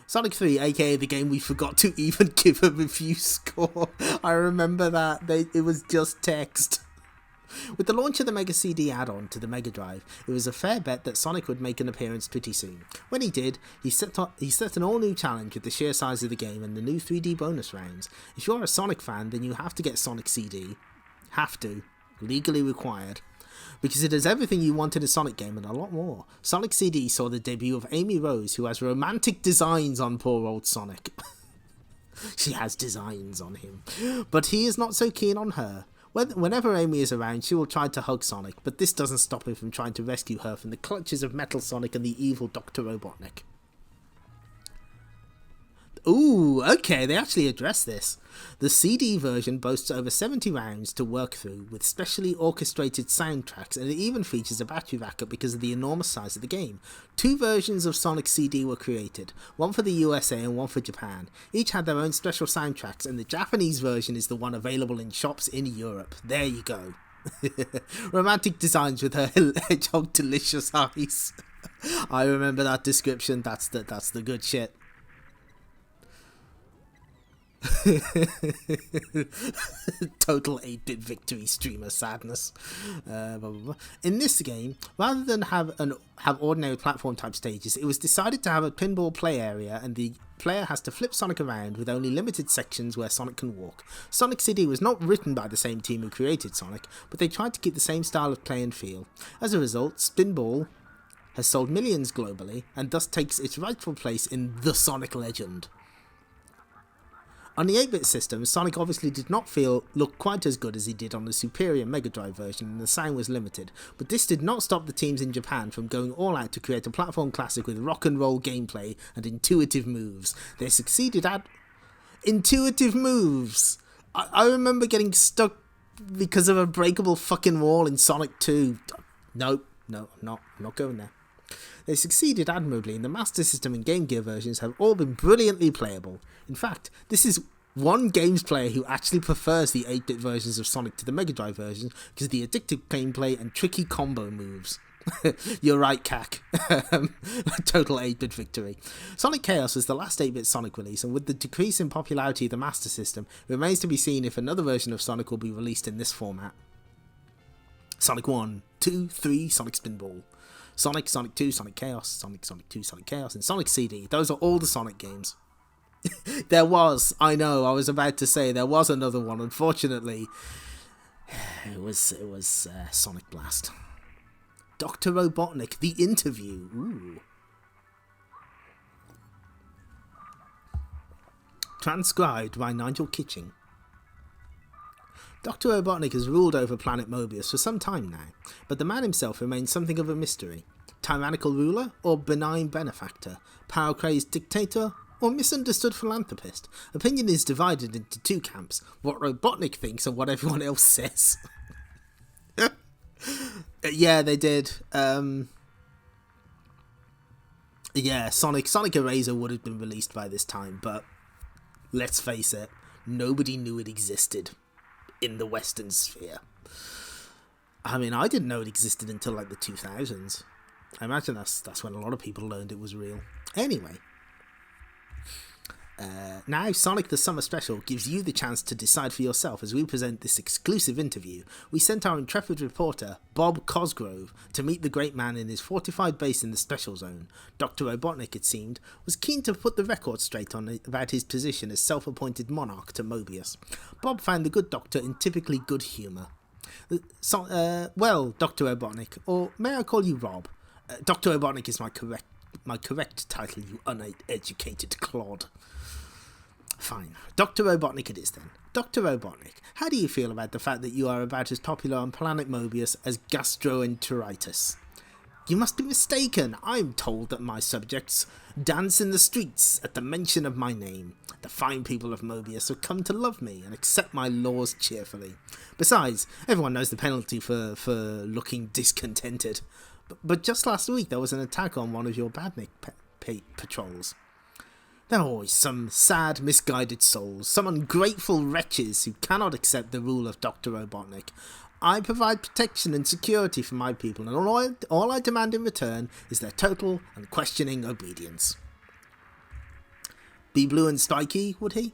Sonic 3, aka the game we forgot to even give a review score. I remember that. It was just text. With the launch of the Mega CD add-on to the Mega Drive, it was a fair bet that Sonic would make an appearance pretty soon. When he did, he set an all-new challenge with the sheer size of the game and the new 3D bonus rounds. If you're a Sonic fan, then you have to get Sonic CD. Have to. Legally required. Because it has everything you want in a Sonic game and a lot more. Sonic CD saw the debut of Amy Rose, who has romantic designs on poor old Sonic. She has designs on him. But he is not so keen on her. Whenever Amy is around, she will try to hug Sonic, but this doesn't stop him from trying to rescue her from the clutches of Metal Sonic and the evil Dr. Robotnik. Ooh, okay, they actually address this. The CD version boasts over 70 rounds to work through, with specially orchestrated soundtracks, and it even features a battery backup because of the enormous size of the game. 2 versions of Sonic CD were created, one for the USA and one for Japan. Each had their own special soundtracks, and the Japanese version is the one available in shops in Europe. There you go. Romantic designs with her hedgehog delicious eyes. I remember that description. That's the good shit. Total 8-bit victory streamer sadness. Blah, blah, blah. In this game, rather than have ordinary platform type stages, it was decided to have a pinball play area, and the player has to flip Sonic around with only limited sections where Sonic can walk. Sonic CD was not written by the same team who created Sonic, but they tried to keep the same style of play and feel. As a result, Spinball has sold millions globally, and thus takes its rightful place in the Sonic legend. On the 8-bit system, Sonic obviously did not look quite as good as he did on the superior Mega Drive version, and the sound was limited, but this did not stop the teams in Japan from going all out to create a platform classic with rock and roll gameplay and intuitive moves. They succeeded at... Intuitive moves! I remember getting stuck because of a breakable fucking wall in Sonic 2. No, I'm not going there. They succeeded admirably, and the Master System and Game Gear versions have all been brilliantly playable. In fact, this is one games player who actually prefers the 8-bit versions of Sonic to the Mega Drive versions because of the addictive gameplay and tricky combo moves. You're right, Cac. Total 8-bit victory. Sonic Chaos was the last 8-bit Sonic release, and with the decrease in popularity of the Master System, it remains to be seen if another version of Sonic will be released in this format. Sonic 1, 2, 3, Sonic Spinball. Sonic, Sonic 2, Sonic Chaos, Sonic 2, Sonic Chaos, and Sonic CD. Those are all the Sonic games. There was, I know, I was about to say, there was another one. Unfortunately, it was Sonic Blast. Dr. Robotnik, The Interview. Ooh. Transcribed by Nigel Kitching. Dr. Robotnik has ruled over planet Mobius for some time now, but the man himself remains something of a mystery. Tyrannical ruler or benign benefactor? Power-crazed dictator or misunderstood philanthropist? Opinion is divided into 2 camps, what Robotnik thinks and what everyone else says. Yeah, they did. Yeah, Sonic Eraser would have been released by this time, but let's face it, nobody knew it existed in the Western sphere. I mean, I didn't know it existed until like the 2000s. I imagine that's when a lot of people learned it was real. Anyway, now Sonic the Summer Special gives you the chance to decide for yourself as we present this exclusive interview. We sent our intrepid reporter, Bob Cosgrove, to meet the great man in his fortified base in the Special Zone. Dr. Robotnik, it seemed, was keen to put the record straight about his position as self-appointed monarch to Mobius. Bob found the good doctor in typically good humour. Well, Dr. Robotnik, or may I call you Rob? Dr. Robotnik is my my correct title, you uneducated clod. Fine. Dr. Robotnik it is then. Dr. Robotnik, how do you feel about the fact that you are about as popular on Planet Mobius as gastroenteritis? You must be mistaken. I'm told that my subjects dance in the streets at the mention of my name. The fine people of Mobius have come to love me and accept my laws cheerfully. Besides, everyone knows the penalty for looking discontented. But just last week there was an attack on one of your Badnik patrols. There are always some sad, misguided souls, some ungrateful wretches who cannot accept the rule of Dr. Robotnik. I provide protection and security for my people, and all I demand in return is their total and unquestioning obedience. Be blue and spiky, would he?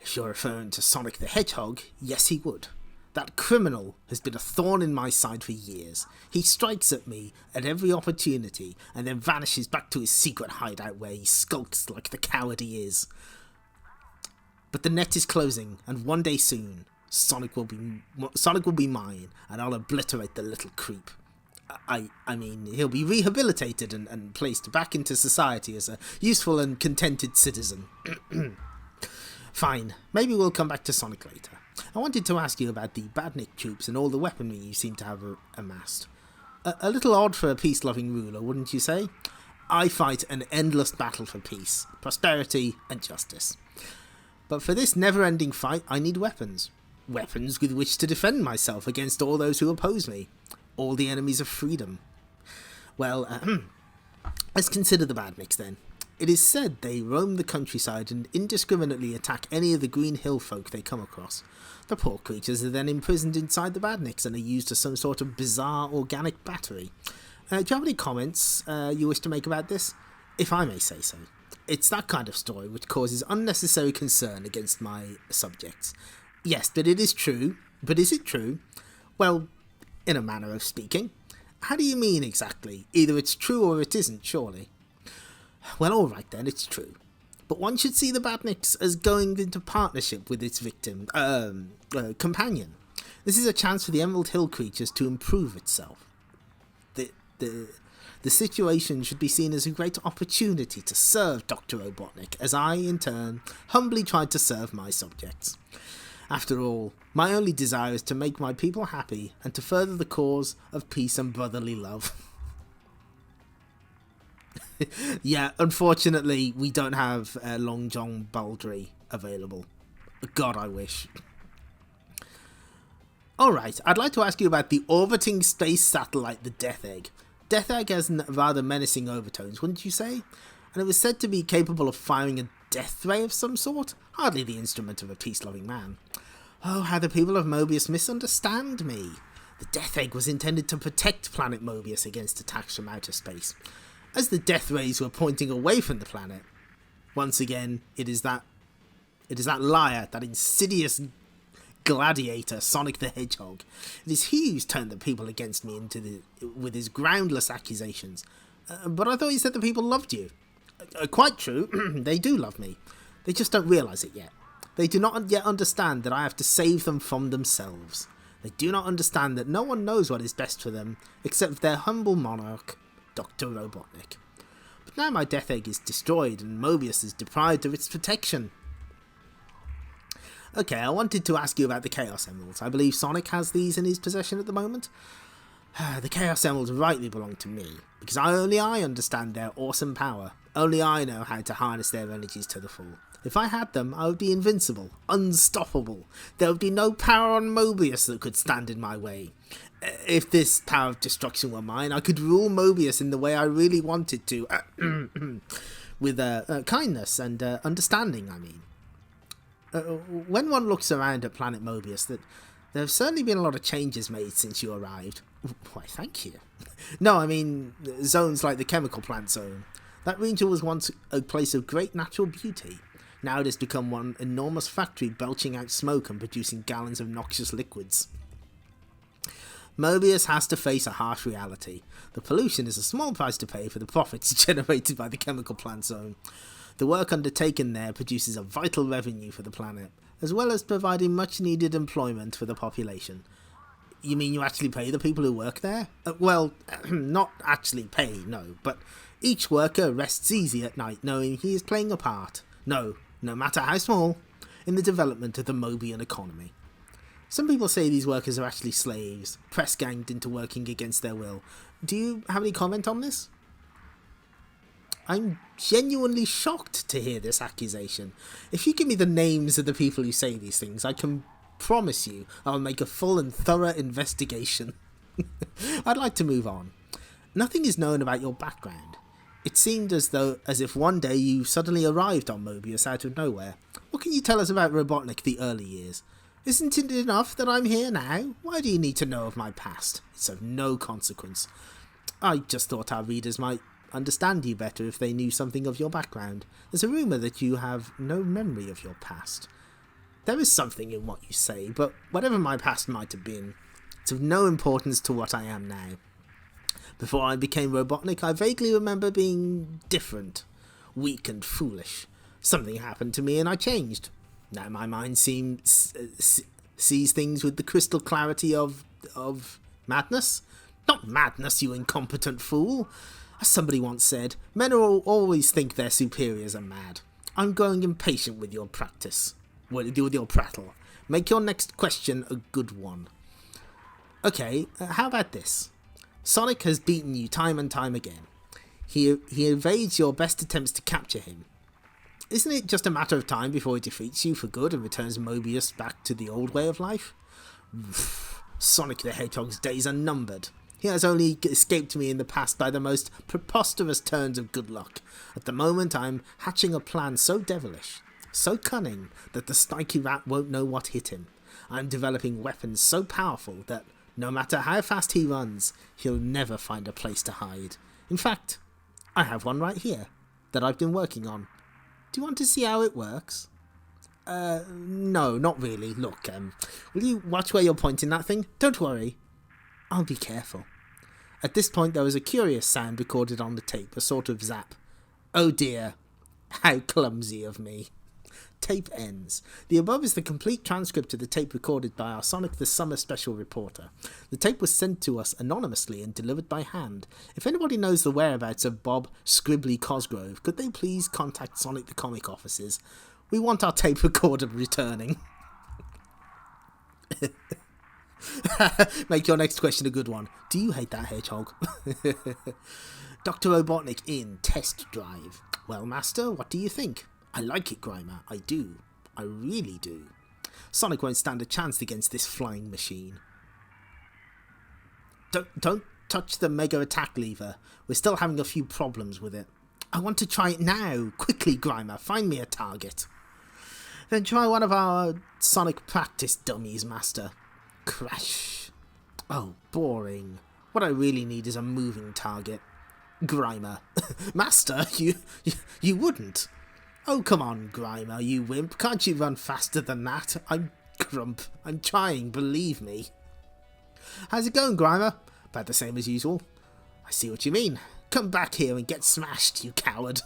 If you're referring to Sonic the Hedgehog, yes he would. That criminal has been a thorn in my side for years. He strikes at me at every opportunity and then vanishes back to his secret hideout where he skulks like the coward he is. But the net is closing, and one day soon, Sonic will be mine, and I'll obliterate the little creep. I mean, he'll be rehabilitated and placed back into society as a useful and contented citizen. Fine, maybe we'll come back to Sonic later. I wanted to ask you about the Badnik troops and all the weaponry you seem to have amassed. A little odd for a peace-loving ruler, wouldn't you say? I fight an endless battle for peace, prosperity and justice. But for this never-ending fight, I need weapons. Weapons with which to defend myself against all those who oppose me. All the enemies of freedom. Well, let's consider the Badniks then. It is said they roam the countryside and indiscriminately attack any of the Green Hill folk they come across. The poor creatures are then imprisoned inside the Badniks and are used as some sort of bizarre organic battery. Do you have any comments you wish to make about this? If I may say so. It's that kind of story which causes unnecessary concern against my subjects. Yes, but it is true. But is it true? Well, in a manner of speaking. How do you mean exactly? Either it's true or it isn't, surely. Well, alright then, it's true. But one should see the Badniks as going into partnership with its victim, companion. This is a chance for the Emerald Hill creatures to improve itself. The situation should be seen as a great opportunity to serve Dr. Robotnik, as I, in turn, humbly tried to serve my subjects. After all, my only desire is to make my people happy and to further the cause of peace and brotherly love. Yeah, unfortunately, we don't have Long John Baldry available. God, I wish. Alright, I'd like to ask you about the orbiting space satellite, the Death Egg. Death Egg has rather menacing overtones, wouldn't you say? And it was said to be capable of firing a death ray of some sort? Hardly the instrument of a peace-loving man. Oh, how the people of Mobius misunderstand me. The Death Egg was intended to protect planet Mobius against attacks from outer space. As the death rays were pointing away from the planet, once again, it is that liar, that insidious gladiator, Sonic the Hedgehog. It is he who's turned the people against me with his groundless accusations. But I thought he said the people loved you. Quite true, they do love me. They just don't realise it yet. They do not yet understand that I have to save them from themselves. They do not understand that no one knows what is best for them except their humble monarch, Dr. Robotnik. But now my Death Egg is destroyed and Mobius is deprived of its protection. Okay, I wanted to ask you about the Chaos Emeralds. I believe Sonic has these in his possession at the moment. The Chaos Emeralds rightly belong to me, because only I understand their awesome power. Only I know how to harness their energies to the full. If I had them, I would be invincible, unstoppable. There would be no power on Mobius that could stand in my way. If this power of destruction were mine, I could rule Mobius in the way I really wanted to. With kindness and understanding, I mean. When one looks around at Planet Mobius, there have certainly been a lot of changes made since you arrived. Why, thank you. No, I mean, zones like the Chemical Plant Zone. That region was once a place of great natural beauty. Now it has become one enormous factory belching out smoke and producing gallons of noxious liquids. Mobius has to face a harsh reality. The pollution is a small price to pay for the profits generated by the Chemical Plant Zone. The work undertaken there produces a vital revenue for the planet, as well as providing much needed employment for the population. You mean you actually pay the people who work there? Well, not actually pay, no, but Each worker rests easy at night knowing he is playing a part, no matter how small, in the development of the Mobian economy. Some people say these workers are actually slaves, press-ganged into working against their will. Do you have any comment on this? I'm genuinely shocked to hear this accusation. If you give me the names of the people who say these things, I can promise you I'll make a full and thorough investigation. I'd like to move on. Nothing is known about your background. It seemed as if one day you suddenly arrived on Mobius out of nowhere. What can you tell us about Robotnik the early years? Isn't it enough that I'm here now? Why do you need to know of my past? It's of no consequence. I just thought our readers might understand you better if they knew something of your background. There's a rumour that you have no memory of your past. There is something in what you say, but whatever my past might have been, it's of no importance to what I am now. Before I became Robotnik, I vaguely remember being different, weak and foolish. Something happened to me and I changed. Now my mind sees things with the crystal clarity of madness. Not madness, you incompetent fool. As somebody once said, men always think their superiors are mad. I'm growing impatient with your practice. With your prattle. Make your next question a good one. Okay, how about this? Sonic has beaten you time and time again. He evades your best attempts to capture him. Isn't it just a matter of time before he defeats you for good and returns Mobius back to the old way of life? Sonic the Hedgehog's days are numbered. He has only escaped me in the past by the most preposterous turns of good luck. At the moment I'm hatching a plan so devilish, so cunning, that the Stiky Rat won't know what hit him. I'm developing weapons so powerful that no matter how fast he runs, he'll never find a place to hide. In fact, I have one right here that I've been working on. Do you want to see how it works? No, not really. Look, will you watch where you're pointing that thing? Don't worry. I'll be careful. At this point there was a curious sound recorded on the tape, a sort of zap. Oh dear, how clumsy of me. Tape ends. The above is the complete transcript of the tape recorded by our Sonic the Summer special reporter. The tape was sent to us anonymously and delivered by hand. If anybody knows the whereabouts of Bob Scribbly Cosgrove, could they please contact Sonic the Comic offices? We want our tape recorder returning. Make your next question a good one. Do you hate that hedgehog? Dr. Robotnik in Test Drive. Well, Master, what do you think? I like it, Grimer. I do. I really do. Sonic won't stand a chance against this flying machine. Don't touch the Mega Attack lever. We're still having a few problems with it. I want to try it now. Quickly, Grimer. Find me a target. Then try one of our Sonic practice dummies, Master. Crash. Oh, boring. What I really need is a moving target. Grimer. Master, you wouldn't. Oh, come on, Grimer, you wimp. Can't you run faster than that? I'm Grump. I'm trying, believe me. How's it going, Grimer? About the same as usual. I see what you mean. Come back here and get smashed, you coward.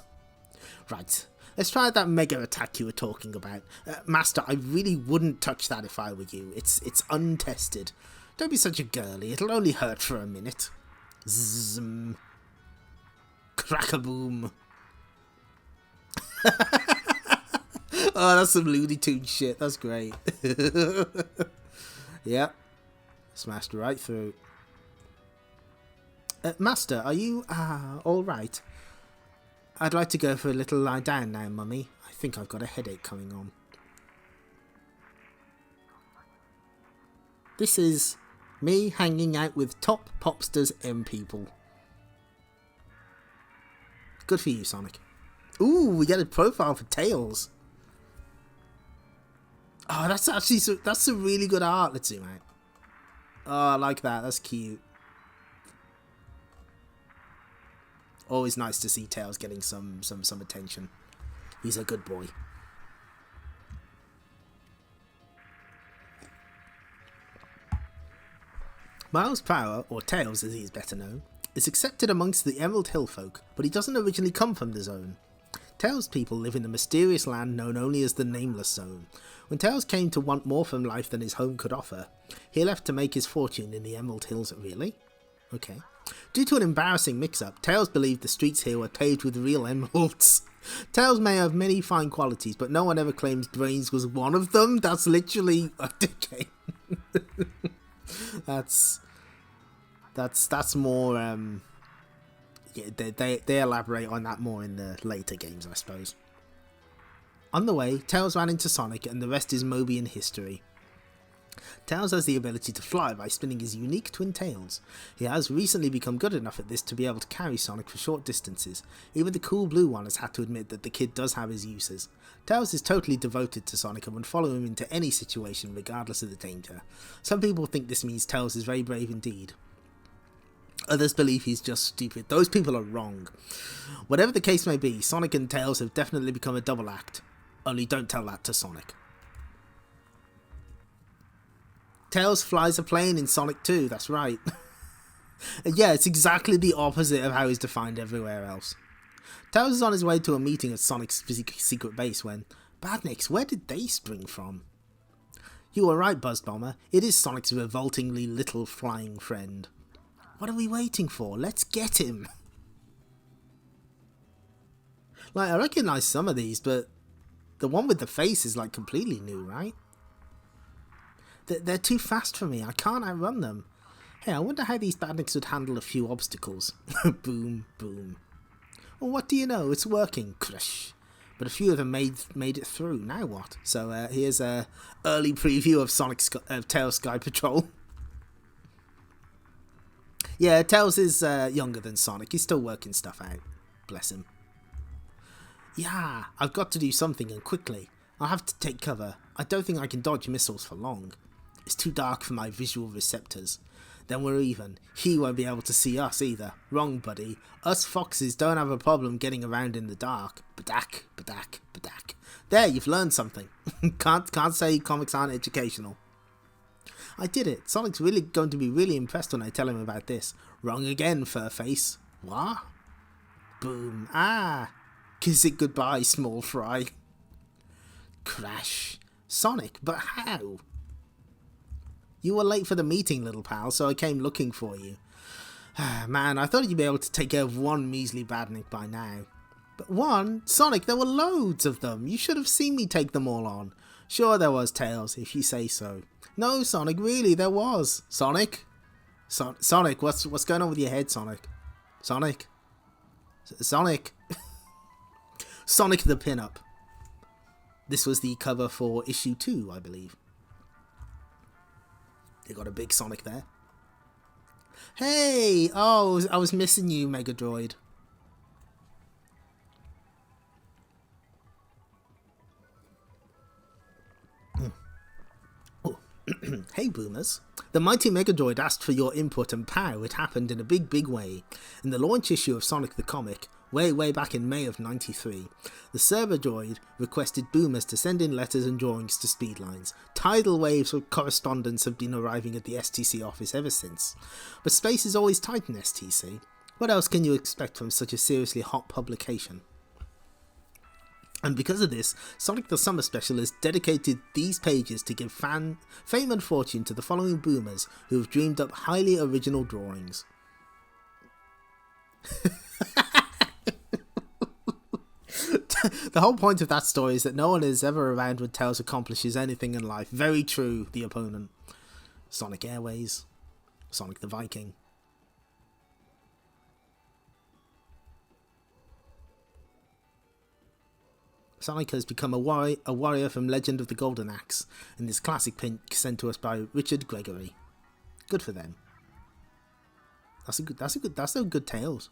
Right, let's try that Mega Attack you were talking about. Master, I really wouldn't touch that if I were you. It's untested. Don't be such a girly. It'll only hurt for a minute. Zzz. Crack-a-boom. Oh, that's some Looney Tunes shit. That's great. Yep. Smashed right through. Master, are you alright? I'd like to go for a little lie down now, Mummy. I think I've got a headache coming on. This is me hanging out with top popsters and people. Good for you, Sonic. Ooh, we get a profile for Tails. Oh, that's actually that's some really good art. Let's zoom out. Oh, I like that. That's cute. Always nice to see Tails getting some attention. He's a good boy. Miles Prower, or Tails as he is better known, is accepted amongst the Emerald Hill folk, but he doesn't originally come from the zone. Tails people live in the mysterious land known only as the Nameless Zone. When Tails came to want more from life than his home could offer, he left to make his fortune in the Emerald Hills. Really? Okay. Due to an embarrassing mix-up, Tails believed the streets here were paved with real emeralds. Tails may have many fine qualities, but no one ever claims brains was one of them. That's literally... Okay. That's more... Yeah, they elaborate on that more in the later games, I suppose. On the way, Tails ran into Sonic, and the rest is Mobian history. Tails has the ability to fly by spinning his unique twin tails. He has recently become good enough at this to be able to carry Sonic for short distances. Even the cool blue one has had to admit that the kid does have his uses. Tails is totally devoted to Sonic and would follow him into any situation regardless of the danger. Some people think this means Tails is very brave indeed. Others believe he's just stupid. Those people are wrong. Whatever the case may be, Sonic and Tails have definitely become a double act. Only don't tell that to Sonic. Tails flies a plane in Sonic 2, that's right. Yeah, it's exactly the opposite of how he's defined everywhere else. Tails is on his way to a meeting at Sonic's secret base when... Badniks, where did they spring from? You were right, Buzz Bomber. It is Sonic's revoltingly little flying friend. What are we waiting for? Let's get him! Like, I recognise some of these, but the one with the face is like completely new, right? They're too fast for me. I can't outrun them. Hey, I wonder how these badniks would handle a few obstacles. Boom, boom. Well, what do you know? It's working. Crush. But a few of them made it through. Now what? So here's a early preview of Tails Sky Patrol. Yeah, Tails is younger than Sonic. He's still working stuff out. Bless him. Yeah, I've got to do something, and quickly. I'll have to take cover. I don't think I can dodge missiles for long. It's too dark for my visual receptors. Then we're even. He won't be able to see us either. Wrong, buddy. Us foxes don't have a problem getting around in the dark. Badak, badak, badak. There, you've learned something. Can't say comics aren't educational. I did it. Sonic's really going to be really impressed when I tell him about this. Wrong again, Furface. What? Boom. Ah. Kiss it goodbye, small fry. Crash. Sonic, but how? You were late for the meeting, little pal, so I came looking for you. Man, I thought you'd be able to take care of one measly badnik by now. But one? Sonic, there were loads of them. You should have seen me take them all on. Sure there was, Tails, if you say so. No, Sonic, really, there was. Sonic? Sonic, what's going on with your head, Sonic? Sonic? Sonic? Sonic the Pin-Up. This was the cover for issue 2, I believe. They got a big Sonic there. Hey! Oh, I was missing you, Mega Droid. Oh. Hey, Boomers. The mighty Mega Droid asked for your input, and pow, it happened in a big way. In the launch issue of Sonic the Comic, way back in May of '93, the server droid requested Boomers to send in letters and drawings to Speedlines. Tidal waves of correspondence have been arriving at the STC office ever since. But space is always tight in STC. What else can you expect from such a seriously hot publication? And because of this, Sonic the Summer Special has dedicated these pages to give fame and fortune to the following Boomers who have dreamed up highly original drawings. The whole point of that story is that no one is ever around when Tails accomplishes anything in life. Very true, the opponent. Sonic Airways. Sonic the Viking. Sonic has become a warrior from Legend of the Golden Axe in this classic pink sent to us by Richard Gregory. Good for them. That's a good Tails.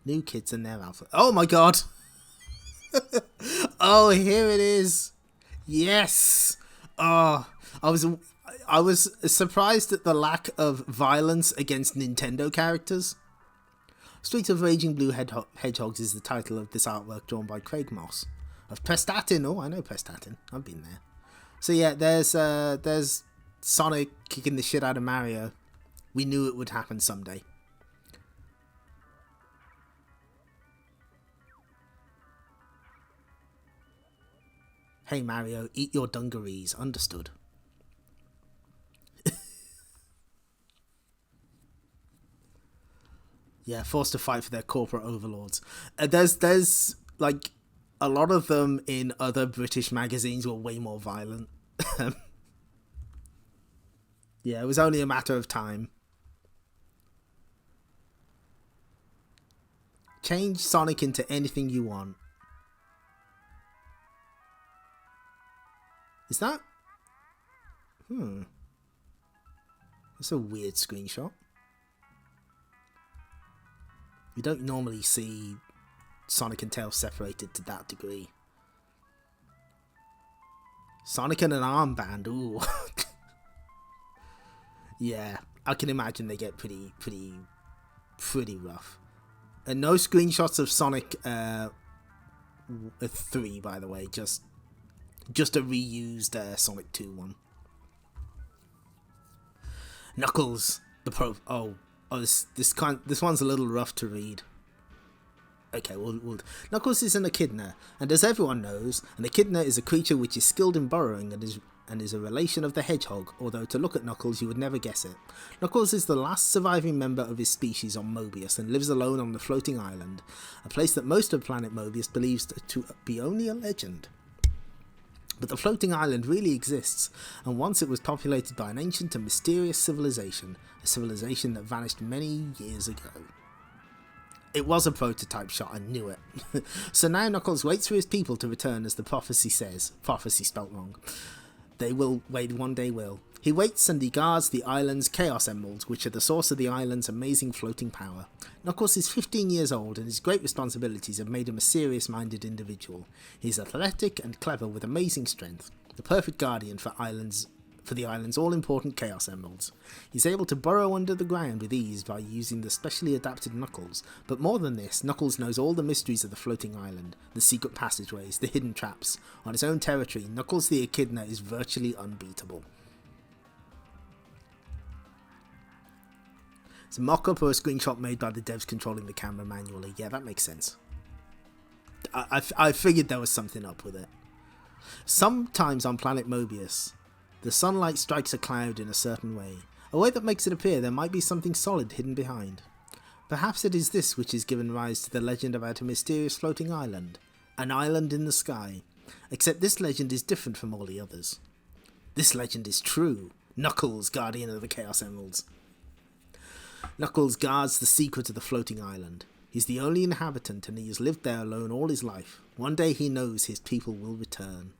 New kids and their alpha. Oh my god! Oh, here it is. Yes. Oh, I was surprised at the lack of violence against Nintendo characters. Street of Raging Blue Hedgehogs is the title of this artwork drawn by Craig Moss of Prestatin. Oh, I know Prestatin. I've been there. So yeah, there's Sonic kicking the shit out of Mario. We knew it would happen someday. Hey Mario, eat your dungarees, understood. Yeah, forced to fight for their corporate overlords. There's like a lot of them in other British magazines were way more violent. Yeah, it was only a matter of time. Change Sonic into anything you want. Is that? That's a weird screenshot. You don't normally see Sonic and Tails separated to that degree. Sonic and an armband, ooh. Yeah, I can imagine they get pretty rough. And no screenshots of Sonic 3, by the way, just a reused Sonic 2 one. Knuckles, the pro. This one's a little rough to read. Okay, Knuckles is an echidna, and as everyone knows, an echidna is a creature which is skilled in burrowing and is a relation of the hedgehog, although to look at Knuckles you would never guess it. Knuckles is the last surviving member of his species on Mobius and lives alone on the floating island, a place that most of planet Mobius believes to be only a legend. But the floating island really exists, and once it was populated by an ancient and mysterious civilization, a civilization that vanished many years ago. It was a prototype shot, I knew it. So now Knuckles waits for his people to return, as the prophecy says. Prophecy spelt wrong. They will, wait, one day will. He waits and he guards the island's Chaos Emeralds, which are the source of the island's amazing floating power. Knuckles is 15 years old, and his great responsibilities have made him a serious-minded individual. He is athletic and clever with amazing strength, the perfect guardian for the island's all-important Chaos Emeralds. He's able to burrow under the ground with ease by using the specially adapted Knuckles, but more than this, Knuckles knows all the mysteries of the floating island, the secret passageways, the hidden traps. On his own territory, Knuckles the Echidna is virtually unbeatable. It's a mock-up or a screenshot made by the devs controlling the camera manually. Yeah, that makes sense. I figured there was something up with it. Sometimes on planet Mobius, the sunlight strikes a cloud in a certain way that makes it appear there might be something solid hidden behind. Perhaps it is this which has given rise to the legend about a mysterious floating island, an island in the sky, except this legend is different from all the others. This legend is true. Knuckles, guardian of the Chaos Emeralds. Knuckles guards the secret of the floating island. He's the only inhabitant and he has lived there alone all his life. One day he knows his people will return.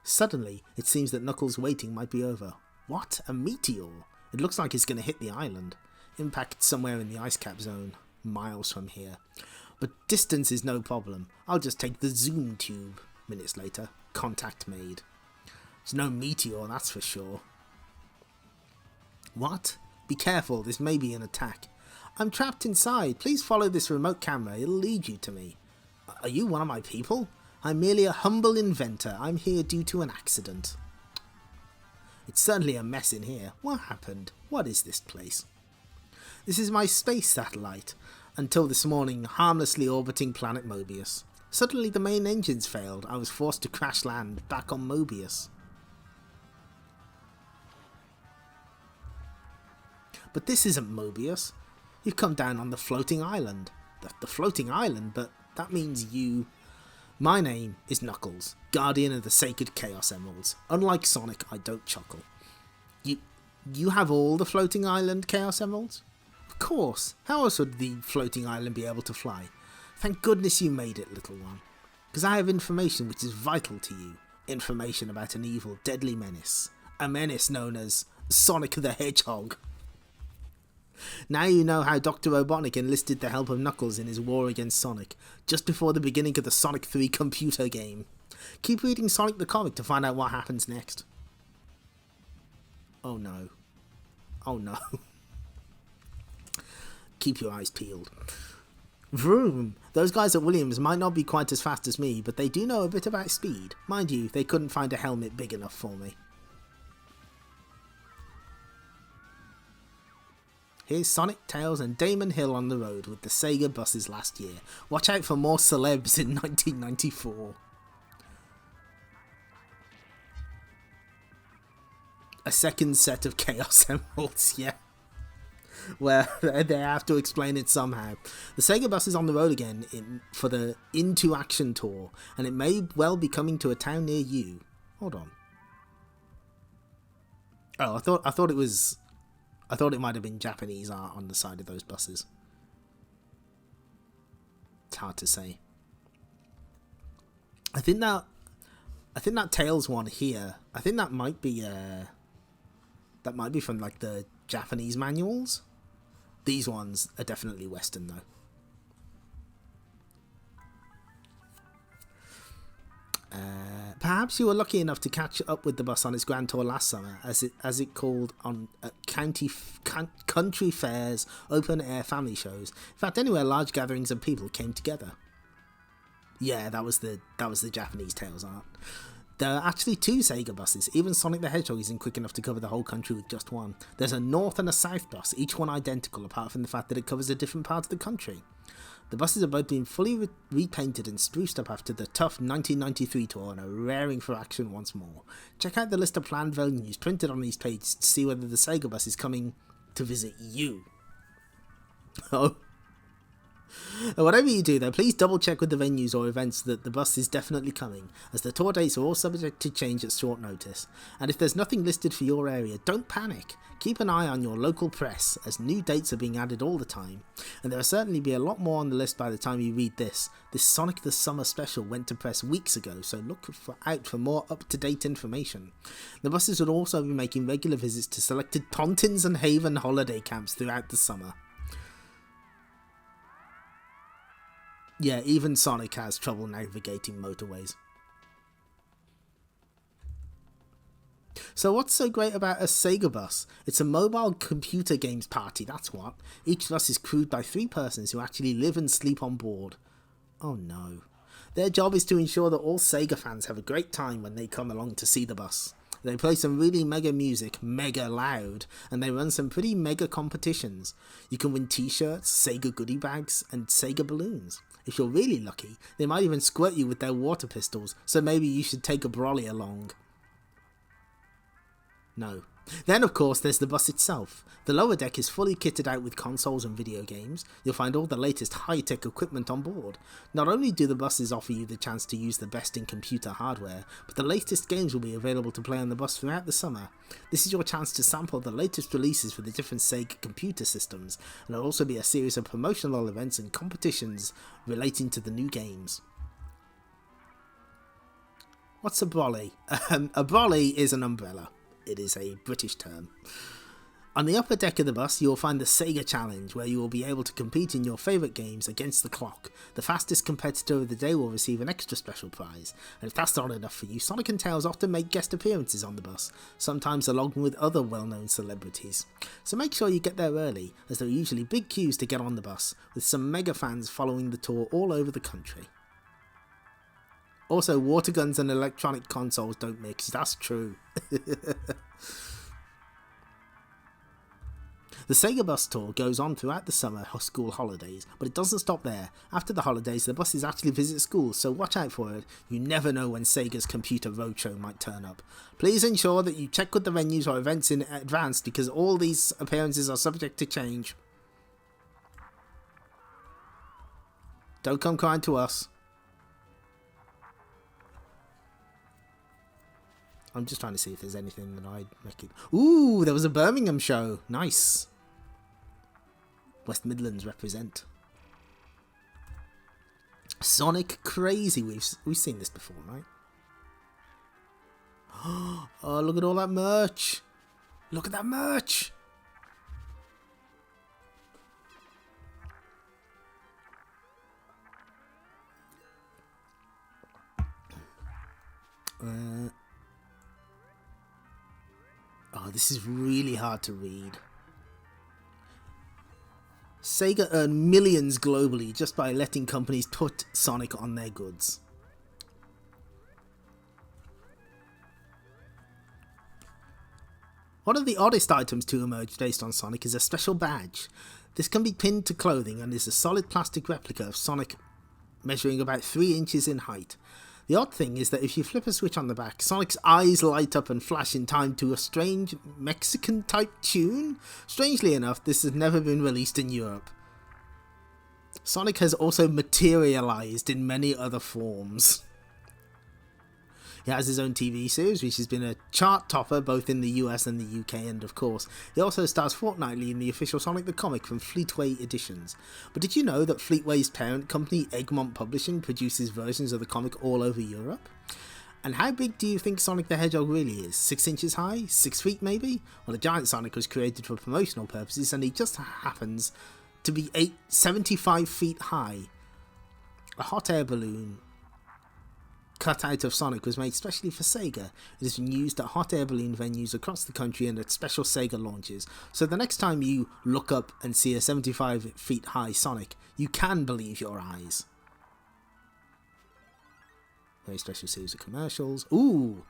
Suddenly, it seems that Knuckles' waiting might be over. What? A meteor? It looks like it's going to hit the island. Impact somewhere in the ice cap zone, miles from here. But distance is no problem. I'll just take the zoom tube. Minutes later, contact made. There's no meteor, that's for sure. What? Be careful, this may be an attack. I'm trapped inside. Please follow this remote camera. It'll lead you to me. Are you one of my people? I'm merely a humble inventor. I'm here due to an accident. It's certainly a mess in here. What happened? What is this place? This is my space satellite. Until this morning, harmlessly orbiting planet Mobius. Suddenly the main engines failed. I was forced to crash land back on Mobius. But this isn't Mobius. You've come down on the floating island. The floating island? But that means you... My name is Knuckles, guardian of the sacred Chaos Emeralds. Unlike Sonic, I don't chuckle. You have all the floating island Chaos Emeralds? Of course. How else would the floating island be able to fly? Thank goodness you made it, little one. Because I have information which is vital to you. Information about an evil, deadly menace. A menace known as Sonic the Hedgehog. Now you know how Dr. Robotnik enlisted the help of Knuckles in his war against Sonic, just before the beginning of the Sonic 3 computer game. Keep reading Sonic the comic to find out what happens next. Oh no. Oh no. Keep your eyes peeled. Vroom! Those guys at Williams might not be quite as fast as me, but they do know a bit about speed. Mind you, they couldn't find a helmet big enough for me. Here's Sonic, Tails and Damon Hill on the road with the Sega buses last year. Watch out for more celebs in 1994. a second set of Chaos Emeralds, yeah. Where they have to explain it somehow. The Sega bus is on the road again for the Into Action tour, and it may well be coming to a town near you. Hold on. Oh, I thought it might have been Japanese art on the side of those buses. It's hard to say. I think that Tails one here, I think that might be from like the Japanese manuals. These ones are definitely Western though. Perhaps you were lucky enough to catch up with the bus on its grand tour last summer, as it called on country fairs, open air family shows. In fact, anywhere large gatherings of people came together. Yeah, that was the Japanese Tails art. There are actually 2 Sega buses. Even Sonic the Hedgehog isn't quick enough to cover the whole country with just one. There's a north and a south bus, each one identical apart from the fact that it covers a different part of the country. The buses are both being fully repainted and spruced up after the tough 1993 tour and are raring for action once more. Check out the list of planned venues printed on these pages to see whether the Sega bus is coming to visit you. Oh. Whatever you do though, please double check with the venues or events that the bus is definitely coming, as the tour dates are all subject to change at short notice. And if there's nothing listed for your area, don't panic. Keep an eye on your local press, as new dates are being added all the time. And there will certainly be a lot more on the list by the time you read this. This Sonic the Summer special went to press weeks ago, so look out for more up-to-date information. The buses will also be making regular visits to selected Tontins and Haven holiday camps throughout the summer. Yeah, even Sonic has trouble navigating motorways. So what's so great about a Sega bus? It's a mobile computer games party, that's what. Each bus is crewed by 3 persons who actually live and sleep on board. Oh no. Their job is to ensure that all Sega fans have a great time when they come along to see the bus. They play some really mega music, mega loud, and they run some pretty mega competitions. You can win t-shirts, Sega goodie bags, and Sega balloons. If you're really lucky, they might even squirt you with their water pistols, so maybe you should take a brolly along. No. Then, of course, there's the bus itself. The lower deck is fully kitted out with consoles and video games. You'll find all the latest high-tech equipment on board. Not only do the buses offer you the chance to use the best in computer hardware, but the latest games will be available to play on the bus throughout the summer. This is your chance to sample the latest releases for the different Sega computer systems, and there'll also be a series of promotional events and competitions relating to the new games. What's a brolly? A brolly is an umbrella. It is a British term. On the upper deck of the bus, you will find the Sega Challenge, where you will be able to compete in your favourite games against the clock. The fastest competitor of the day will receive an extra special prize. And if that's not enough for you, Sonic and Tails often make guest appearances on the bus, sometimes along with other well-known celebrities. So make sure you get there early, as there are usually big queues to get on the bus, with some mega fans following the tour all over the country. Also, water guns and electronic consoles don't mix, that's true. The Sega Bus Tour goes on throughout the summer school holidays, but it doesn't stop there. After the holidays, the buses actually visit schools, so watch out for it. You never know when Sega's Computer Roadshow might turn up. Please ensure that you check with the venues or events in advance, because all these appearances are subject to change. Don't come crying to us. I'm just trying to see if there's anything that I'd make it. Ooh, there was a Birmingham show. Nice. West Midlands represent. Sonic Crazy. We've seen this before, right? Oh, look at all that merch. Look at that merch. Oh, this is really hard to read. Sega earned millions globally just by letting companies put Sonic on their goods. One of the oddest items to emerge based on Sonic is a special badge. This can be pinned to clothing and is a solid plastic replica of Sonic measuring about 3 inches in height. The odd thing is that if you flip a switch on the back, Sonic's eyes light up and flash in time to a strange Mexican-type tune. Strangely enough, this has never been released in Europe. Sonic has also materialized in many other forms. He has his own TV series, which has been a chart topper both in the US and the UK, and of course, he also stars fortnightly in the official Sonic the Comic from Fleetway Editions. But did you know that Fleetway's parent company, Egmont Publishing, produces versions of the comic all over Europe? And how big do you think Sonic the Hedgehog really is? 6 inches high? 6 feet maybe? Well, the giant Sonic was created for promotional purposes, and he just happens to be 75 feet high. A hot air balloon cut out of Sonic was made specially for Sega. It has been used at hot air balloon venues across the country and at special Sega launches. So the next time you look up and see a 75 feet high Sonic, you can believe your eyes. Very special series of commercials. Ooh!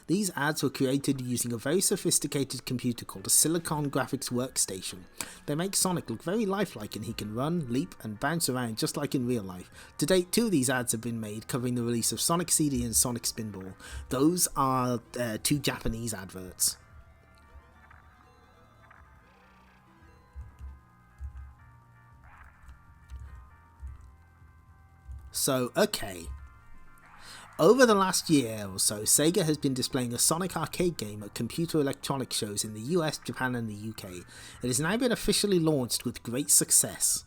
These ads were created using a very sophisticated computer called a Silicon Graphics Workstation. They make Sonic look very lifelike, and he can run, leap, and bounce around just like in real life. To date, 2 of these ads have been made covering the release of Sonic CD and Sonic Spinball. Those are 2 Japanese adverts. So, okay. Over the last year or so, Sega has been displaying a Sonic arcade game at computer electronics shows in the US, Japan and the UK. It has now been officially launched with great success.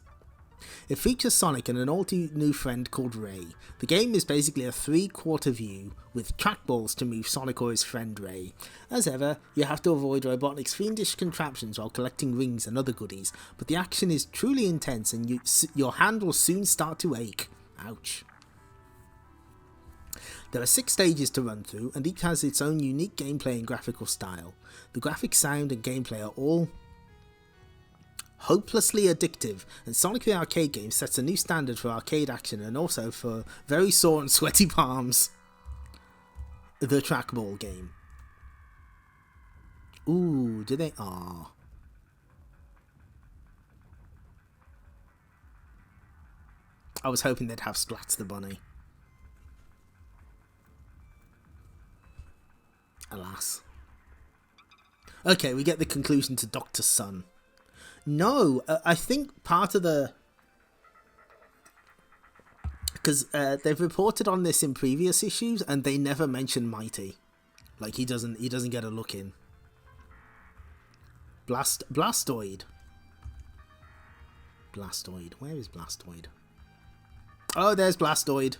It features Sonic and an all-new friend called Ray. The game is basically a 3/4 view with trackballs to move Sonic or his friend Ray. As ever, you have to avoid Robotnik's fiendish contraptions while collecting rings and other goodies, but the action is truly intense and your hand will soon start to ache. Ouch. There are 6 stages to run through, and each has its own unique gameplay and graphical style. The graphics, sound and gameplay are all hopelessly addictive, and Sonic the Arcade game sets a new standard for arcade action and also for very sore and sweaty palms. The trackball game. Ooh, do they? Aww. I was hoping they'd have Splats the Bunny. Alas. Okay, we get the conclusion to Dr. Sun. No, I think part of the... Because they've reported on this in previous issues, and they never mention Mighty. Like, he doesn't get a look in. Blastoid. Blastoid. Where is Blastoid? Oh, there's Blastoid.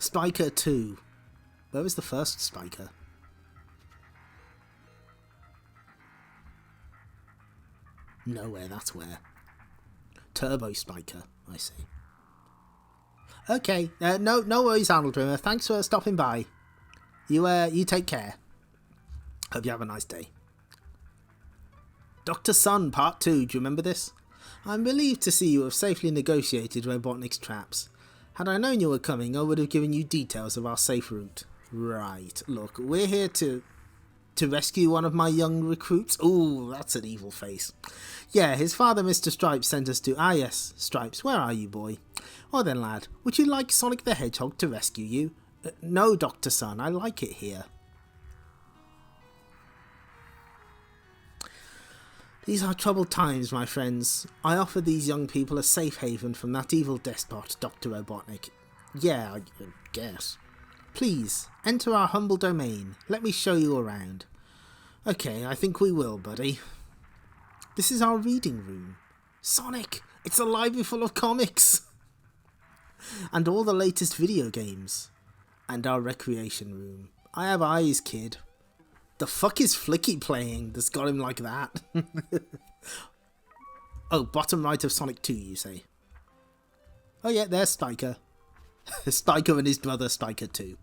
Spiker 2. Where was the first Spiker? Nowhere, that's where. Turbo Spiker, I see. Okay, no worries, Arnold Rimmer. Thanks for stopping by. You take care. Hope you have a nice day. Dr. Sun, Part 2. Do you remember this? I'm relieved to see you have safely negotiated Robotnik's traps. Had I known you were coming, I would have given you details of our safe route. Right, look, we're here to rescue one of my young recruits. Ooh, that's an evil face. Yeah, his father, Mr. Stripes, sent us to... Ah, yes, Stripes, where are you, boy? Well then, lad, would you like Sonic the Hedgehog to rescue you? No, Dr. Sun, I like it here. These are troubled times, my friends. I offer these young people a safe haven from that evil despot, Dr. Robotnik. Yeah, I guess. Please, enter our humble domain. Let me show you around. Okay, I think we will, buddy. This is our reading room. Sonic, it's a library full of comics. And all the latest video games. And our recreation room. I have eyes, kid. The fuck is Flicky playing that's got him like that? Oh, bottom right of Sonic 2, you say? Oh yeah, there's Spiker. Spiker and his brother Spiker 2.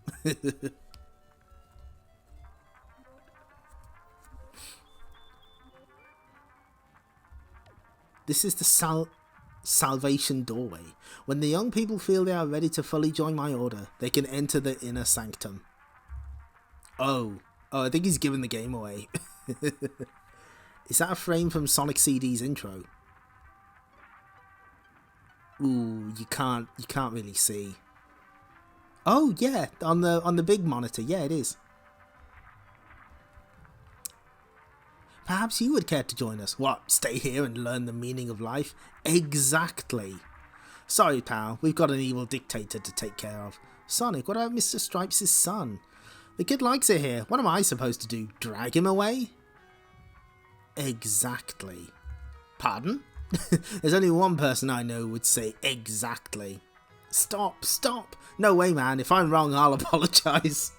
This is the salvation doorway. When the young people feel they are ready to fully join my order, they can enter the inner sanctum. Oh, I think he's giving the game away. Is that a frame from Sonic CD's intro? Ooh, you can't really see. Oh yeah, on the big monitor, yeah, it is. Perhaps you would care to join us. What, stay here and learn the meaning of life? Exactly. Sorry, pal, we've got an evil dictator to take care of. Sonic, what about Mr. Stripes' son? The kid likes it here. What am I supposed to do? Drag him away? Exactly. Pardon? There's only one person I know would say exactly. Stop. No way, man. If I'm wrong, I'll apologise.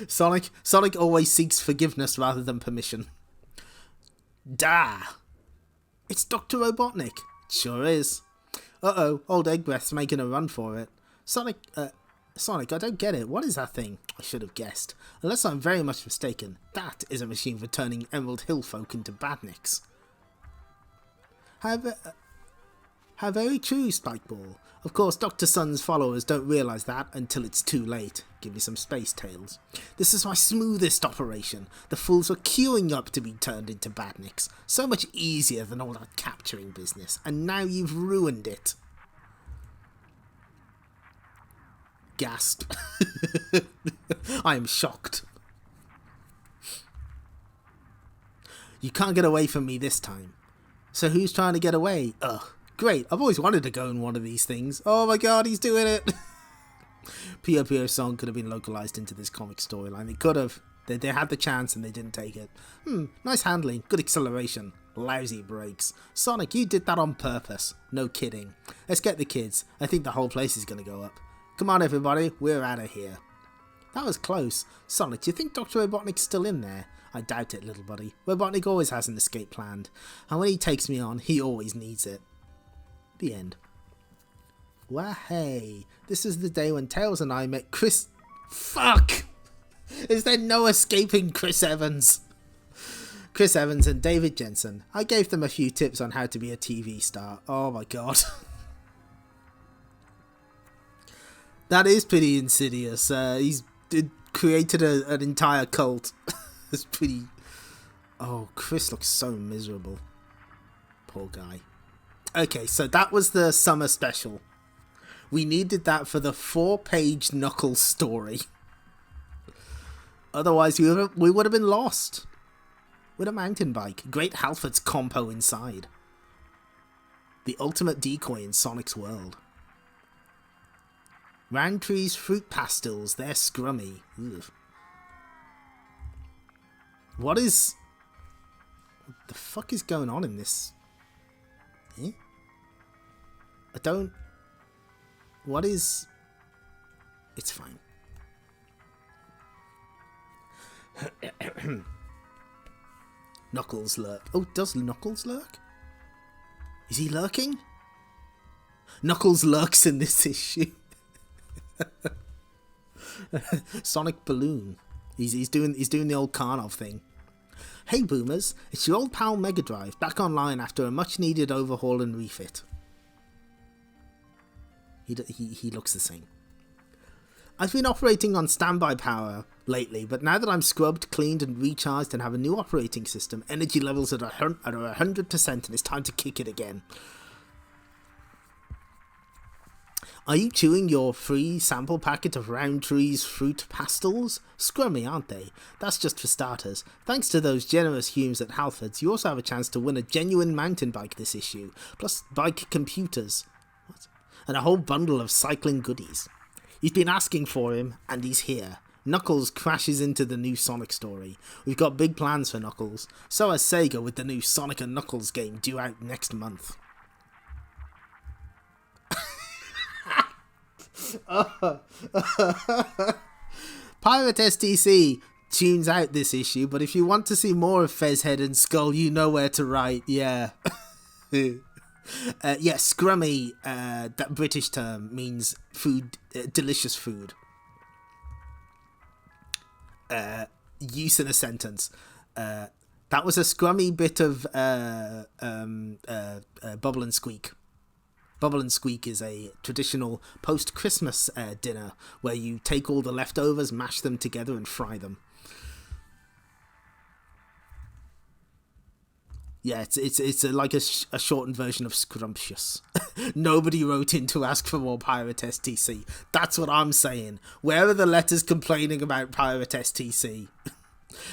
Sonic always seeks forgiveness rather than permission. Da! It's Dr. Robotnik. It sure is. Uh-oh, old Egg Breath's making a run for it. Sonic, I don't get it. What is that thing? I should have guessed. Unless I'm very much mistaken, that is a machine for turning Emerald Hill folk into badniks. How very true, Spikeball. Of course, Dr. Sun's followers don't realise that until it's too late. Give me some space tales. This is my smoothest operation. The fools were queuing up to be turned into badniks. So much easier than all that capturing business. And now you've ruined it. Gasp. I am shocked. You can't get away from me this time. So who's trying to get away? Ugh. Great, I've always wanted to go in one of these things. Oh my god, he's doing it! Puyo Puyo's song could have been localised into this comic storyline. They could have. They had the chance and they didn't take it. Nice handling, good acceleration, lousy brakes. Sonic, you did that on purpose. No kidding. Let's get the kids. I think the whole place is going to go up. Come on everybody, we're out of here. That was close. Sonic, do you think Dr. Robotnik's still in there? I doubt it, little buddy. Robotnik always has an escape planned. And when he takes me on, he always needs it. The end. Well, hey, this is the day when Tails and I met Chris... Fuck! Is there no escaping Chris Evans? Chris Evans and David Jensen. I gave them a few tips on how to be a TV star. Oh my god. That is pretty insidious. He's created an entire cult. It's pretty... Oh, Chris looks so miserable. Poor guy. Okay, so that was the summer special. We needed that for the 4-page Knuckles story. Otherwise, we would have been lost. With a mountain bike, Great Halford's compo inside. The ultimate decoy in Sonic's world. Roundtree's fruit pastels, they're scrummy. Ugh. What the fuck is going on in this? Eh? I don't... What is... It's fine. Knuckles lurk. Oh, does Knuckles lurk? Is he lurking? Knuckles lurks in this issue. Sonic Balloon. He's doing the old Karnov thing. Hey boomers, it's your old pal Mega Drive, back online after a much needed overhaul and refit. He looks the same. I've been operating on standby power lately, but now that I'm scrubbed, cleaned and recharged and have a new operating system, energy levels are 100% and it's time to kick it again. Are you chewing your free sample packet of Roundtree's fruit pastels? Scrummy, aren't they? That's just for starters. Thanks to those generous Humes at Halfords, you also have a chance to win a genuine mountain bike this issue, plus bike computers. What? And a whole bundle of cycling goodies. You've been asking for him, and he's here. Knuckles crashes into the new Sonic story. We've got big plans for Knuckles. So has Sega with the new Sonic and Knuckles game due out next month. Pirate S.T.C. tunes out this issue, but if you want to see more of Fezhead and Skull, you know where to write. Yeah. Yeah, scrummy, that British term, means food, delicious food. Use in a sentence. That was a scrummy bit of Bubble and Squeak. Bubble and Squeak is a traditional post-Christmas dinner where you take all the leftovers, mash them together and fry them. Yeah, it's like a shortened version of Scrumptious. Nobody wrote in to ask for more Pirate S.T.C. That's what I'm saying. Where are the letters complaining about Pirate S.T.C?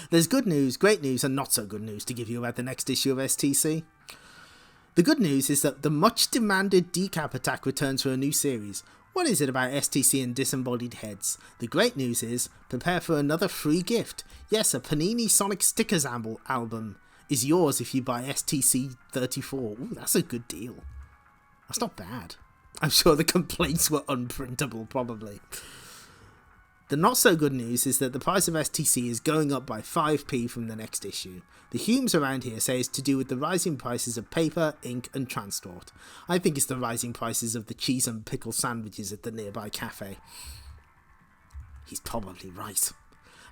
There's good news, great news, and not so good news to give you about the next issue of S.T.C. The good news is that the much-demanded decap attack returns for a new series. What is it about S.T.C and disembodied heads? The great news is, prepare for another free gift. Yes, a Panini Sonic Stickers album is yours if you buy S.T.C 34. Ooh, that's a good deal. That's not bad. I'm sure the complaints were unprintable, probably. The not so good news is that the price of S.T.C is going up by 5p from the next issue. The Humes around here say it's to do with the rising prices of paper, ink and transport. I think it's the rising prices of the cheese and pickle sandwiches at the nearby cafe. He's probably right.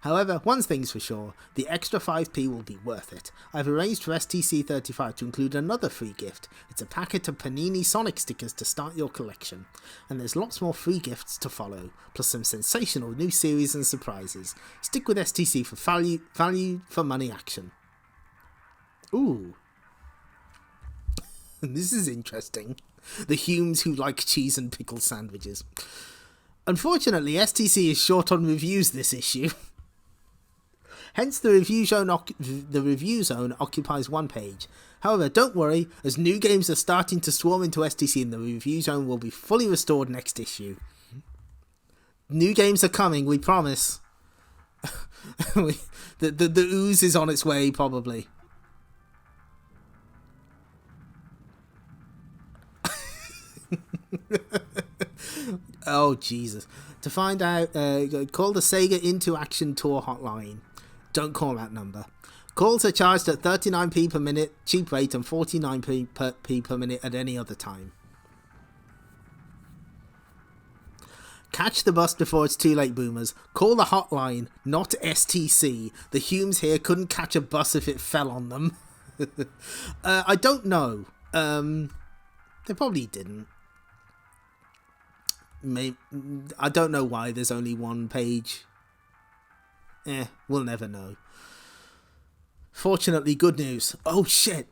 However, one thing's for sure, the extra 5p will be worth it. I've arranged for S.T.C 35 to include another free gift. It's a packet of Panini Sonic stickers to start your collection. And there's lots more free gifts to follow, plus some sensational new series and surprises. Stick with S.T.C for value for money action. Ooh. This is interesting. The Humes who like cheese and pickle sandwiches. Unfortunately, S.T.C is short on reviews this issue. Hence, the review zone occupies one page. However, don't worry, as new games are starting to swarm into S.T.C, and the review zone will be fully restored next issue. New games are coming, we promise. the ooze is on its way, probably. Oh, Jesus. To find out, call the Sega Into Action Tour hotline. Don't call that number. Calls are charged at 39p per minute, cheap rate, and 49p per minute at any other time. Catch the bus before it's too late, boomers. Call the hotline, not S.T.C. The Humes here couldn't catch a bus if it fell on them. I don't know. They probably didn't. I don't know why there's only one page. We'll never know. Fortunately, good news. Oh shit.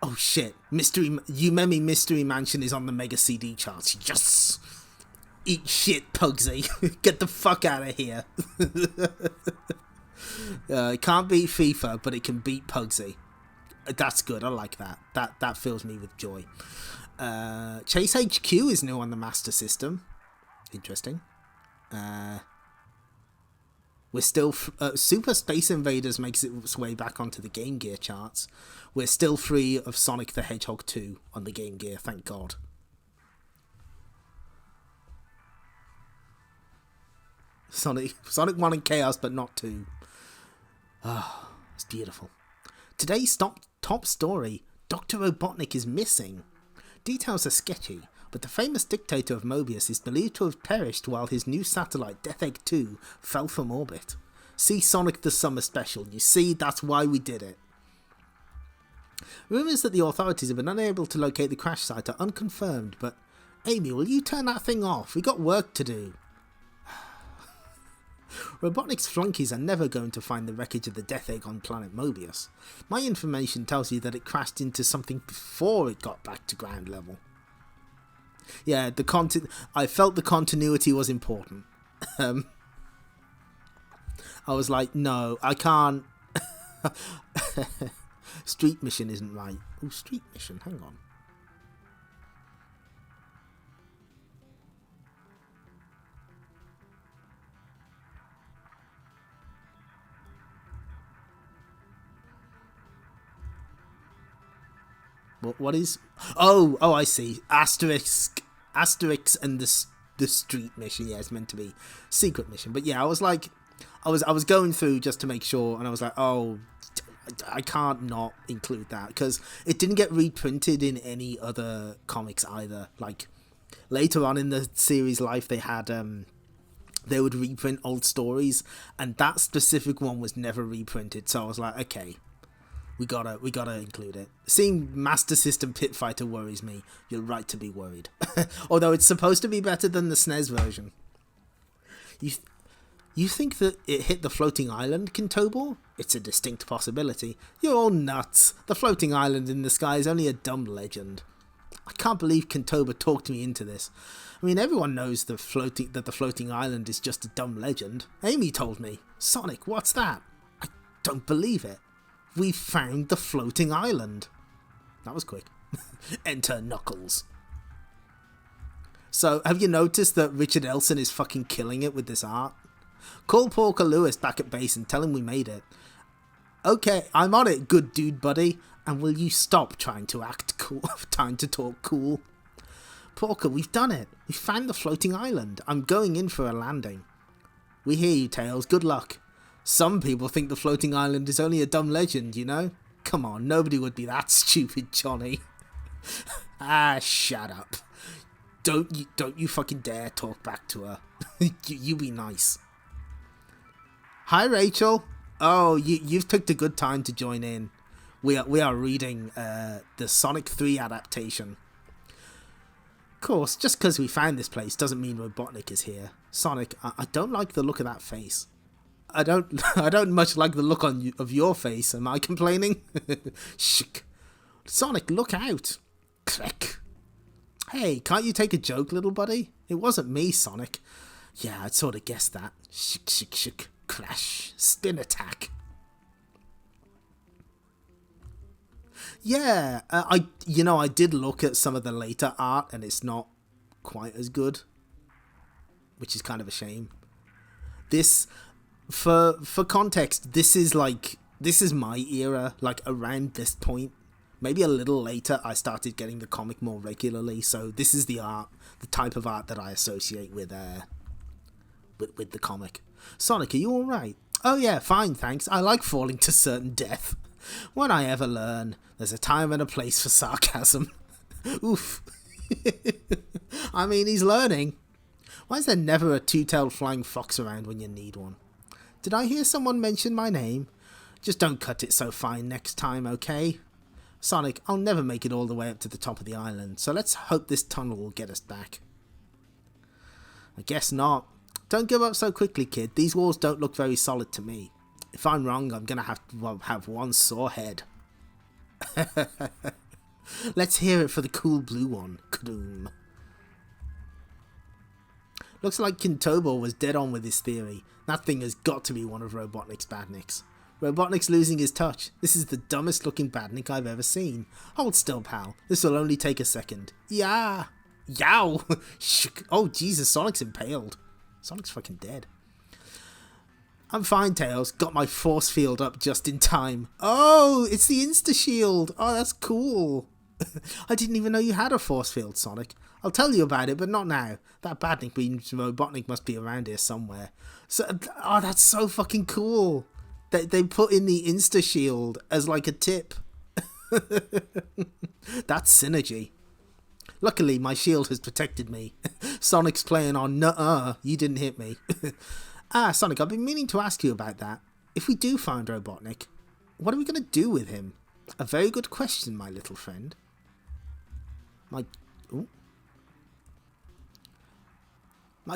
Umemi Mystery Mansion is on the Mega CD charts. Yes! Eat shit, Pugsy. Get the fuck out of here. It can't beat FIFA, but it can beat Pugsy. That's good. I like that. That fills me with joy. Chase HQ is new on the Master System. Interesting. We're still... Super Space Invaders makes its way back onto the Game Gear charts. We're still free of Sonic the Hedgehog 2 on the Game Gear, thank God. Sonic 1 and Chaos, but not 2. Ah, it's beautiful. Today's top story, Dr. Robotnik is missing. Details are sketchy, but the famous dictator of Mobius is believed to have perished while his new satellite, Death Egg 2, fell from orbit. See Sonic the Summer Special. You see, that's why we did it. Rumours that the authorities have been unable to locate the crash site are unconfirmed, but Amy, will you turn that thing off? We got work to do. Robotnik's flunkies are never going to find the wreckage of the Death Egg on planet Mobius. My information tells you that it crashed into something before it got back to ground level. Yeah, I felt the continuity was important. I was like, no, I can't. Street Mission isn't right. Oh, Street Mission, hang on. What is... Oh, I see. Asterisk and the Street Mission. Yeah, it's meant to be Secret Mission. But yeah, I was like... I was going through just to make sure, and I was like, oh, I can't not include that, because it didn't get reprinted in any other comics either. Like, later on in the series' life, they had... they would reprint old stories, and that specific one was never reprinted, so I was like, okay... We gotta include it. Seeing Master System Pit Fighter worries me. You're right to be worried. Although it's supposed to be better than the SNES version. You think that it hit the floating island, Kintobo? It's a distinct possibility. You're all nuts. The floating island in the sky is only a dumb legend. I can't believe Kentoba talked me into this. I mean, everyone knows that the floating island is just a dumb legend. Amy told me. Sonic, what's that? I don't believe it. We found the floating island. That was quick. Enter Knuckles. So, have you noticed that Richard Elson is fucking killing it with this art? Call Porker Lewis back at base and tell him we made it. Okay, I'm on it, good dude buddy. And will you stop trying to act cool, trying to talk cool? Porker, we've done it. We found the floating island. I'm going in for a landing. We hear you, Tails. Good luck. Some people think the floating island is only a dumb legend, you know? Come on, nobody would be that stupid, Johnny. Ah, shut up. Don't you fucking dare talk back to her. You be nice. Hi, Rachel. Oh, you've picked a good time to join in. We are reading the Sonic 3 adaptation. Of course, just because we found this place doesn't mean Robotnik is here. Sonic, I don't like the look of that face. I don't much like the look of your face. Am I complaining? Shk. Sonic, look out. Click. Hey, can't you take a joke, little buddy? It wasn't me, Sonic. Yeah, I'd sort of guessed that. Shik, shik, shik. Crash. Spin attack. Yeah, I did look at some of the later art and it's not quite as good, which is kind of a shame. This, for context, this is my era, like around this point. Maybe a little later I started getting the comic more regularly, so this is the type of art that I associate with the comic. Sonic, are you alright? Oh yeah, fine, thanks. I like falling to certain death. When I ever learn, there's a time and a place for sarcasm. Oof. I mean, he's learning. Why is there never a two-tailed flying fox around when you need one? Did I hear someone mention my name? Just don't cut it so fine next time, okay? Sonic, I'll never make it all the way up to the top of the island, so let's hope this tunnel will get us back. I guess not. Don't give up so quickly, kid. These walls don't look very solid to me. If I'm wrong, I'm gonna have one sore head. Let's hear it for the cool blue one. Kadoom. Looks like Kintobo was dead on with his theory. That thing has got to be one of Robotnik's badniks. Robotnik's losing his touch. This is the dumbest looking badnik I've ever seen. Hold still, pal. This will only take a second. Yeah. Yow. Oh, Jesus, Sonic's impaled. Sonic's fucking dead. I'm fine, Tails. Got my force field up just in time. Oh, it's the Insta-Shield. Oh, that's cool. I didn't even know you had a force field, Sonic. I'll tell you about it, but not now. That badnik means Robotnik must be around here somewhere. So, oh, that's so fucking cool. They put in the Insta-Shield as like a tip. That's synergy. Luckily, my shield has protected me. Sonic's playing on nuh-uh, you didn't hit me. Ah, Sonic, I've been meaning to ask you about that. If we do find Robotnik, what are we going to do with him? A very good question, my little friend. My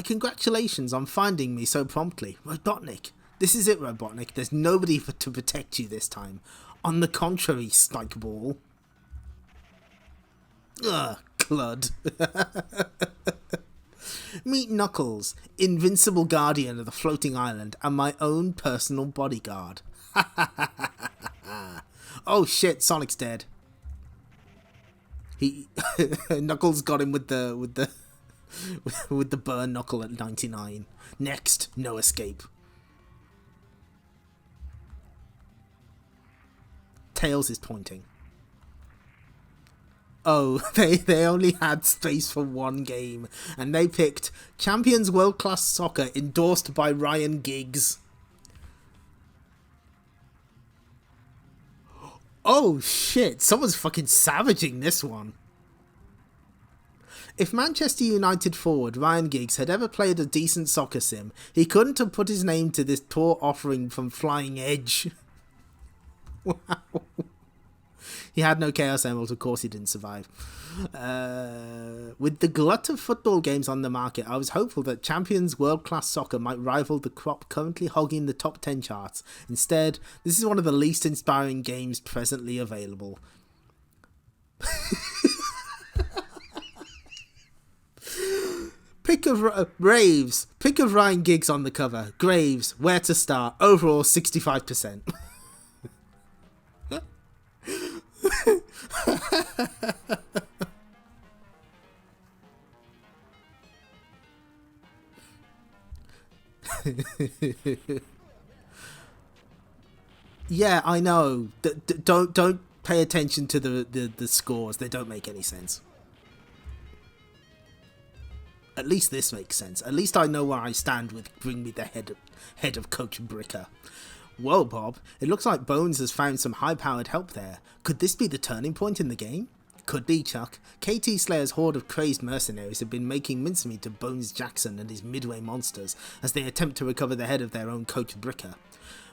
congratulations on finding me so promptly. Robotnik. This is it, Robotnik. There's nobody to protect you this time. On the contrary, Spikeball. Ugh, Clud. Meet Knuckles, invincible guardian of the floating island and my own personal bodyguard. Oh shit, Sonic's dead. Knuckles got him with the burn knuckle at 99. Next, no escape. Tails is pointing. Oh, they only had space for one game, and they picked Champions World Class Soccer endorsed by Ryan Giggs. Oh shit, someone's fucking savaging this one. If Manchester United forward Ryan Giggs had ever played a decent soccer sim, he couldn't have put his name to this poor offering from Flying Edge. Wow. He had no Chaos Emerald, of course he didn't survive. With the glut of football games on the market, I was hopeful that Champions World Class Soccer might rival the crop currently hogging the top 10 charts. Instead, this is one of the least inspiring games presently available. Pick of Raves. Pick of Ryan Giggs on the cover. Graves. Where to start. Overall 65%. Yeah, I know. Don't pay attention to the scores. They don't make any sense. At least this makes sense. At least I know where I stand with Bring Me the Head of Coach Bricker. Whoa, Bob. It looks like Bones has found some high-powered help there. Could this be the turning point in the game? Could be, Chuck. KT Slayer's horde of crazed mercenaries have been making mincemeat of Bones Jackson and his Midway monsters as they attempt to recover the head of their own Coach Bricker.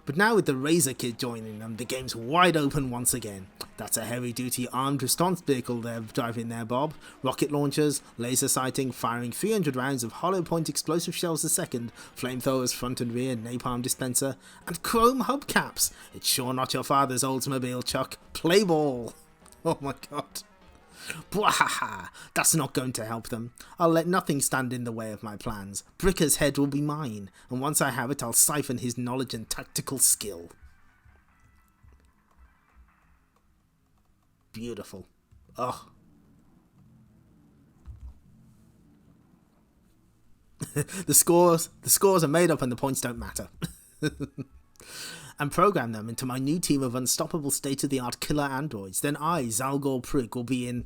But now with the Razor Kid joining them, the game's wide open once again. That's a heavy-duty armed response vehicle they're driving there, Bob. Rocket launchers, laser sighting, firing 300 rounds of hollow point explosive shells a second, flamethrowers front and rear, napalm dispenser, and chrome hubcaps. It's sure not your father's Oldsmobile, Chuck. Play ball! Oh my god. Bwahaha! That's not going to help them. I'll let nothing stand in the way of my plans. Bricker's head will be mine, and once I have it, I'll siphon his knowledge and tactical skill. Beautiful. Oh. The scores are made up and the points don't matter. And program them into my new team of unstoppable state-of-the-art killer androids. Then I, Zalgor Prig, will be in...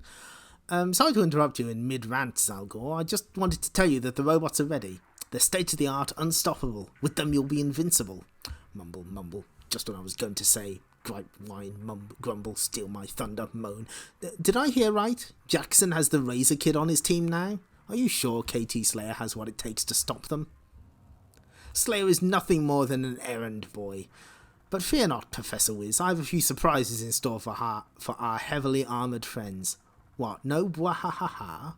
sorry to interrupt you in mid-rant, Zalgor. I just wanted to tell you that the robots are ready. They're state-of-the-art, unstoppable. With them you'll be invincible. Mumble, mumble. Just what I was going to say. Gripe, whine, mumble, grumble, steal my thunder, moan. Did I hear right? Jackson has the Razor Kid on his team now? Are you sure KT Slayer has what it takes to stop them? Slayer is nothing more than an errand boy. But fear not, Professor Wiz, I have a few surprises in store for our heavily armoured friends. What, no bwahahaha?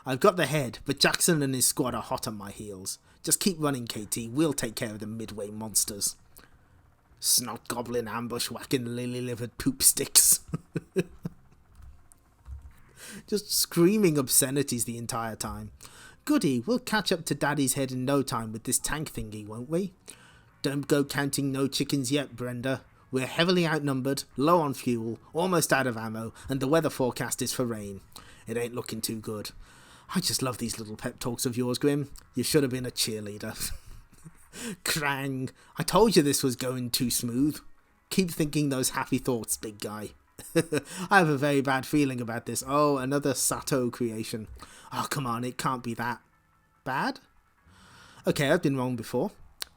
I've got the head, but Jackson and his squad are hot on my heels. Just keep running, KT, we'll take care of the Midway monsters. Snot goblin ambush whacking lily-livered poop sticks. Just screaming obscenities the entire time. Goody, we'll catch up to Daddy's head in no time with this tank thingy, won't we? Don't go counting no chickens yet, Brenda. We're heavily outnumbered, low on fuel, almost out of ammo, and the weather forecast is for rain. It ain't looking too good. I just love these little pep talks of yours, Grim. You should have been a cheerleader. Krang. I told you this was going too smooth. Keep thinking those happy thoughts, big guy. I have a very bad feeling about this. Oh, another Sato creation. Oh, come on, it can't be that bad. Okay, I've been wrong before.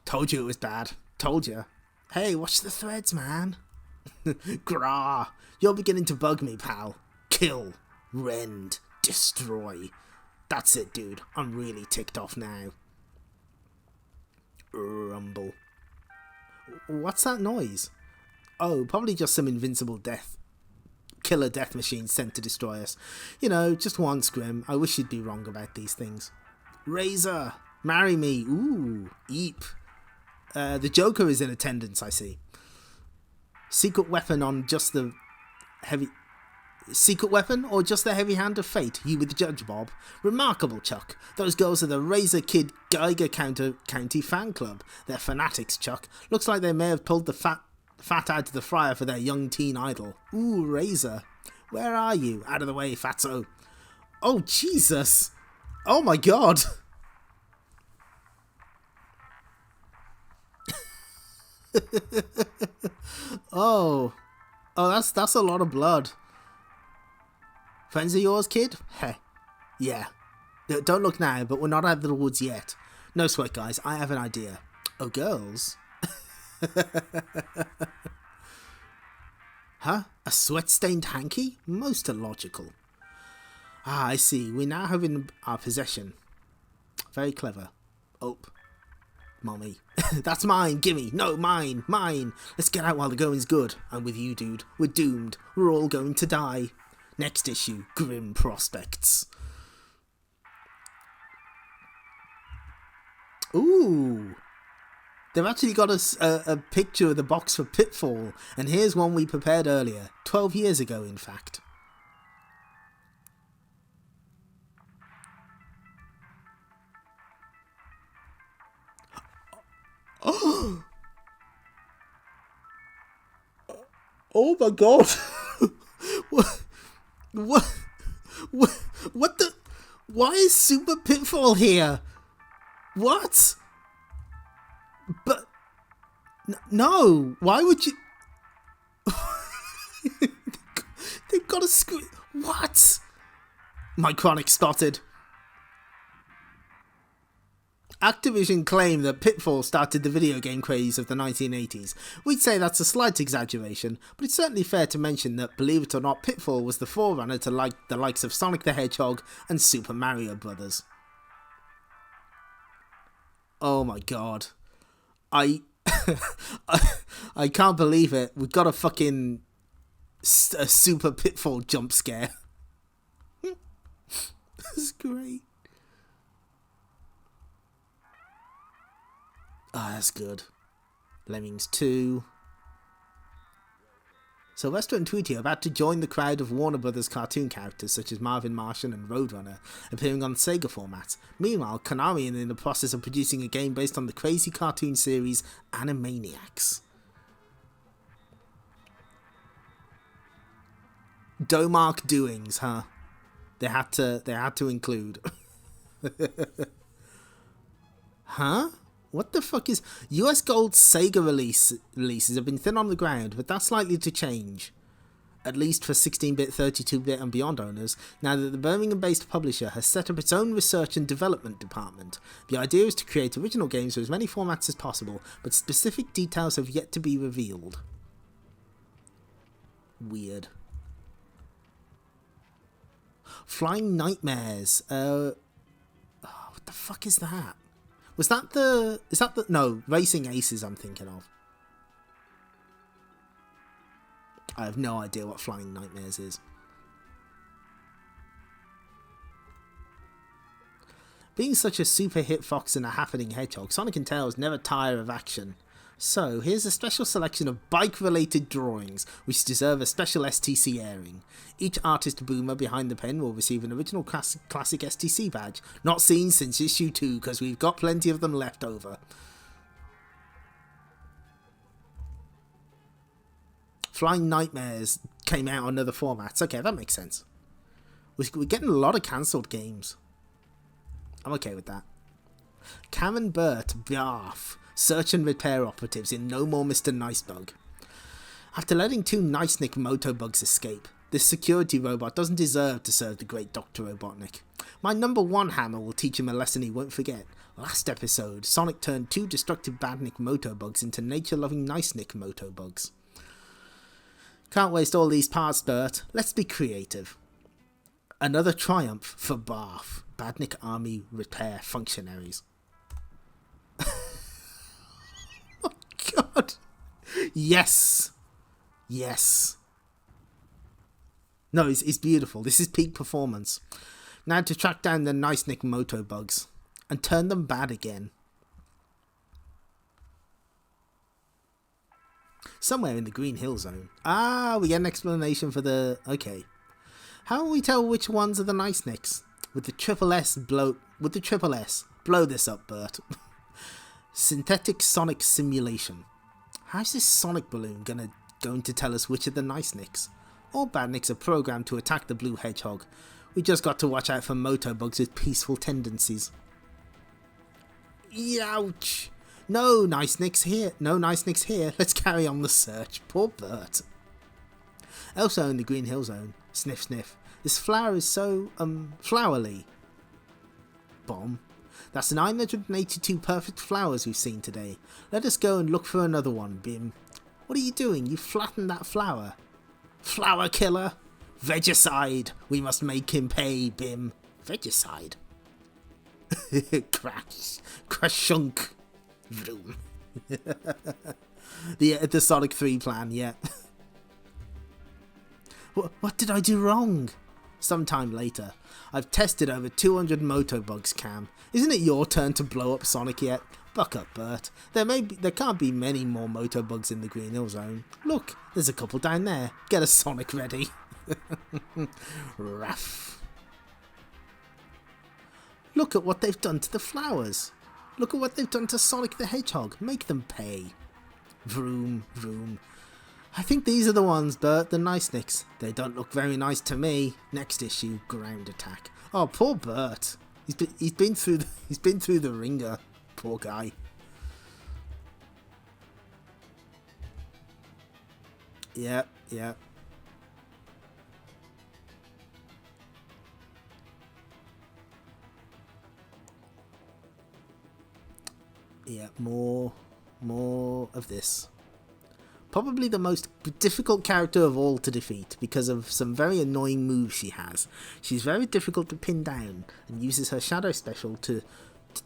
Told you it was bad. Told you. Hey, watch the threads, man. Grah. You're beginning to bug me, pal. Kill. Rend. Destroy. That's it, dude. I'm really ticked off now. Rumble. What's that noise? Oh, probably just some invincible death. Killer death machine sent to destroy us. You know, just once, Grim. I wish you'd be wrong about these things. Razor. Marry me. Ooh. Eep. The Joker is in attendance, I see. Secret weapon on just the heavy... Secret weapon or just the heavy hand of fate? You with the Judge, Bob. Remarkable, Chuck. Those girls are the Razor Kid Geiger County fan club. They're fanatics, Chuck. Looks like they may have pulled the fat out of the fryer for their young teen idol. Ooh, Razor. Where are you? Out of the way, fatso. Oh, Jesus. Oh, my God. Oh, that's a lot of blood. Friends of yours, kid? Heh, yeah. Don't look now, but we're not out of the woods yet. No sweat, guys. I have an idea. Oh, girls? Huh? A sweat-stained hanky? Most illogical. Ah, I see. We now have in our possession. Very clever. Oh. Mommy. That's mine, gimme. No, mine, mine. Let's get out while the going's good. I'm with you, dude. We're doomed. We're all going to die. Next issue, grim prospects. Ooh. They've actually got us a picture of the box for Pitfall, and here's one we prepared earlier, 12 years ago in fact. Oh, oh my god. What the, why is Super Pitfall here? What? But no, why would you? They've got a screen. What? Mycronic spotted. Activision claim that Pitfall started the video game craze of the 1980s. We'd say that's a slight exaggeration, but it's certainly fair to mention that, believe it or not, Pitfall was the forerunner to the likes of Sonic the Hedgehog and Super Mario Bros. Oh my god. I can't believe it. We've got a fucking a Super Pitfall jump scare. That's great. Ah, that's good. Lemmings 2. Sylvester and Tweety are about to join the crowd of Warner Brothers cartoon characters such as Marvin Martian and Roadrunner appearing on Sega formats. Meanwhile, Konami are in the process of producing a game based on the crazy cartoon series Animaniacs. Domark doings, huh? They had to include. Huh? What the fuck is... US Gold Sega releases have been thin on the ground, but that's likely to change. At least for 16-bit, 32-bit and beyond owners, now that the Birmingham-based publisher has set up its own research and development department. The idea is to create original games for as many formats as possible, but specific details have yet to be revealed. Weird. Flying Nightmares. What the fuck is that? Is that the... No, Racing Aces I'm thinking of. I have no idea what Flying Nightmares is. Being such a super hit fox and a happening hedgehog, Sonic and Tails never tire of action. So, here's a special selection of bike-related drawings, which deserve a special S.T.C. airing. Each artist boomer behind the pen will receive an original classic S.T.C. badge, not seen since issue 2, because we've got plenty of them left over. Flying Nightmares came out on other formats. Okay, that makes sense. We're getting a lot of cancelled games. I'm okay with that. Cam and Bert, Barf. Search and repair operatives in No More Mr. Nicebug. After letting 2 Nice-Nick Motobugs escape, this security robot doesn't deserve to serve the great Dr. Robotnik. My number 1 hammer will teach him a lesson he won't forget. Last episode, Sonic turned 2 destructive Badnik Motobugs into nature-loving Nice-Nick Motobugs. Can't waste all these parts, Bert. Let's be creative. Another triumph for Barf, Badnik Army repair functionaries. God. Yes. Yes. No, it's beautiful. This is peak performance. Now to track down the Nice-Nick Motobugs and turn them bad again. Somewhere in the Green Hill Zone. Ah, we get an explanation for the... Okay. How will we tell which ones are the Nice-Nicks? With the triple S, blow this up, Bert. Synthetic Sonic Simulation. How's this Sonic balloon going to tell us which are the Nice-Nicks? All Badniks are programmed to attack the blue hedgehog. We just got to watch out for Motobugs with peaceful tendencies. Youch! No Nice-Nicks here. No Nice-Nicks here. Let's carry on the search. Poor Bert. Also in the Green Hill Zone. Sniff, sniff. This flower is so, flowery. Bomb. That's 982 perfect flowers we've seen today. Let us go and look for another one, Bim. What are you doing? You flattened that flower. Flower killer. Vegicide. We must make him pay, Bim. Vegicide. Crash. Crashunk. Vroom. The Sonic 3 plan, yeah. What did I do wrong? Sometime later. I've tested over 200 motobugs, Cam. Isn't it your turn to blow up Sonic yet? Buck up, Bert. There can't be many more motobugs in the Green Hill Zone. Look, there's a couple down there. Get a Sonic ready. Ruff. Look at what they've done to the flowers. Look at what they've done to Sonic the Hedgehog. Make them pay. Vroom, vroom. I think these are the ones, Bert, the nice nicks. They don't look very nice to me. Next issue, ground attack. Oh, poor Bert. He's been through the ringer. Poor guy. Yeah. Yeah, more of this. Probably the most difficult character of all to defeat because of some very annoying moves she has. She's very difficult to pin down and uses her shadow special to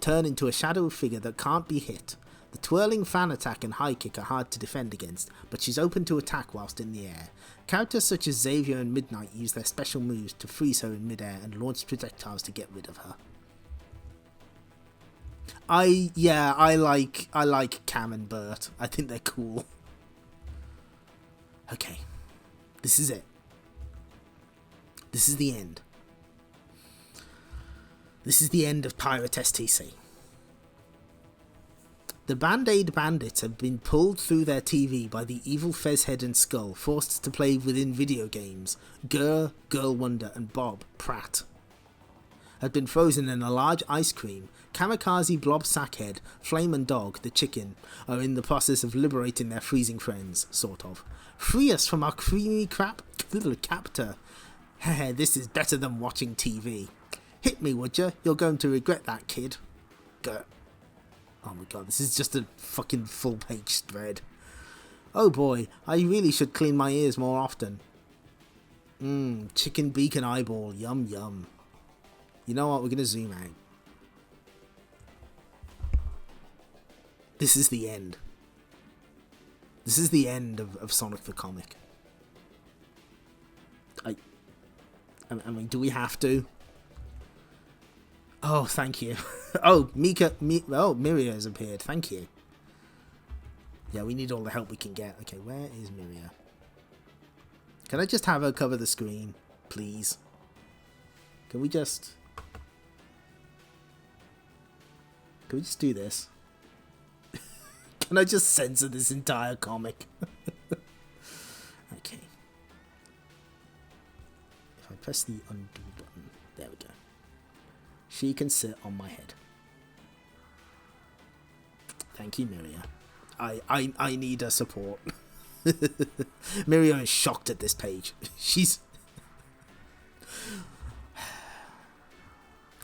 turn into a shadow figure that can't be hit. The twirling fan attack and high kick are hard to defend against, but she's open to attack whilst in the air. Characters such as Xavier and Midnight use their special moves to freeze her in midair and launch projectiles to get rid of her. I like Cam and Bert. I think they're cool. Okay, this is it. This is the end. This is the end of Pirate S.T.C. The Band-Aid Bandits have been pulled through their TV by the evil Fezhead and Skull, forced to play within video games. Girl Wonder, and Bob Pratt had been frozen in a large ice cream. Kamikaze Blob Sackhead, Flame and Dog, the chicken, are in the process of liberating their freezing friends, sort of. Free us from our creamy little captor. Heh, this is better than watching TV. Hit me, would ya? You're going to regret that, kid. Go. Oh my god, this is just a fucking full-page spread. Oh boy, I really should clean my ears more often. Chicken beak and eyeball, yum yum. You know what, we're gonna zoom out. This is the end. This is the end of Sonic the Comic. I mean, do we have to? Oh, thank you. Oh, Miria has appeared. Thank you. Yeah, we need all the help we can get. Okay, where is Miria? Can I just have her cover the screen, please? Can we just do this? Can I just censor this entire comic? Okay. If I press the undo button, there we go. She can sit on my head. Thank you, Miria. I need her support. Miria is shocked at this page. She's...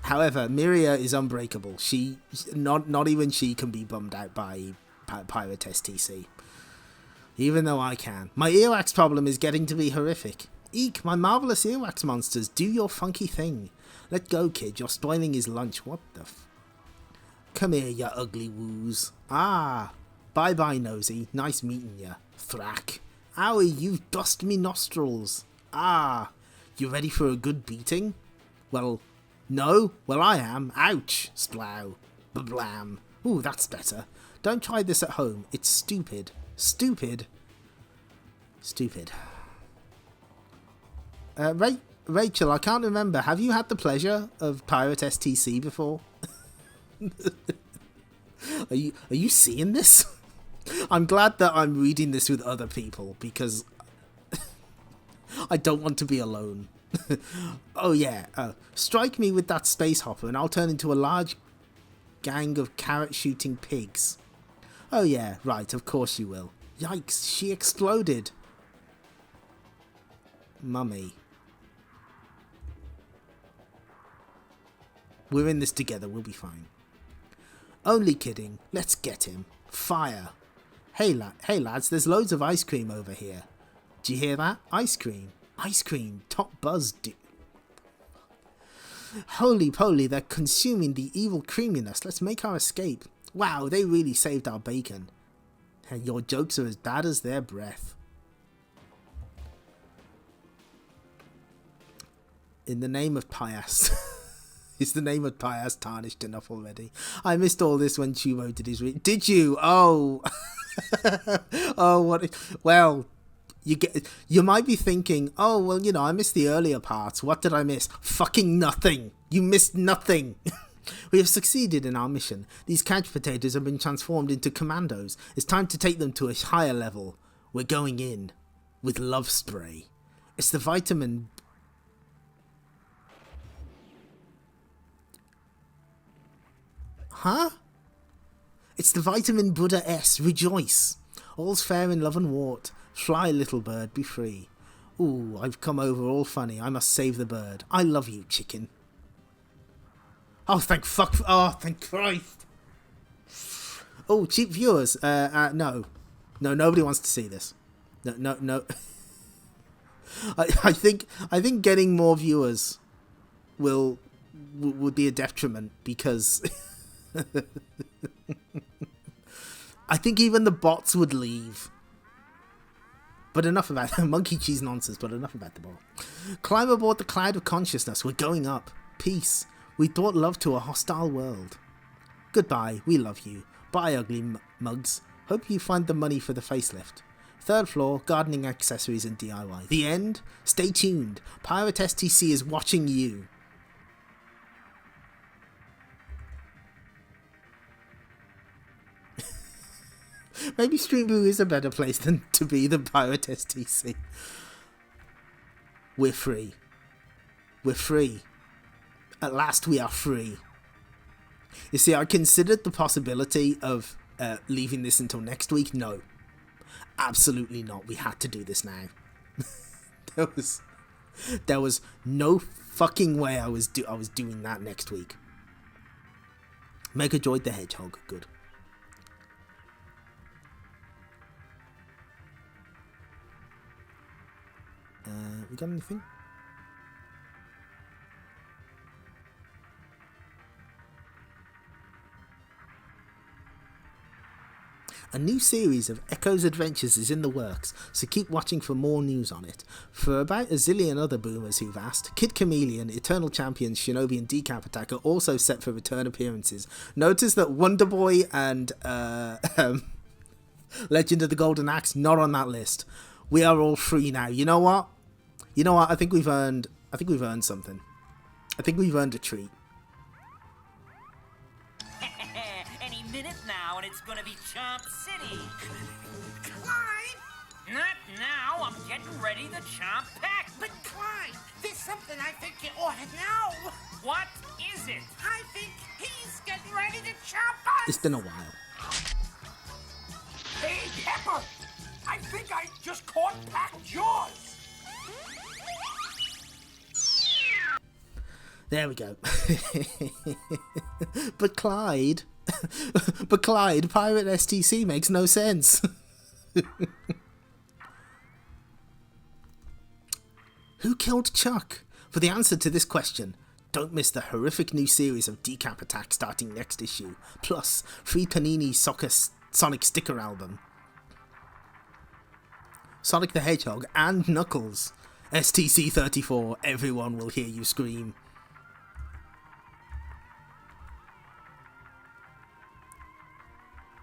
However, Miria is unbreakable. Not even she can be bummed out by Pirate S.T.C. Even though I can. My earwax problem is getting to be horrific. Eek, my marvellous earwax monsters, do your funky thing. Let go, kid, you're spoiling his lunch. What the Come here, ya ugly woos. Ah, bye-bye, nosy. Nice meeting ya. Thrack. Owie, you've bust me nostrils. Ah, you ready for a good beating? Well, no. Well, I am. Ouch. Splow. Blam. Ooh, that's better. Don't try this at home. It's stupid. Stupid. Stupid. Rachel, I can't remember. Have you had the pleasure of Pirate S.T.C. before? Are you seeing this? I'm glad that I'm reading this with other people because I don't want to be alone. Oh yeah, strike me with that space hopper and I'll turn into a large gang of carrot shooting pigs. Oh yeah, right, of course you will. Yikes, she exploded. Mummy. We're in this together, we'll be fine. Only kidding, let's get him. Fire. Hey lads, there's loads of ice cream over here. Do you hear that? Ice cream. Ice cream. Top buzz. Holy poly, they're consuming the evil creaminess. Let's make our escape. Wow, they really saved our bacon. And your jokes are as bad as their breath. In the name of Pias. Is the name of Pias tarnished enough already? I missed all this when Chumo did his Did you? Oh. Oh, what? Well, you might be thinking, oh, well, you know, I missed the earlier parts. What did I miss? Fucking nothing. You missed nothing. We have succeeded in our mission. These couch potatoes have been transformed into commandos. It's time to take them to a higher level. We're going in with love spray. It's the vitamin... Huh? It's the vitamin Buddha S. Rejoice. All's fair in love and wart. Fly, little bird, be free. Ooh, I've come over all funny. I must save the bird. I love you, chicken. Oh, thank fuck. Oh, thank Christ. Oh, cheap viewers. No. No, nobody wants to see this. No. I think getting more viewers would be a detriment because... I think even the bots would leave. But enough about that. Monkey cheese nonsense, but enough about the bot. Climb aboard the cloud of consciousness. We're going up. Peace. We brought love to a hostile world. Goodbye. We love you. Bye, ugly mugs. Hope you find the money for the facelift. Third floor, gardening accessories and DIY. The end? Stay tuned. Pirate S.T.C is watching you. Maybe Streamboo is a better place than to be than Pirate S.T.C. We're free. We're free. At last we are free. You see, I considered the possibility of leaving this until next week. No. Absolutely not. We had to do this now. There was no fucking way I was doing that next week. Megadroid the Hedgehog. Good. We got anything? A new series of Echo's Adventures is in the works, so keep watching for more news on it. For about a zillion other boomers who've asked, Kid Chameleon, Eternal Champions, Shinobi and Decap Attack are also set for return appearances. Notice that Wonder Boy and Legend of the Golden Axe not on that list. We are all free now. You know what? I think we've earned something. I think we've earned a treat. Any minute now, and it's gonna be Chomp City. Clyde! Not now. I'm getting ready to chomp pack. But Clyde, there's something I think you ought to know. What is it? I think he's getting ready to chomp us. It's been a while. Hey, Pepper! I think I just caught packed jaws. There we go. But Clyde, Pirate S.T.C makes no sense. Who killed Chuck? For the answer to this question, don't miss the horrific new series of Decap Attack starting next issue, plus free Panini Sonic sticker album. Sonic the Hedgehog and Knuckles. STC 34, everyone will hear you scream.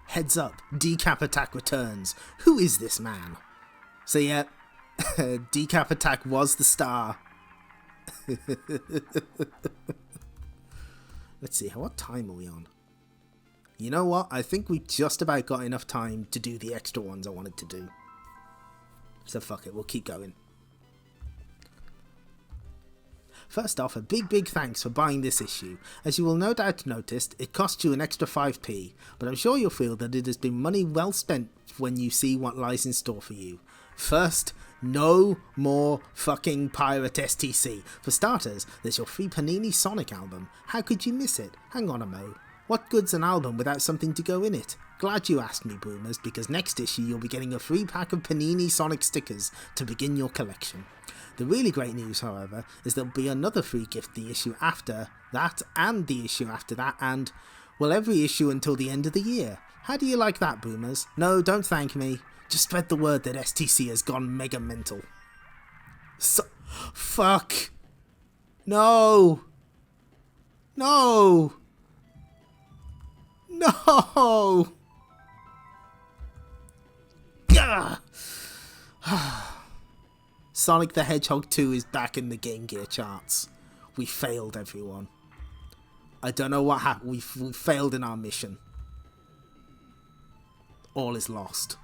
Heads up, Decap Attack returns. Who is this man? So yeah, Decap Attack was the star. Let's see, what time are we on? You know what? I think we just about got enough time to do the extra ones I wanted to do. So fuck it, we'll keep going. First off, a big thanks for buying this issue. As you will no doubt noticed, it cost you an extra 5p, but I'm sure you'll feel that it has been money well spent when you see what lies in store for you. First, no more fucking Pirate S.T.C. For starters, there's your free Panini Sonic album. How could you miss it? Hang on a mo. What good's an album without something to go in it? Glad you asked me, boomers, because next issue you'll be getting a free pack of Panini Sonic stickers to begin your collection. The really great news, however, is there'll be another free gift the issue after that, and the issue after that, and, Well, every issue until the end of the year. How do you like that, boomers? No, don't thank me. Just spread the word that STC has gone mega mental. Fuck. No. No. No. Gah. Sonic the Hedgehog 2 is back in the Game Gear charts. We failed, everyone. I don't know what happened. We failed in our mission. All is lost.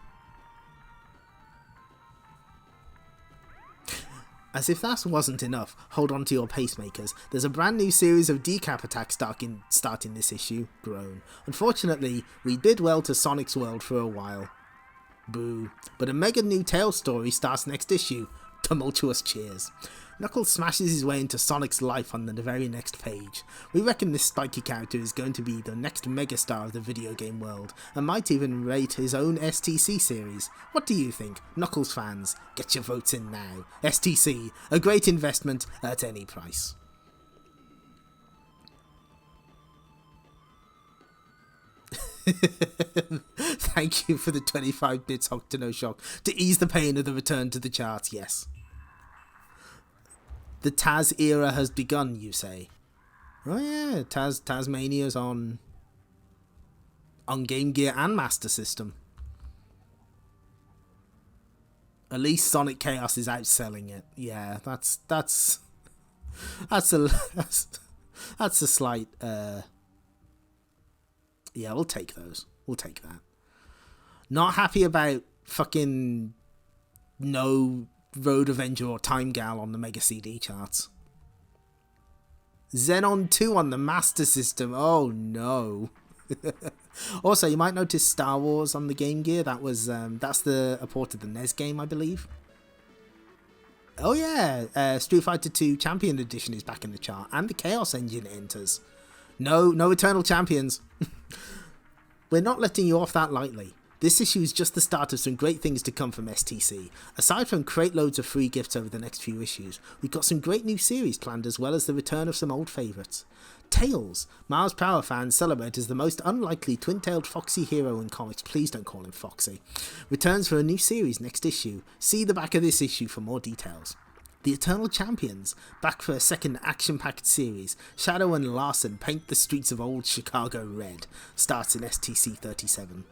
As if that wasn't enough, hold on to your pacemakers. There's a brand new series of decap attacks starting this issue. Groan. Unfortunately, we did well to Sonic's World for a while. Boo. But a mega new Tails story starts next issue. Tumultuous cheers. Knuckles smashes his way into Sonic's life on the very next page. We reckon this spiky character is going to be the next megastar of the video game world, and might even rate his own STC series. What do you think? Knuckles fans, get your votes in now. STC, a great investment at any price. Thank you for the 25 bits Octono Shock to ease the pain of the return to the charts, yes. The Taz era has begun, you say? Oh yeah, Tasmania's on Game Gear and Master System. At least Sonic Chaos is outselling it. Yeah, that's a slight. Yeah, we'll take those. We'll take that. Not happy about fucking no Road Avenger or Time Gal on the Mega CD charts. Xenon 2 on the Master System. Oh no. Also, you might notice Star Wars on the Game Gear. That's a port of the NES game, I believe. Oh yeah, Street Fighter 2 Champion Edition is back in the chart, and the Chaos Engine enters. No Eternal Champions. We're not letting you off that lightly. This issue is just the start of some great things to come from STC. Aside from crate loads of free gifts over the next few issues, we've got some great new series planned, as well as the return of some old favourites. Tails, Mars Power fans celebrate as the most unlikely twin-tailed foxy hero in comics, please don't call him Foxy, returns for a new series next issue. See the back of this issue for more details. The Eternal Champions, back for a second action-packed series. Shadow and Larson paint the streets of old Chicago red. Starts in STC 37.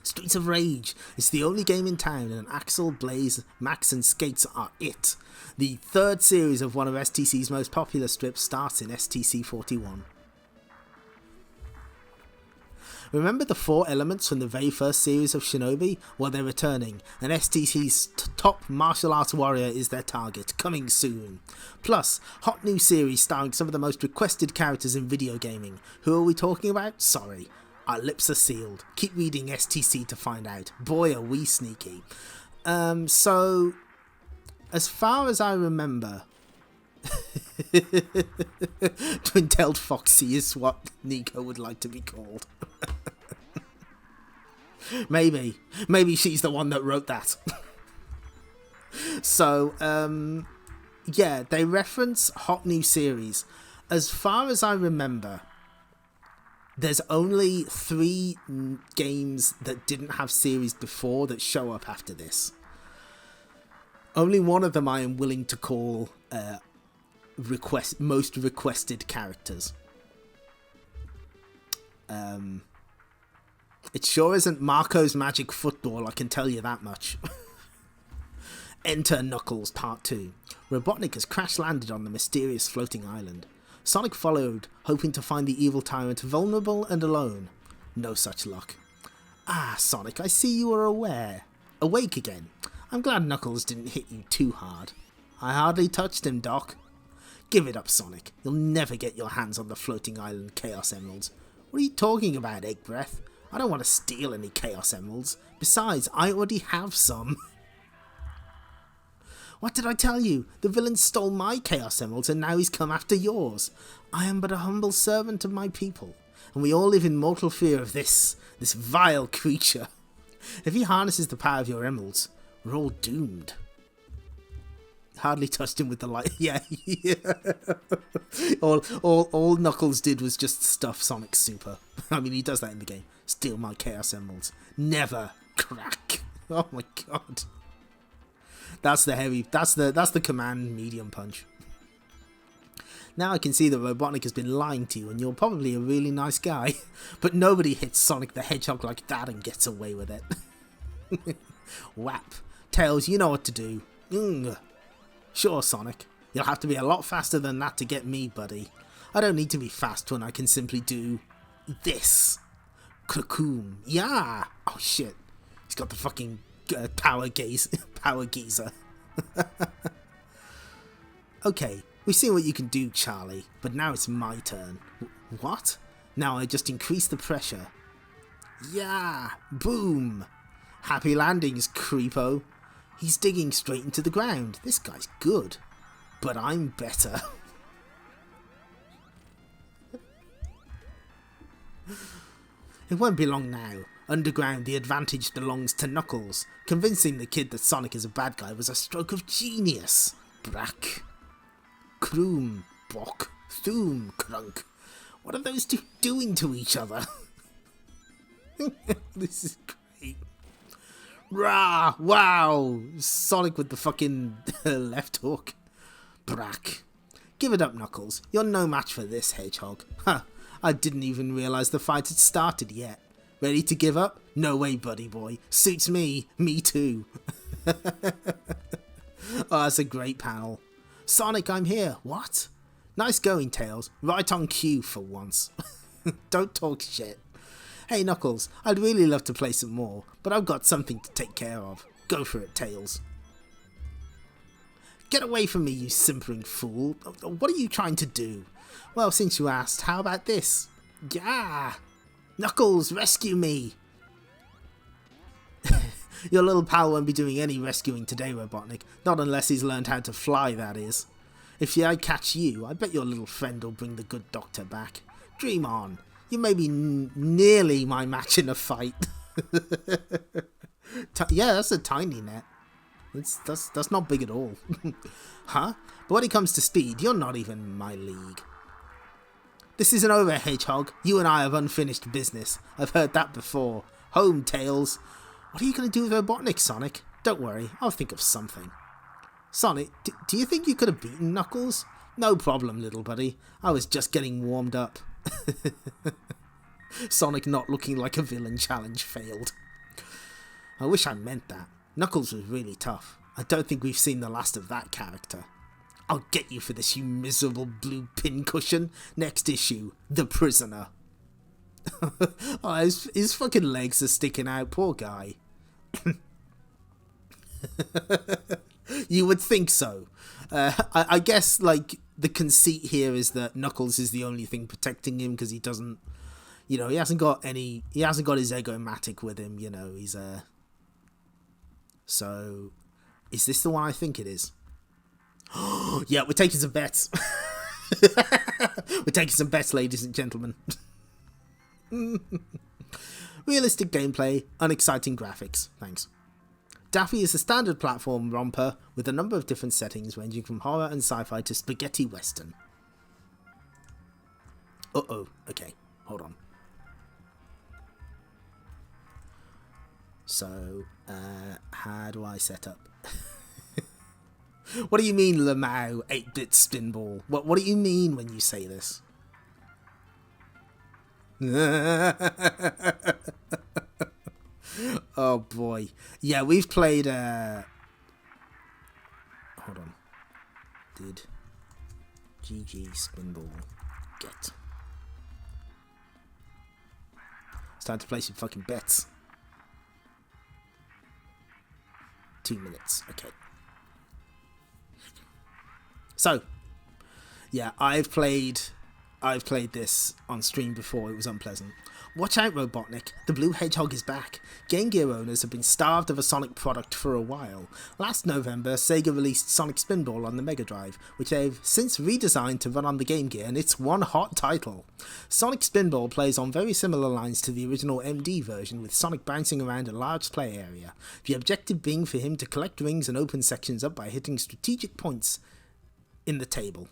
Streets of Rage is the only game in town, and Axel, Blaze, Max and Skates are it. The third series of one of STC's most popular strips starts in STC 41. Remember the 4 elements from the very first series of Shinobi? Well, they're returning, and STC's top martial arts warrior is their target, coming soon. Plus, hot new series starring some of the most requested characters in video gaming. Who are we talking about? Sorry. Our lips are sealed. Keep reading STC to find out. Boy, are we sneaky. So, as far as I remember, Twin-tailed Foxy is what Nico would like to be called. Maybe she's the one that wrote that. So, yeah, they reference hot new series. As far as I remember, there's only 3 games that didn't have series before that show up after this. Only one of them I am willing to call most requested characters. It sure isn't Marco's Magic Football, I can tell you that much. Enter Knuckles Part 2. Robotnik has crash-landed on the mysterious floating island. Sonic followed, hoping to find the evil tyrant vulnerable and alone. No such luck. Ah, Sonic, I see you are awake again. I'm glad Knuckles didn't hit you too hard. I hardly touched him, Doc. Give it up, Sonic. You'll never get your hands on the floating island Chaos Emeralds. What are you talking about, Egg Breath? I don't want to steal any Chaos Emeralds. Besides, I already have some. What did I tell you? The villain stole my Chaos Emeralds and now he's come after yours. I am but a humble servant of my people, and we all live in mortal fear of this vile creature. If he harnesses the power of your emeralds, we're all doomed. hardly touched him with the light. Yeah, yeah. All Knuckles did was just stuff Sonic's super. I mean, he does that in the game. Steal my Chaos Emeralds. Never crack. Oh my god. That's the command medium punch. Now I can see that Robotnik has been lying to you, and you're probably a really nice guy. But nobody hits Sonic the Hedgehog like that and gets away with it. Whap. Tails, you know what to do. Sure, Sonic. You'll have to be a lot faster than that to get me, buddy. I don't need to be fast when I can simply do this. Cocoon. Yeah. Oh shit. He's got the fucking power geyser. Okay, we see what you can do, Charlie, but now it's my turn. What? Now I just increase the pressure. Yeah. Boom. Happy landings, creepo. He's digging straight into the ground. This guy's good. But I'm better. It won't be long now. Underground, the advantage belongs to Knuckles. Convincing the kid that Sonic is a bad guy was a stroke of genius. Brack. Kroom. Bok. Thoom. Crunk. What are those two doing to each other? This is great. Rah! Wow! Sonic with the fucking left hook. Brack. Give it up, Knuckles. You're no match for this hedgehog. Huh. I didn't even realise the fight had started yet. Ready to give up? No way, buddy boy. Suits me. Me too. Oh, that's a great panel. Sonic, I'm here. What? Nice going, Tails. Right on cue for once. Don't talk shit. Hey, Knuckles, I'd really love to play some more, but I've got something to take care of. Go for it, Tails. Get away from me, you simpering fool. What are you trying to do? Well, since you asked, how about this? Yeah! Knuckles, rescue me! Your little pal won't be doing any rescuing today, Robotnik. Not unless he's learned how to fly, that is. If I catch you, I bet your little friend will bring the good doctor back. Dream on. You may be nearly my match in a fight. Yeah, that's a tiny net. That's not big at all. Huh? But when it comes to speed, you're not even my league. This isn't over, Hedgehog. You and I have unfinished business. I've heard that before. Home, Tails. What are you going to do with Robotnik, Sonic? Don't worry, I'll think of something. Sonic, do you think you could have beaten Knuckles? No problem, little buddy. I was just getting warmed up. Sonic not looking like a villain challenge failed. I wish I meant that. Knuckles was really tough. I don't think we've seen the last of that character. I'll get you for this, you miserable blue pincushion. Next issue, The Prisoner. Oh, his fucking legs are sticking out, poor guy. You would think so. I guess, like, the conceit here is that Knuckles is the only thing protecting him because he doesn't, you know, he hasn't got his Ego-Matic with him, you know, he's So, is this the one I think it is? Yeah, we're taking some bets. We're taking some bets, ladies and gentlemen. Realistic gameplay, unexciting graphics. Thanks. Daffy is a standard platform romper with a number of different settings ranging from horror and sci-fi to spaghetti western. Uh-oh. Okay, hold on. So, how do I set up? What do you mean, Lamau, 8-bit spinball? What do you mean when you say this? Oh boy. Yeah, we've played, hold on. Did GG spinball get? It's time to play some fucking bets. 2 minutes, okay. So, yeah, I've played I've played this on stream before, it was unpleasant. Watch out, Robotnik, the blue hedgehog is back. Game Gear owners have been starved of a Sonic product for a while. Last November, Sega released Sonic Spinball on the Mega Drive, which they've since redesigned to run on the Game Gear, and it's one hot title. Sonic Spinball plays on very similar lines to the original MD version, with Sonic bouncing around a large play area, the objective being for him to collect rings and open sections up by hitting strategic points in the table.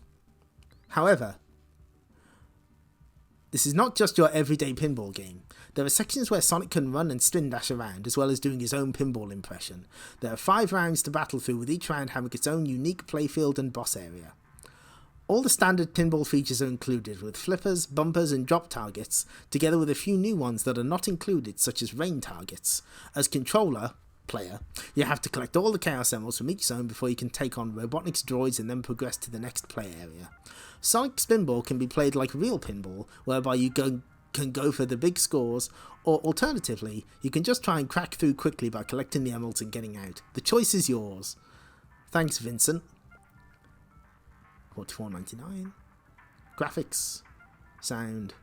However, this is not just your everyday pinball game. There are sections where Sonic can run and spin dash around, as well as doing his own pinball impression. There are 5 rounds to battle through, with each round having its own unique playfield and boss area. All the standard pinball features are included, with flippers, bumpers and drop targets, together with a few new ones that are not included, such as rain targets. As player, you have to collect all the Chaos Emeralds from each zone before you can take on Robotnik's droids and then progress to the next play area. Sonic Spinball can be played like real pinball, whereby you can go for the big scores, or alternatively, you can just try and crack through quickly by collecting the emeralds and getting out. The choice is yours. Thanks, Vincent. $44.99. Graphics, sound,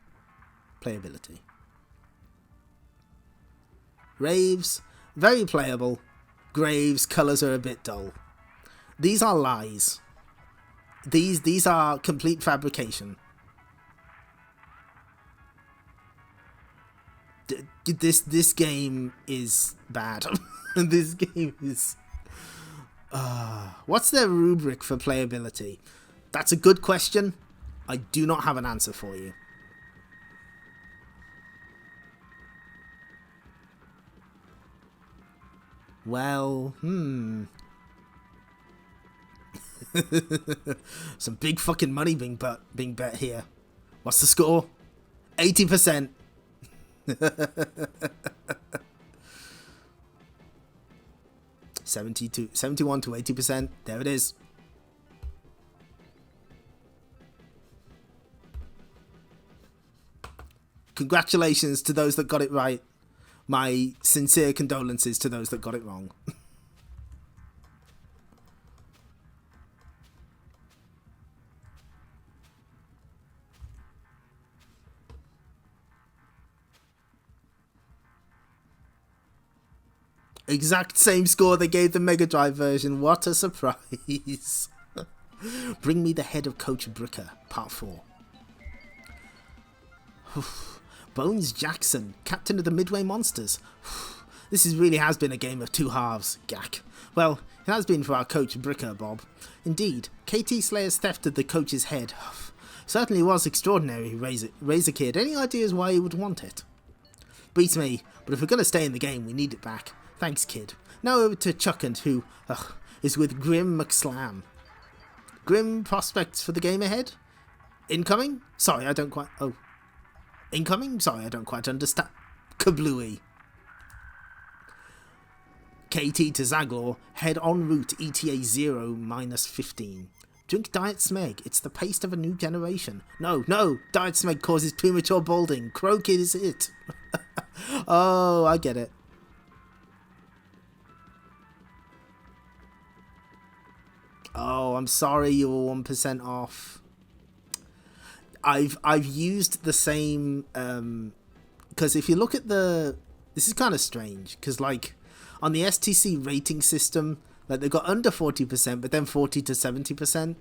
playability. Raves, very playable. Graves, colours are a bit dull. These are lies. These are complete fabrication. This game is bad. This game is... what's their rubric for playability? That's a good question. I do not have an answer for you. Well, some big fucking money being bet here. What's the score? 80%. 71 to 80%. There it is. Congratulations to those that got it right. My sincere condolences to those that got it wrong. Exact same score they gave the Mega Drive version. What a surprise. Bring me the head of Coach Bricker, Part 4. Bones Jackson, captain of the Midway Monsters. This really has been a game of two halves, Gak. Well, it has been for our coach Bricker, Bob. Indeed, KT Slayer's theft of the coach's head certainly was extraordinary, Razor Kid. Any ideas why he would want it? Beats me, but if we're going to stay in the game, we need it back. Thanks, kid. Now over to Chuckant, who is with Grim McSlam. Grim prospects for the game ahead? Incoming? Sorry, I don't quite... Oh. Incoming? Sorry, I don't quite understand. Kablooey. KT to Zaglor, head en route ETA 0-15. Drink Diet Smeg, it's the paste of a new generation. No, Diet Smeg causes premature balding. Crow Kid is it. Oh, I get it. Oh, I'm sorry you were 1% off. I've used the same, because if you look at the... This is kind of strange, because like, on the STC rating system, like they got under 40%, but then 40 to 70%.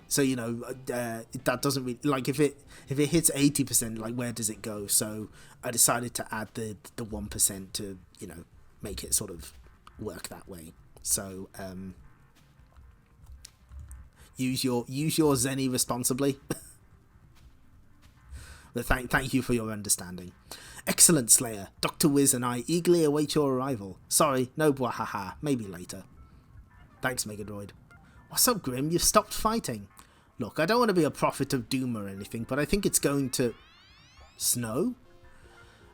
So, you know, that doesn't really... Like, if it hits 80%, like, where does it go? So, I decided to add the 1% to, you know, make it sort of work that way. So, use your Zenny responsibly. But thank you for your understanding. Excellent, Slayer. Dr. Wiz and I eagerly await your arrival. Sorry, no bwahaha. Maybe later. Thanks, Megadroid. What's up, Grim? You've stopped fighting. Look, I don't want to be a prophet of doom or anything, but I think it's going to... Snow?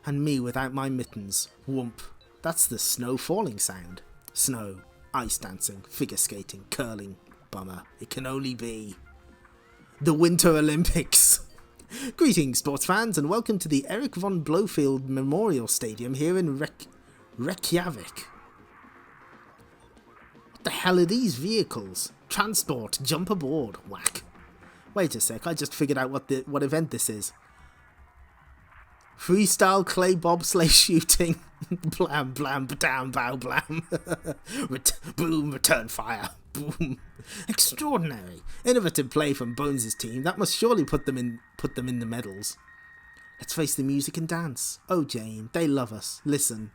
And me without my mittens. Whoomp. That's the snow falling sound. Snow, ice dancing, figure skating, curling. Bummer. It can only be... the Winter Olympics. Greetings, sports fans, and welcome to the Eric von Blofeld Memorial Stadium here in Reykjavik. What the hell are these vehicles? Transport, jump aboard, whack. Wait a sec, I just figured out what event this is. Freestyle clay bobsleigh shooting. Blam, blam, badam, bow, blam. Boom, return fire. Boom. Extraordinary. Innovative play from Bones' team. That must surely put them in the medals. Let's face the music and dance. Oh, Jane, they love us. Listen.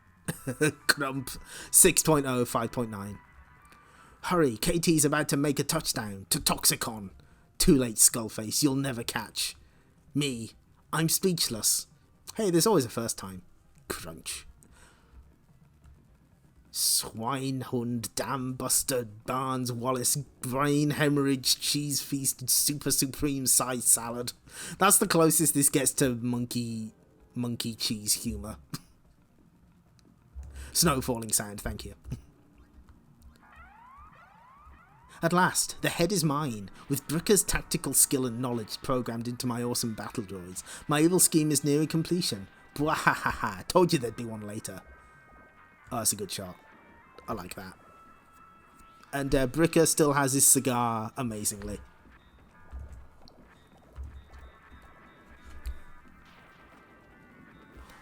Crump. 6.0, 5.9. Hurry, KT's about to make a touchdown to Toxicon. Too late, Skullface. You'll never catch me. I'm speechless. Hey, there's always a first time. Crunch. Swinehund, Dam Buster, Barnes, Wallace, Brain Hemorrhage, Cheese Feast, Super Supreme Size Salad. That's the closest this gets to monkey cheese humour. Snow falling sound, thank you. At last, the head is mine. With Bricker's tactical skill and knowledge programmed into my awesome battle droids, my evil scheme is nearing completion. Bwahahaha, told you there'd be one later. Oh, that's a good shot. I like that. And Bricker still has his cigar amazingly.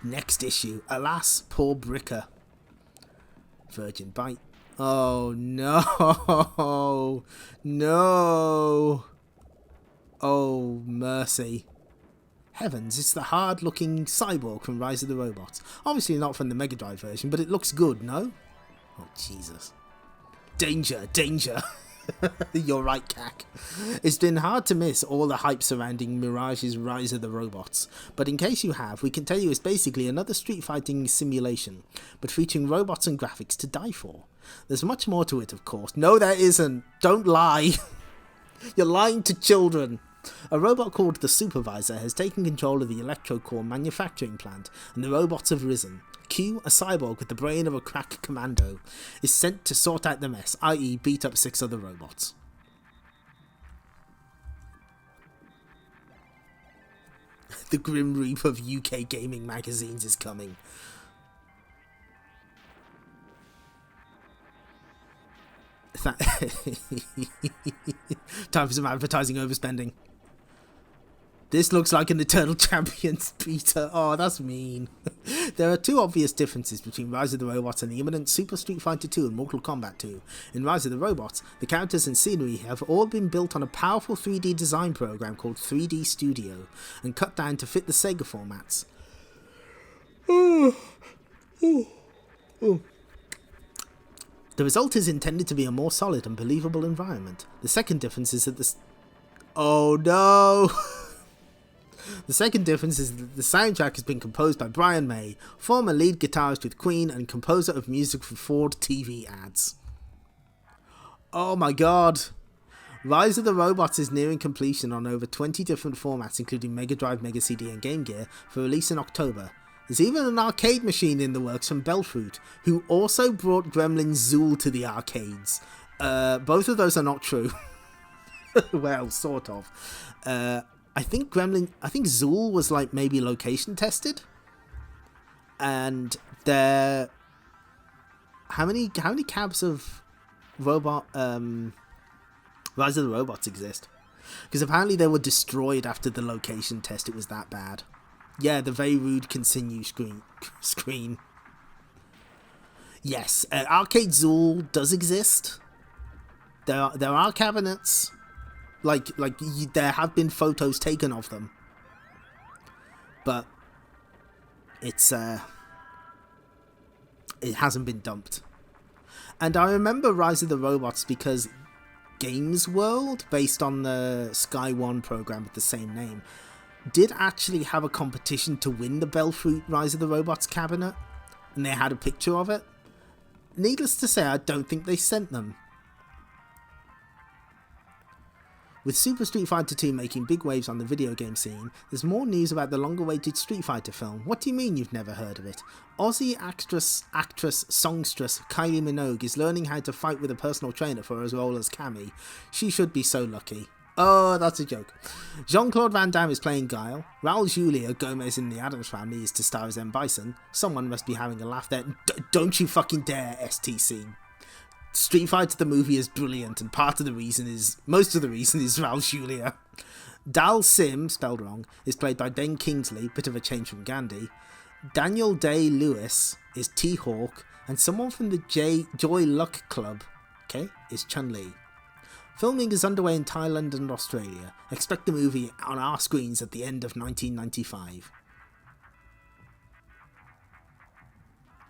Next issue. Alas, poor Bricker. Virgin bite. Oh no. No. Oh, mercy. Heavens, it's the hard-looking cyborg from Rise of the Robots. Obviously not from the Mega Drive version, but it looks good, no? Oh, Jesus. Danger, danger. You're right, Cac. It's been hard to miss all the hype surrounding Mirage's Rise of the Robots, but in case you have, we can tell you it's basically another street fighting simulation, but featuring robots and graphics to die for. There's much more to it, of course. No, there isn't. Don't lie. You're lying to children. A robot called the Supervisor has taken control of the Electrocore manufacturing plant, and the robots have risen. Q, a cyborg with the brain of a crack commando, is sent to sort out the mess, i.e. beat up 6 other robots. The Grim Reaper of UK gaming magazines is coming. Time for some advertising overspending. This looks like an Eternal Champions beta. Oh, that's mean. There are 2 obvious differences between Rise of the Robots and the imminent Super Street Fighter 2 and Mortal Kombat 2. In Rise of the Robots, the characters and scenery have all been built on a powerful 3D design program called 3D Studio and cut down to fit the Sega formats. The result is intended to be a more solid and believable environment. The second difference is that Oh no! The second difference is that the soundtrack has been composed by Brian May, former lead guitarist with Queen and composer of music for Ford TV ads. Oh my god! Rise of the Robots is nearing completion on over 20 different formats including Mega Drive, Mega CD and Game Gear for release in October. There's even an arcade machine in the works from Belfruit, who also brought Gremlin Zool to the arcades. Both of those are not true. Well, sort of. I think Zool was like maybe location tested, and how many cabs of Rise of the Robots exist? Because apparently they were destroyed after the location test. It was that bad. Yeah, the very rude continue screen. Yes, Arcade Zool does exist. There are cabinets. There have been photos taken of them, but it hasn't been dumped. And I remember Rise of the Robots because Games World, based on the Sky One program with the same name, did actually have a competition to win the Belfruit Rise of the Robots cabinet, and they had a picture of it. Needless to say, I don't think they sent them. With Super Street Fighter 2 making big waves on the video game scene, there's more news about the long-awaited Street Fighter film. What do you mean you've never heard of it? Aussie actress, songstress Kylie Minogue is learning how to fight with a personal trainer for her role as Cammy. She should be so lucky. Oh, that's a joke. Jean-Claude Van Damme is playing Guile. Raul Julia Gomez in the Addams Family is to star as M. Bison. Someone must be having a laugh there. Don't you fucking dare, S.T.C. Street Fighter the movie is brilliant, and most of the reason is Raul Julia. Dal Sim, spelled wrong, is played by Ben Kingsley, bit of a change from Gandhi. Daniel Day-Lewis is T-Hawk, and someone from the Joy Luck Club, okay, is Chun-Li. Filming is underway in Thailand and Australia. Expect the movie on our screens at the end of 1995.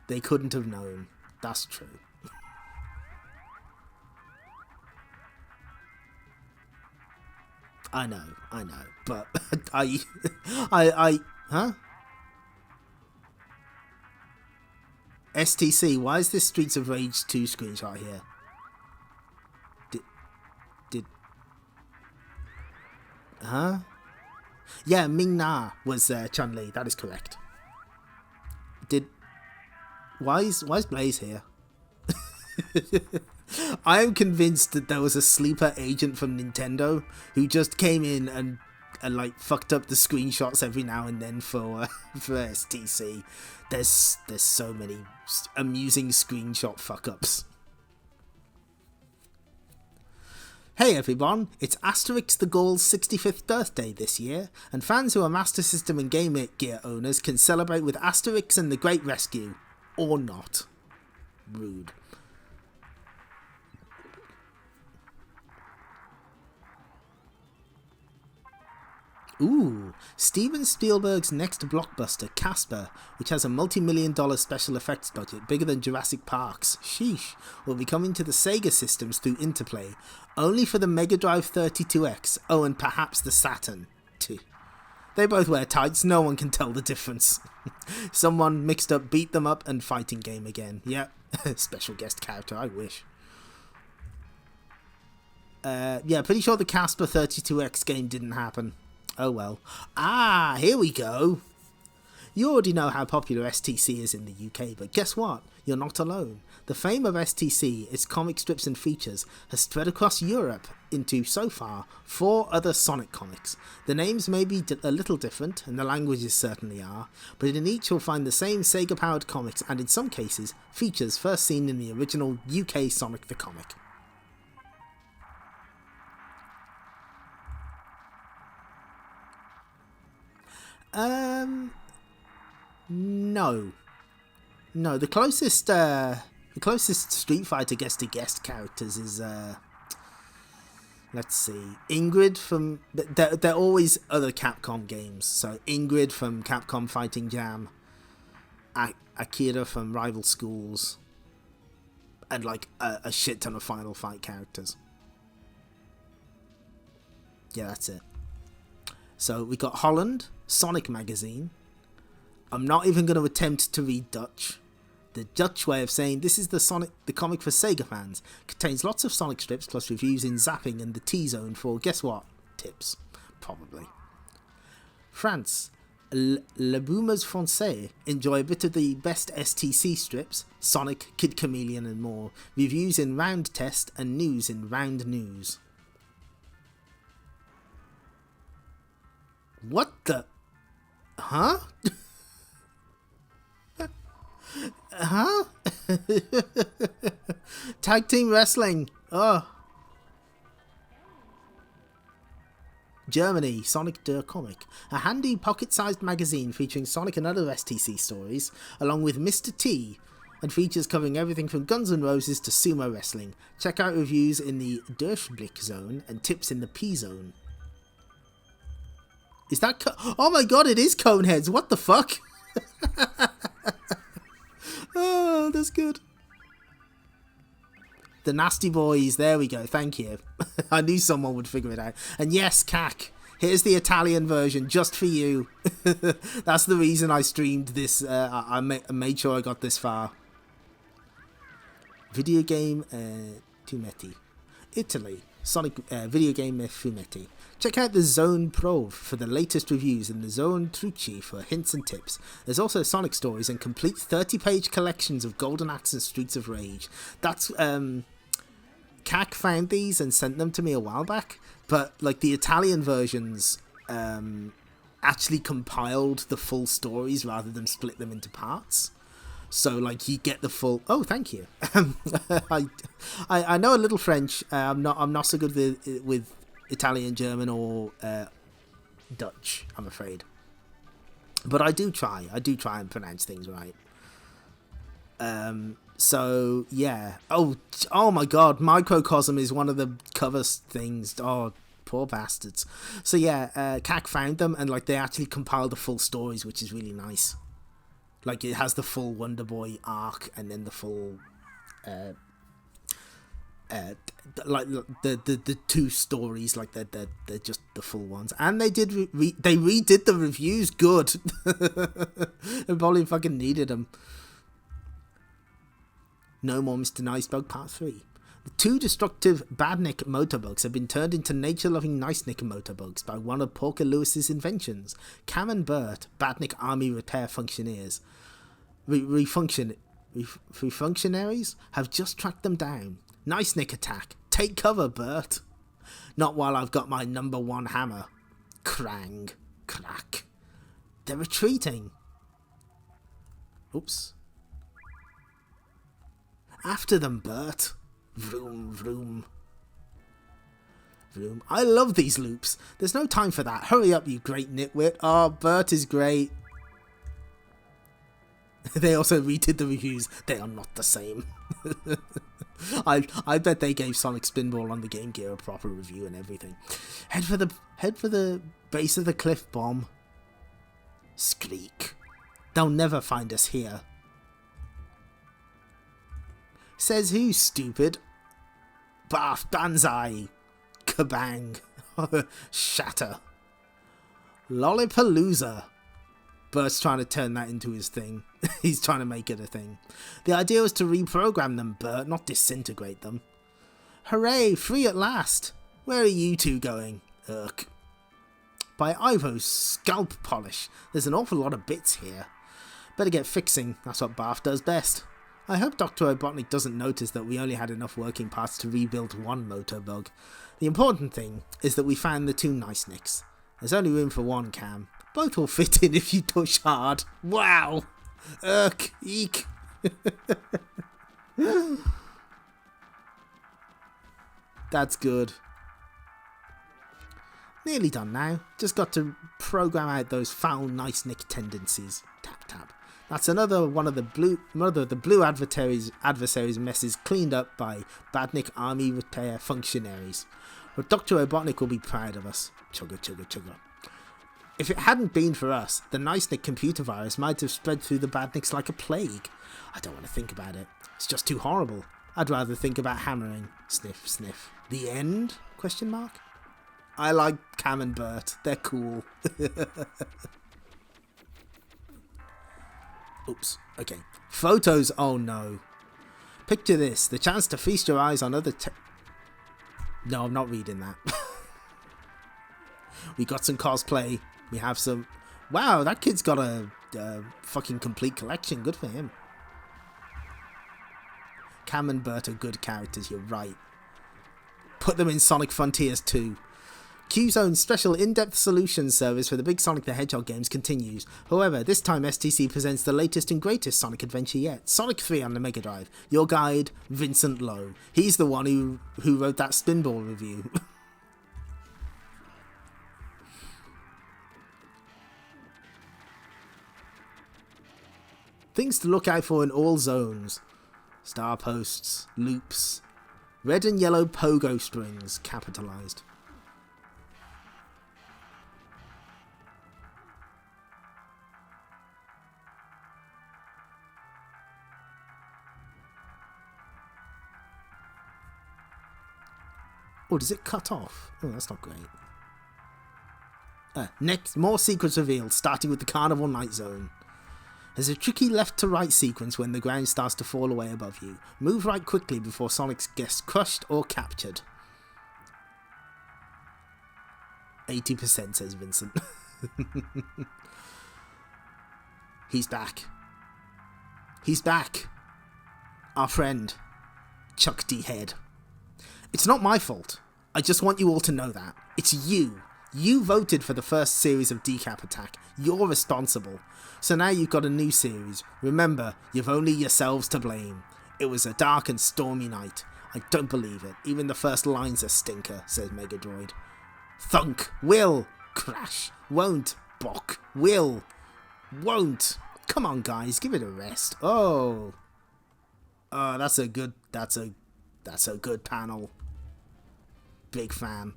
They couldn't have known. That's true. I know, but huh? S.T.C, why is this Streets of Rage 2 screenshot here? Huh? Yeah, Ming Na was Chun-Li, that is correct. Why is Blaze here? I am convinced that there was a sleeper agent from Nintendo who just came in and like fucked up the screenshots every now and then for S.T.C. There's so many amusing screenshot fuck-ups. Hey everyone, it's Asterix the Gaul's 65th birthday this year, and fans who are Master System and Game Gear owners can celebrate with Asterix and the Great Rescue. Or not. Rude. Ooh, Steven Spielberg's next blockbuster, Casper, which has a multi-million-dollar special effects budget bigger than Jurassic Park's, sheesh, will be coming to the Sega systems through Interplay, only for the Mega Drive 32X, oh, and perhaps the Saturn, too. They both wear tights, no one can tell the difference. Someone mixed up Beat Them Up and Fighting Game again. Yep, special guest character, I wish. Yeah, pretty sure the Casper 32X game didn't happen. Oh well. Ah, here we go. You already know how popular S.T.C is in the UK, but guess what? You're not alone. The fame of S.T.C, its comic strips and features, has spread across Europe into, so far, 4 other Sonic comics. The names may be a little different, and the languages certainly are, but in each you'll find the same Sega-powered comics and, in some cases, features first seen in the original UK Sonic the Comic. No. The closest Street Fighter guest characters is let's see, Ingrid from they're always other Capcom games. So Ingrid from Capcom Fighting Jam, Akira from Rival Schools, and like a shit ton of Final Fight characters. Yeah, that's it. So we got Holland, Sonic Magazine. I'm not even going to attempt to read Dutch. The Dutch way of saying this is the comic for Sega fans. Contains lots of Sonic strips plus reviews in Zapping and the T-Zone for, guess what? Tips. Probably. France. Le Boomers Français enjoy a bit of the best S.T.C strips, Sonic, Kid Chameleon and more. Reviews in Round Test and news in Round News. What the... Huh? Huh? Tag Team Wrestling. Oh. Germany, Sonic der Comic. A handy pocket-sized magazine featuring Sonic and other S.T.C stories, along with Mr. T, and features covering everything from Guns N' Roses to sumo wrestling. Check out reviews in the Durchblick zone and tips in the P zone. Is that... Oh my god, it is Coneheads. What the fuck? Oh, that's good. The Nasty Boys. There we go. Thank you. I knew someone would figure it out. And yes, CAC. Here's the Italian version just for you. That's the reason I streamed this. I made sure I got this far. Video game Fumetti. Italy. Sonic video game Fumetti. Check out the Zone Pro for the latest reviews and the Zone Trucci for hints and tips. There's also Sonic stories and complete 30-page collections of Golden Axe and Streets of Rage. That's CAC found these and sent them to me a while back, but like the Italian versions actually compiled the full stories rather than split them into parts. So like you get the full... Oh, thank you. I know a little French. I'm not so good with Italian, German, or Dutch, I'm afraid. But I do try and pronounce things right. So yeah. Oh my god, Microcosm is one of the cover things. Oh, poor bastards. So yeah, CAC found them, and like they actually compiled the full stories, which is really nice. Like it has the full Wonder Boy arc, and then the full like the two stories, like they're just the full ones, and they did they redid the reviews. Good. They probably fucking needed them. No more Mr. Nicebug Part 3. The two destructive Badnik motorbugs have been turned into nature-loving Nicenik motorbugs by one of Porker Lewis's inventions. Cam and Bert, Badnik Army repair functionaries, functionaries have just tracked them down. Nicenik attack. Take cover, Bert. Not while I've got my number one hammer. Krang. Crack. They're retreating. Oops. After them, Bert. Vroom, vroom. Vroom. I love these loops. There's no time for that. Hurry up, you great nitwit. Oh, Bert is great. They also redid the reviews. They are not the same. I bet they gave Sonic Spinball on the Game Gear a proper review and everything. Head for the base of the cliff bomb. Squeak. They'll never find us here. Says who, stupid? Bath Banzai. Kabang. Shatter. Lollipalooza. Bert's trying to turn that into his thing. He's trying to make it a thing. The idea was to reprogram them, Bert, not disintegrate them. Hooray, free at last. Where are you two going? Ugh. By Ivo's scalp polish. There's an awful lot of bits here. Better get fixing. That's what Bath does best. I hope Dr. Robotnik doesn't notice that we only had enough working parts to rebuild one motorbug. The important thing is that we found the two Nicenicks. There's only room for one, Cam. Both will fit in if you push hard. Wow! Ugh! Eek! That's good. Nearly done now. Just got to program out those foul Nicenick tendencies. Tap tap. That's another one of the blue adversaries messes cleaned up by Badnik Army repair functionaries. But Dr. Robotnik will be proud of us. Chugga chugga chugga. If it hadn't been for us, the Nicenick computer virus might have spread through the Badniks like a plague. I don't want to think about it. It's just too horrible. I'd rather think about hammering. Sniff, sniff. The end? Question mark? I like Cam and Bert. They're cool. Oops. Okay. Photos. Oh no. Picture this. The chance to feast your eyes on other No, I'm not reading that. We got some cosplay. We have some... Wow, that kid's got a fucking complete collection. Good for him. Cam and Bert are good characters, you're right. Put them in Sonic Frontiers 2. Q-Zone's special in-depth solution service for the big Sonic the Hedgehog games continues. However, this time S.T.C. presents the latest and greatest Sonic adventure yet, Sonic 3 on the Mega Drive. Your guide, Vincent Lowe. He's the one who wrote that Spinball review. Things to look out for in all zones. Star posts, loops, red and yellow pogo strings, capitalized. Oh, does it cut off? Oh, that's not great. Next, more secrets revealed, starting with the Carnival Night Zone. There's a tricky left to right sequence when the ground starts to fall away above you. Move right quickly before Sonic gets crushed or captured. 80%, says Vincent. He's back. He's back. Our friend, Chuck D. Head. It's not my fault. I just want you all to know that. It's you. You voted for the first series of Decap Attack. You're responsible. So now you've got a new series. Remember, you've only yourselves to blame. It was a dark and stormy night. I don't believe it. Even the first line's a stinker, says Megadroid. Thunk! Will! crash, won't, bok, will, won't. Come on, guys, give it a rest. Oh, that's a good panel. Big fan.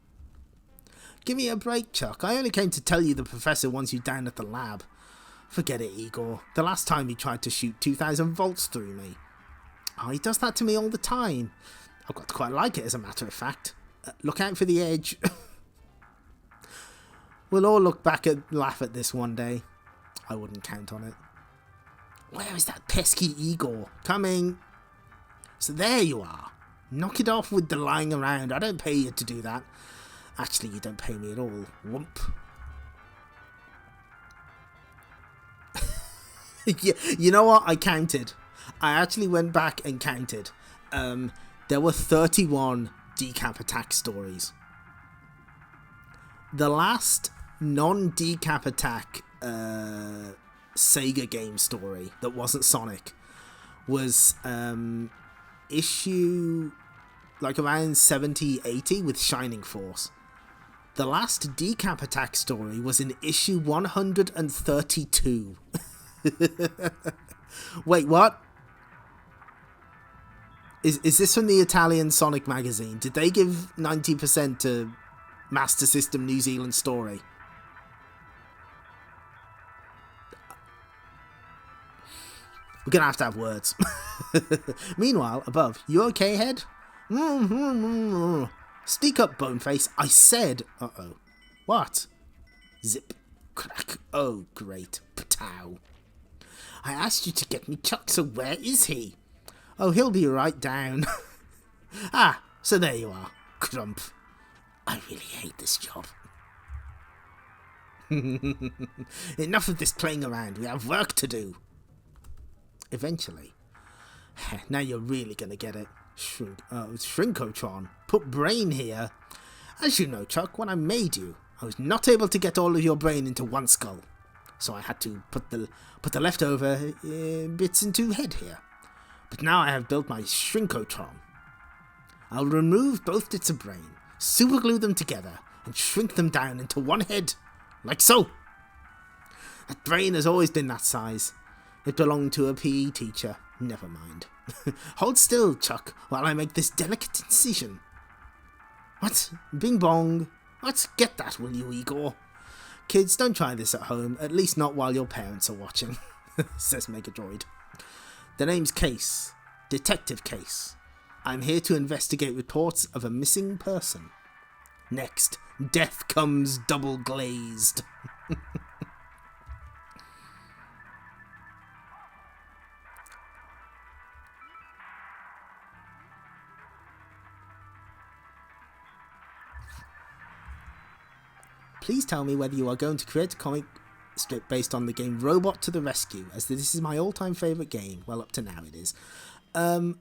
Give me a break, Chuck. I only came to tell you the professor wants you down at the lab. Forget it, Igor. The last time he tried to shoot 2,000 volts through me. Oh, he does that to me all the time. I've got to quite like it, as a matter of fact. Look out for the edge. We'll all look back and laugh at this one day. I wouldn't count on it. Where is that pesky Igor? Coming. So there you are. Knock it off with the lying around. I don't pay you to do that. Actually, you don't pay me at all. Whoop. Yeah, you know what? I counted. I actually went back and counted. There were 31 decap attack stories. The last non-decap attack Sega game story that wasn't Sonic was issue like around 70-80 with Shining Force. The last decap attack story was in issue 132. Wait, what? Is this from the Italian Sonic magazine? Did they give 90% to Master System New Zealand story? We're gonna have to have words. Meanwhile, above, you okay, head? Speak up, Boneface. I said... Uh-oh. What? Zip. Crack. Oh, great. Patow. I asked you to get me Chuck, so where is he? Oh, he'll be right down. Ah, so there you are. Crump. I really hate this job. Enough of this playing around. We have work to do. Eventually. Now you're really gonna get it. Shrinkotron. Put brain here. As you know, Chuck, when I made you, I was not able to get all of your brain into one skull. So I had to put the leftover bits into head here. But now I have built my Shrinkotron. I'll remove both bits of brain, superglue them together, and shrink them down into one head. Like so. That brain has always been that size. It belonged to a PE teacher. Never mind. Hold still, Chuck, while I make this delicate incision. What? Bing bong. Let's get that, will you, Igor? Kids, don't try this at home, at least not while your parents are watching, says Megadroid. The name's Case. Detective Case. I'm here to investigate reports of a missing person. Next, death comes double glazed. Please tell me whether you are going to create a comic strip based on the game Robot to the Rescue, as this is my all-time favourite game. Well, up to now it is. I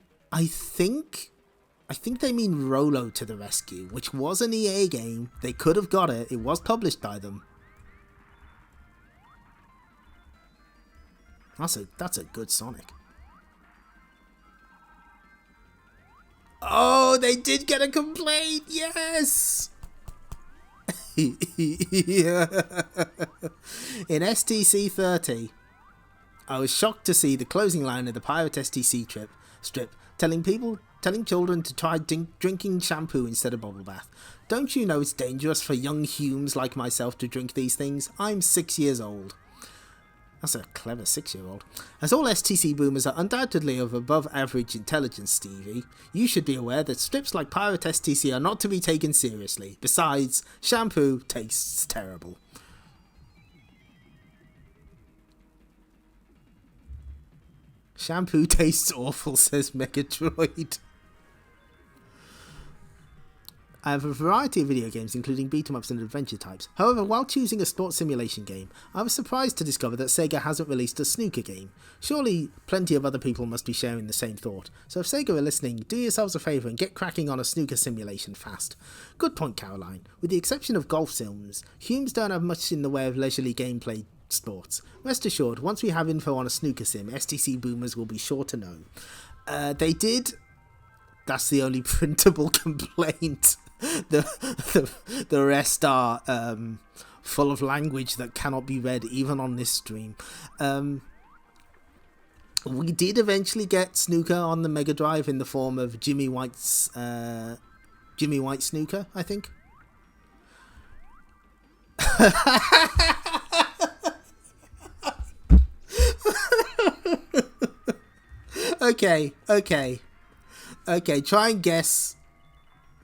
think they mean Rolo to the Rescue, which was an EA game. They could have got it. It was published by them. That's a good Sonic. Oh, they did get a complaint. Yes. Yeah. In S.T.C. 30, I was shocked to see the closing line of the Pirate S.T.C. strip telling children to try drinking shampoo instead of bubble bath. Don't you know it's dangerous for young Humes like myself to drink these things? I'm 6 years old. That's a clever 6-year-old. As all S.T.C. boomers are undoubtedly of above average intelligence, Stevie, you should be aware that strips like Pirate S.T.C. are not to be taken seriously. Besides, shampoo tastes terrible. Shampoo tastes awful, says Megadroid. I have a variety of video games, including beat-em-ups and adventure types. However, while choosing a sports simulation game, I was surprised to discover that Sega hasn't released a snooker game. Surely, plenty of other people must be sharing the same thought. So if Sega are listening, do yourselves a favour and get cracking on a snooker simulation fast. Good point, Caroline. With the exception of golf sims, Humes don't have much in the way of leisurely gameplay sports. Rest assured, once we have info on a snooker sim, STC boomers will be sure to know. They did... That's the only printable complaint. The rest are full of language that cannot be read even on this stream. We did eventually get Snooker on the Mega Drive in the form of Jimmy White's Jimmy White Snooker, I think. Okay. Try and guess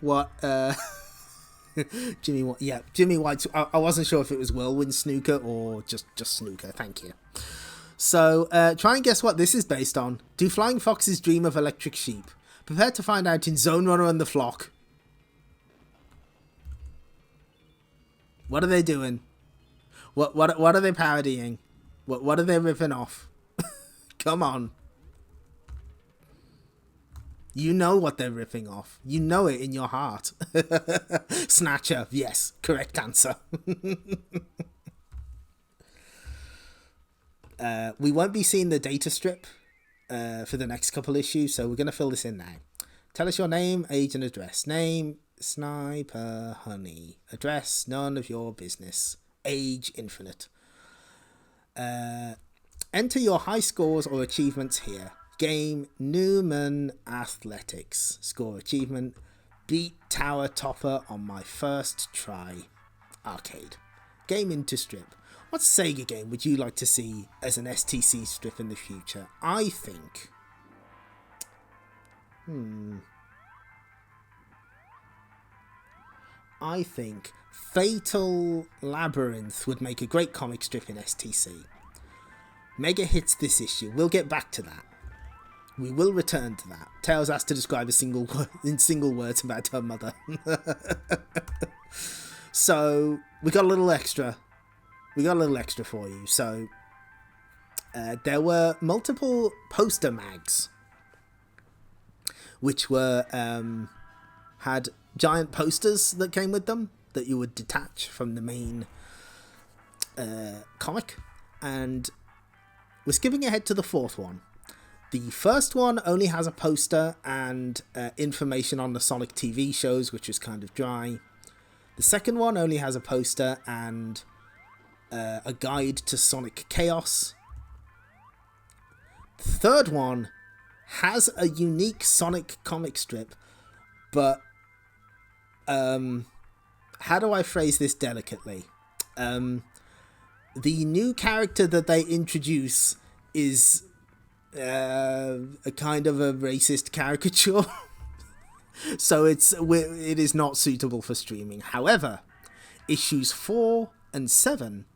what Jimmy White. Yeah, Jimmy White. I wasn't sure if it was Whirlwind Snooker or just Snooker. Thank you. So try and guess what this is based on. Do flying foxes dream of electric sheep? Prepare to find out in Zone Runner and the Flock. What are they doing? What are they parodying? What are they ripping off? Come on. You know what they're ripping off. You know it in your heart. Snatcher. Yes. Correct answer. We won't be seeing the data strip for the next couple issues, so we're going to fill this in now. Tell us your name, age, and address. Name, Sniper Honey. Address, none of your business. Age, infinite. Enter your high scores or achievements here. Game, Newman Athletics. Score achievement, beat Tower Topper on my first try. Arcade. Game into strip. What Sega game would you like to see as an STC strip in the future? I think... I think Fatal Labyrinth would make a great comic strip in STC. Mega hits this issue. We'll get back to that. We will return to that. Tails has to describe in single words about her mother. So, we got a little extra. For you. So, there were multiple poster mags, which were, had giant posters that came with them that you would detach from the main comic. And we're skipping ahead to the fourth one. The first one only has a poster and information on the Sonic TV shows, which was kind of dry. The second one only has a poster and a guide to Sonic Chaos. The third one has a unique Sonic comic strip, but how do I phrase this delicately? The new character that they introduce is a kind of a racist caricature. So it is not suitable for streaming. However, issues 4 and 7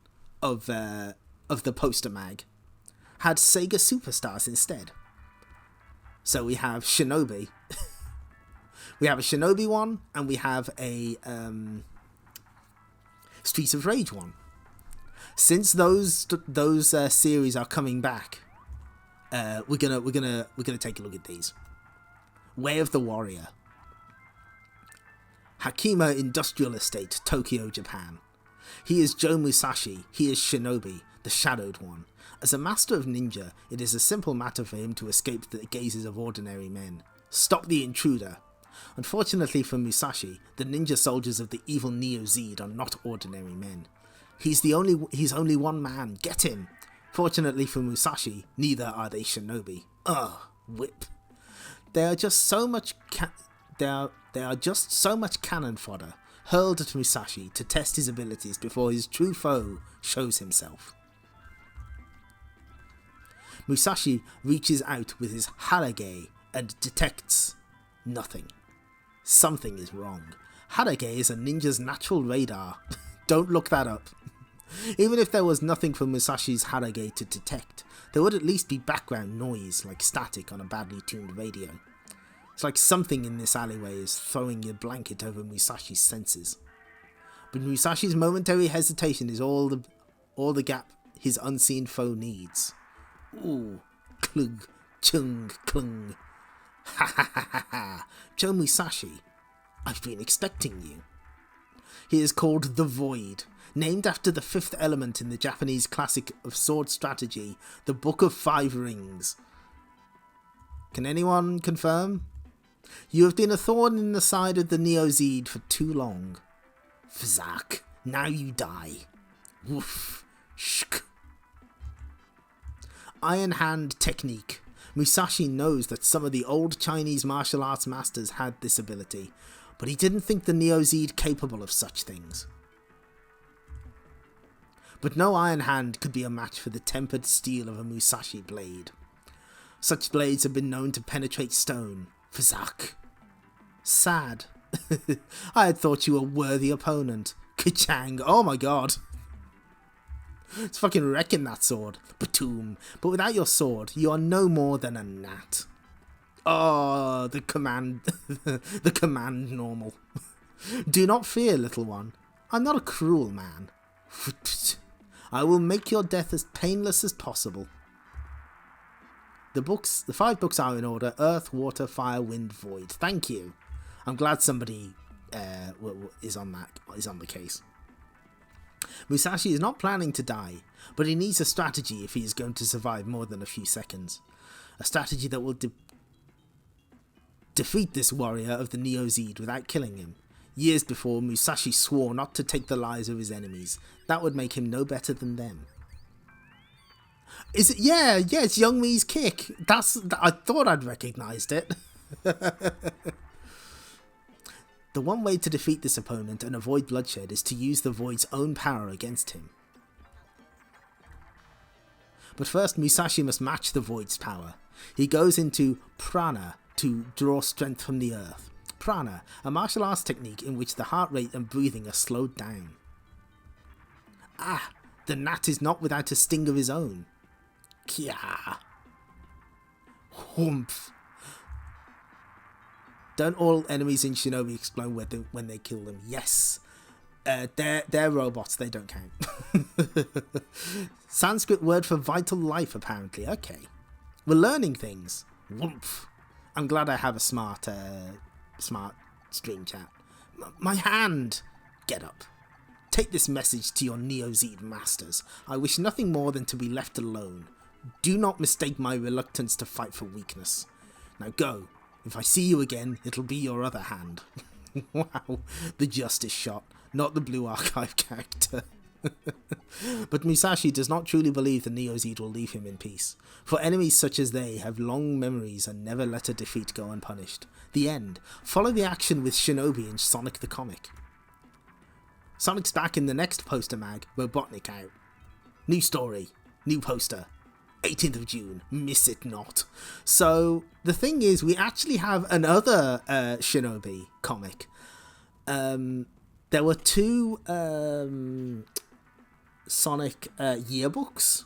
of the poster mag had Sega Superstars instead. So we have Shinobi. We have a Shinobi one, and we have a Streets of Rage one. Since those series are coming back, we're gonna take a look at these. Way of the Warrior. Hakima Industrial Estate, Tokyo, Japan. He is Joe Musashi. He is Shinobi, the Shadowed One. As a master of ninja, it is a simple matter for him to escape the gazes of ordinary men. Stop the intruder. Unfortunately for Musashi, the ninja soldiers of the evil Neo Zed are not ordinary men. He's only one man. Get him. Fortunately for Musashi, neither are they Shinobi. Ugh, whip. They are just so much cannon fodder hurled at Musashi to test his abilities before his true foe shows himself. Musashi reaches out with his Harage and detects nothing. Something is wrong. Harage is a ninja's natural radar. Don't look that up. Even if there was nothing for Musashi's Harage to detect, there would at least be background noise like static on a badly tuned radio. It's like something in this alleyway is throwing a blanket over Musashi's senses. But Musashi's momentary hesitation is all the gap his unseen foe needs. Ooh, klug, chung, klung. Ha ha ha ha ha. Joe Musashi, I've been expecting you. He is called the Void, named after the fifth element in the Japanese classic of sword strategy, the Book of Five Rings. Can anyone confirm? You have been a thorn in the side of the Neo Zed for too long. Fzak, now you die. Woof. Shk. Iron Hand Technique. Musashi knows that some of the old Chinese martial arts masters had this ability, but he didn't think the Neo-Zed capable of such things. But no Iron Hand could be a match for the tempered steel of a Musashi blade. Such blades have been known to penetrate stone. Fazak. Sad. I had thought you a worthy opponent. Ka-chang. Oh my god. It's fucking wrecking that sword. Batum. But without your sword, you are no more than a gnat. Oh, the command... the command normal. Do not fear, little one. I'm not a cruel man. I will make your death as painless as possible. The 5 books are in order: Earth, Water, Fire, Wind, Void. Thank you. I'm glad somebody is on the case. Musashi is not planning to die, but he needs a strategy if he is going to survive more than a few seconds. A strategy that will defeat this warrior of the Neo-Zed without killing him. Years before, Musashi swore not to take the lives of his enemies. That would make him no better than them. Is it? Yeah, it's Young Mi's kick. I thought I'd recognised it. The one way to defeat this opponent and avoid bloodshed is to use the Void's own power against him. But first, Musashi must match the Void's power. He goes into Prana to draw strength from the earth. Prana, a martial arts technique in which the heart rate and breathing are slowed down. Ah, the gnat is not without a sting of his own. Kya. Whumph. Don't all enemies in Shinobi explode when they kill them? Yes. They're robots, they don't count. Sanskrit word for vital life, apparently. Okay. We're learning things. Whumph. I'm glad I have a smart stream chat. My hand! Get up. Take this message to your Neo-Zed masters. I wish nothing more than to be left alone. Do not mistake my reluctance to fight for weakness. Now go. If I see you again, it'll be your other hand. Wow, the justice shot, not the Blue Archive character. But Musashi does not truly believe the Neo-Zed will leave him in peace, for enemies such as they have long memories and never let a defeat go unpunished. The end. Follow the action with Shinobi in Sonic the Comic. Sonic's back in the next poster mag, Robotnik out. New story, new poster. 18th of June, miss it not. So, the thing is, we actually have another Shinobi comic. There were 2 Sonic yearbooks,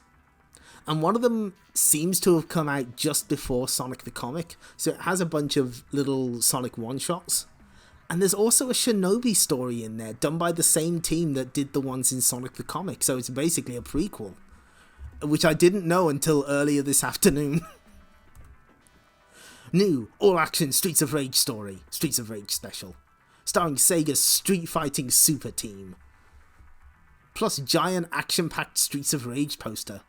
and one of them seems to have come out just before Sonic the Comic, so it has a bunch of little Sonic one-shots. And there's also a Shinobi story in there, done by the same team that did the ones in Sonic the Comic, so it's basically a prequel. Which I didn't know until earlier this afternoon. New, all-action Streets of Rage story, Streets of Rage special, starring Sega's Street Fighting Super Team. Plus giant action-packed Streets of Rage poster,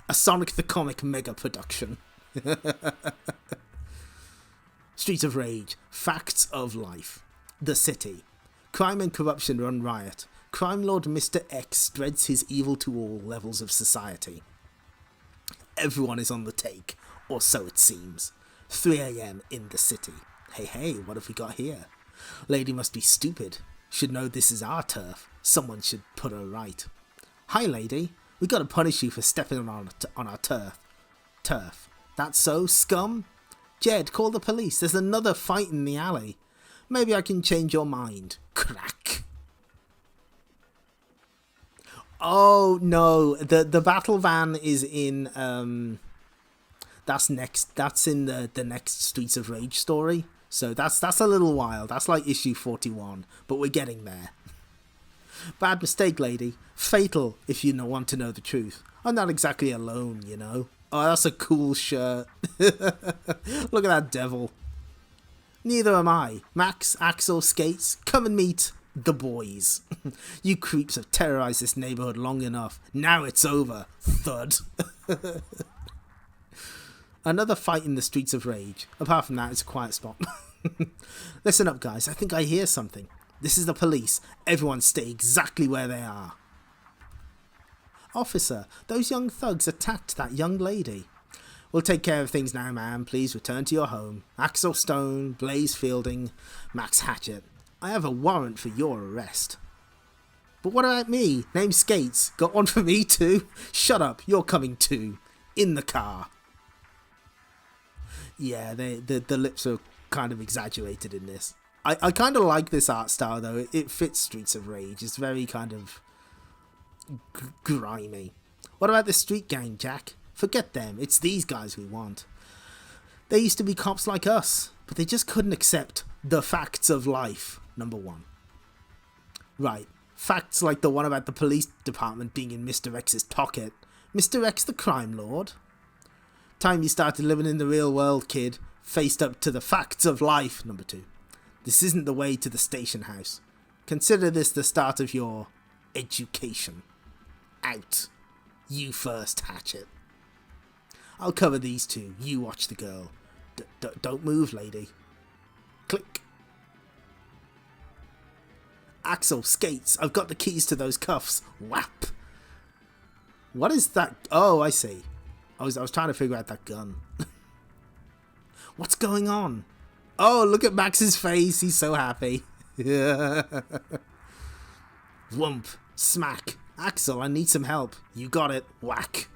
a Sonic the Comic mega production. Streets of Rage, facts of life. The city. Crime and corruption run riot. Crime Lord Mr. X spreads his evil to all levels of society. Everyone is on the take, or so it seems. 3 AM in the city. Hey, what have we got here? Lady must be stupid. Should know this is our turf. Someone should put her right. Hi, lady. We gotta punish you for stepping on our turf. Turf. That's so, scum? Jed, call the police. There's another fight in the alley. Maybe I can change your mind. Crack. Oh no, the battle van is in that's in the next Streets of Rage story. So that's a little while. That's like issue 41, but we're getting there. Bad mistake, lady. Fatal if you want to know the truth. I'm not exactly alone, you know. Oh, that's a cool shirt. Look at that devil. Neither am I. Max, Axel, Skates, come and meet the boys. You creeps have terrorized this neighborhood long enough. Now it's over. Thud. Another fight in the Streets of Rage. Apart from that, it's a quiet spot. Listen up, guys. I think I hear something. This is the police. Everyone stay exactly where they are. Officer, those young thugs attacked that young lady. We'll take care of things now, ma'am. Please return to your home. Axel Stone, Blaze Fielding, Max Hatchett. I have a warrant for your arrest. But what about me? Name's Skates. Got one for me too? Shut up, you're coming too. In the car. Yeah, the lips are kind of exaggerated in this. I kind of like this art style though. It fits Streets of Rage. It's very kind of grimy. What about the street gang, Jack? Forget them. It's these guys we want. They used to be cops like us, but they just couldn't accept the facts of life, number one. Right. Facts like the one about the police department being in Mr. X's pocket. Mr. X the crime lord? Time you started living in the real world, kid. Faced up to the facts of life, number two. This isn't the way to the station house. Consider this the start of your education. Out. You first, Hatchet. I'll cover these two. You watch the girl. Don't move, lady. Click. Axel, Skates, I've got the keys to those cuffs. Whap. What is that? Oh, I see. I was trying to figure out that gun. What's going on? Oh, look at Max's face. He's so happy. Whump. Smack. Axel, I need some help. You got it. Whack.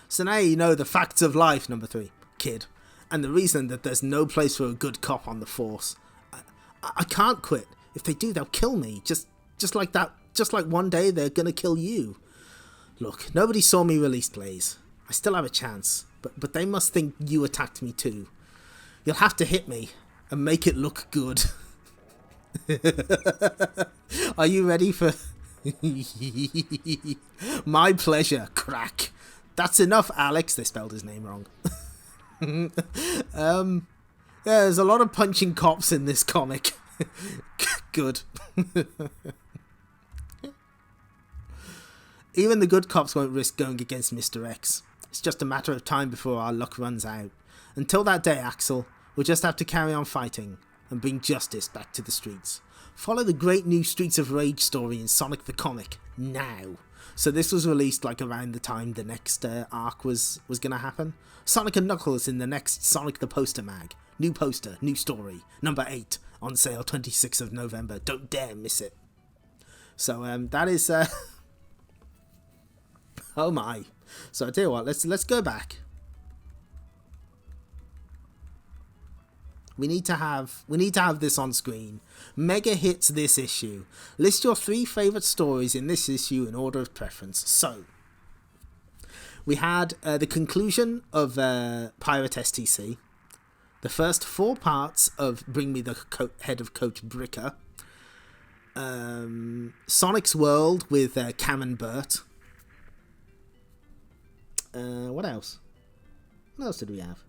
So now you know the facts of life, number three, kid. And the reason that there's no place for a good cop on the force. I can't quit. If they do, they'll kill me. Just like that. Just like one day they're gonna kill you. Look, nobody saw me release Blaze. I still have a chance. But they must think you attacked me too. You'll have to hit me and make it look good. Are you ready for... My pleasure, crack. That's enough, Alex. They spelled his name wrong. Yeah, there's a lot of punching cops in this comic. Good. Even the good cops won't risk going against Mr. X. It's just a matter of time before our luck runs out. Until that day, Axel, we'll just have to carry on fighting and bring justice back to the streets. Follow the great new Streets of Rage story in Sonic the Comic now. So this was released like around the time the next arc was going to happen. Sonic and Knuckles in the next Sonic the Poster mag. New poster, new story. Number 8, on sale 26th of November. Don't dare miss it. So that is... oh my. So I tell you what, let's go back. We need to have this on screen. Mega hits this issue. List your 3 favourite stories in this issue in order of preference. So, we had the conclusion of Pirate S.T.C. The first 4 parts of Bring Me the Head of Coach Bricker. Sonic's World with Cam and Bert. What else? What else did we have?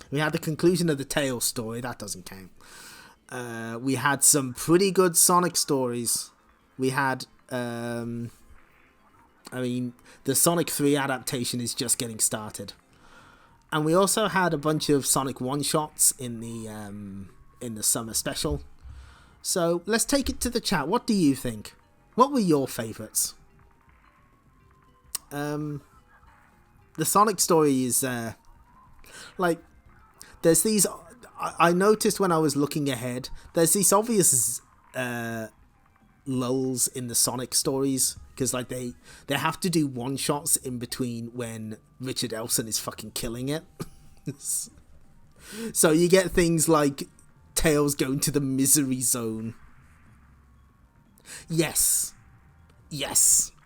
We had the conclusion of the Tails story. That doesn't count. We had some pretty good Sonic stories. We had, I mean, the Sonic 3 adaptation is just getting started. And we also had a bunch of Sonic one-shots in the summer special. So let's take it to the chat. What do you think? What were your favourites? The Sonic story is, like, there's these... I noticed when I was looking ahead, there's these obvious lulls in the Sonic stories, because, like, they have to do one-shots in between when Richard Elson is fucking killing it. So you get things like Tails going to the misery zone. Yes,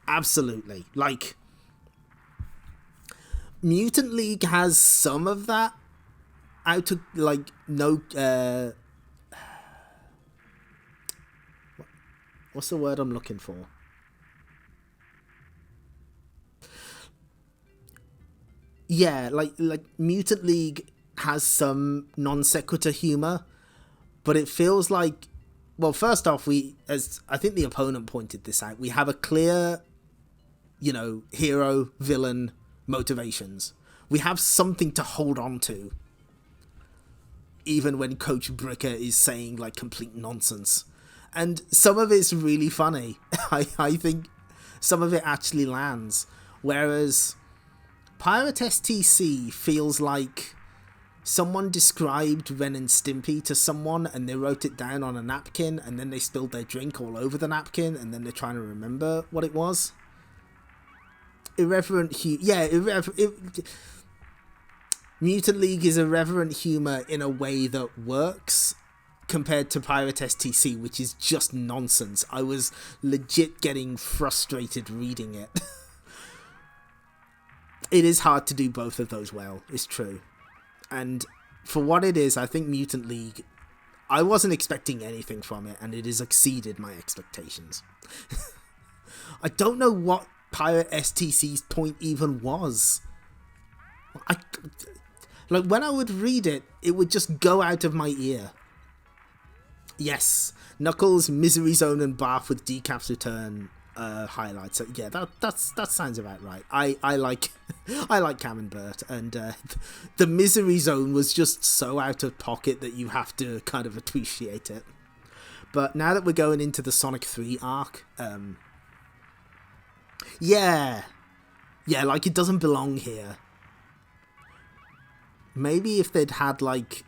absolutely. Like, Mutant League has some of that out of, like, no, what's the word I'm looking for? Yeah, like Mutant League has some non sequitur humor, but it feels like, well, first off, as I think the opponent pointed this out, we have a clear, hero, villain motivations. We have something to hold on to. even when Coach Bricker is saying like complete nonsense. And some of it's really funny. I think some of it actually lands. Whereas Pirate S.T.C. feels like someone described Ren and Stimpy to someone and they wrote it down on a napkin and then they spilled their drink all over the napkin and then they're trying to remember what it was. Mutant League is irreverent humor in a way that works compared to Pirate S.T.C, which is just nonsense. I was legit getting frustrated reading it. It is hard to do both of those well, it's true. And for what it is, I think Mutant League, I wasn't expecting anything from it, and it has exceeded my expectations. I don't know what Pirate S.T.C's point even was. Like, when I would read it, it would just go out of my ear. Yes, Knuckles, Misery Zone, and Barf with Decap's return highlights. So, yeah, that sounds about right. I like Cam and Bert, and the Misery Zone was just so out of pocket that you have to kind of appreciate it. But now that we're going into the Sonic 3 arc, yeah, like it doesn't belong here. Maybe if they'd had like,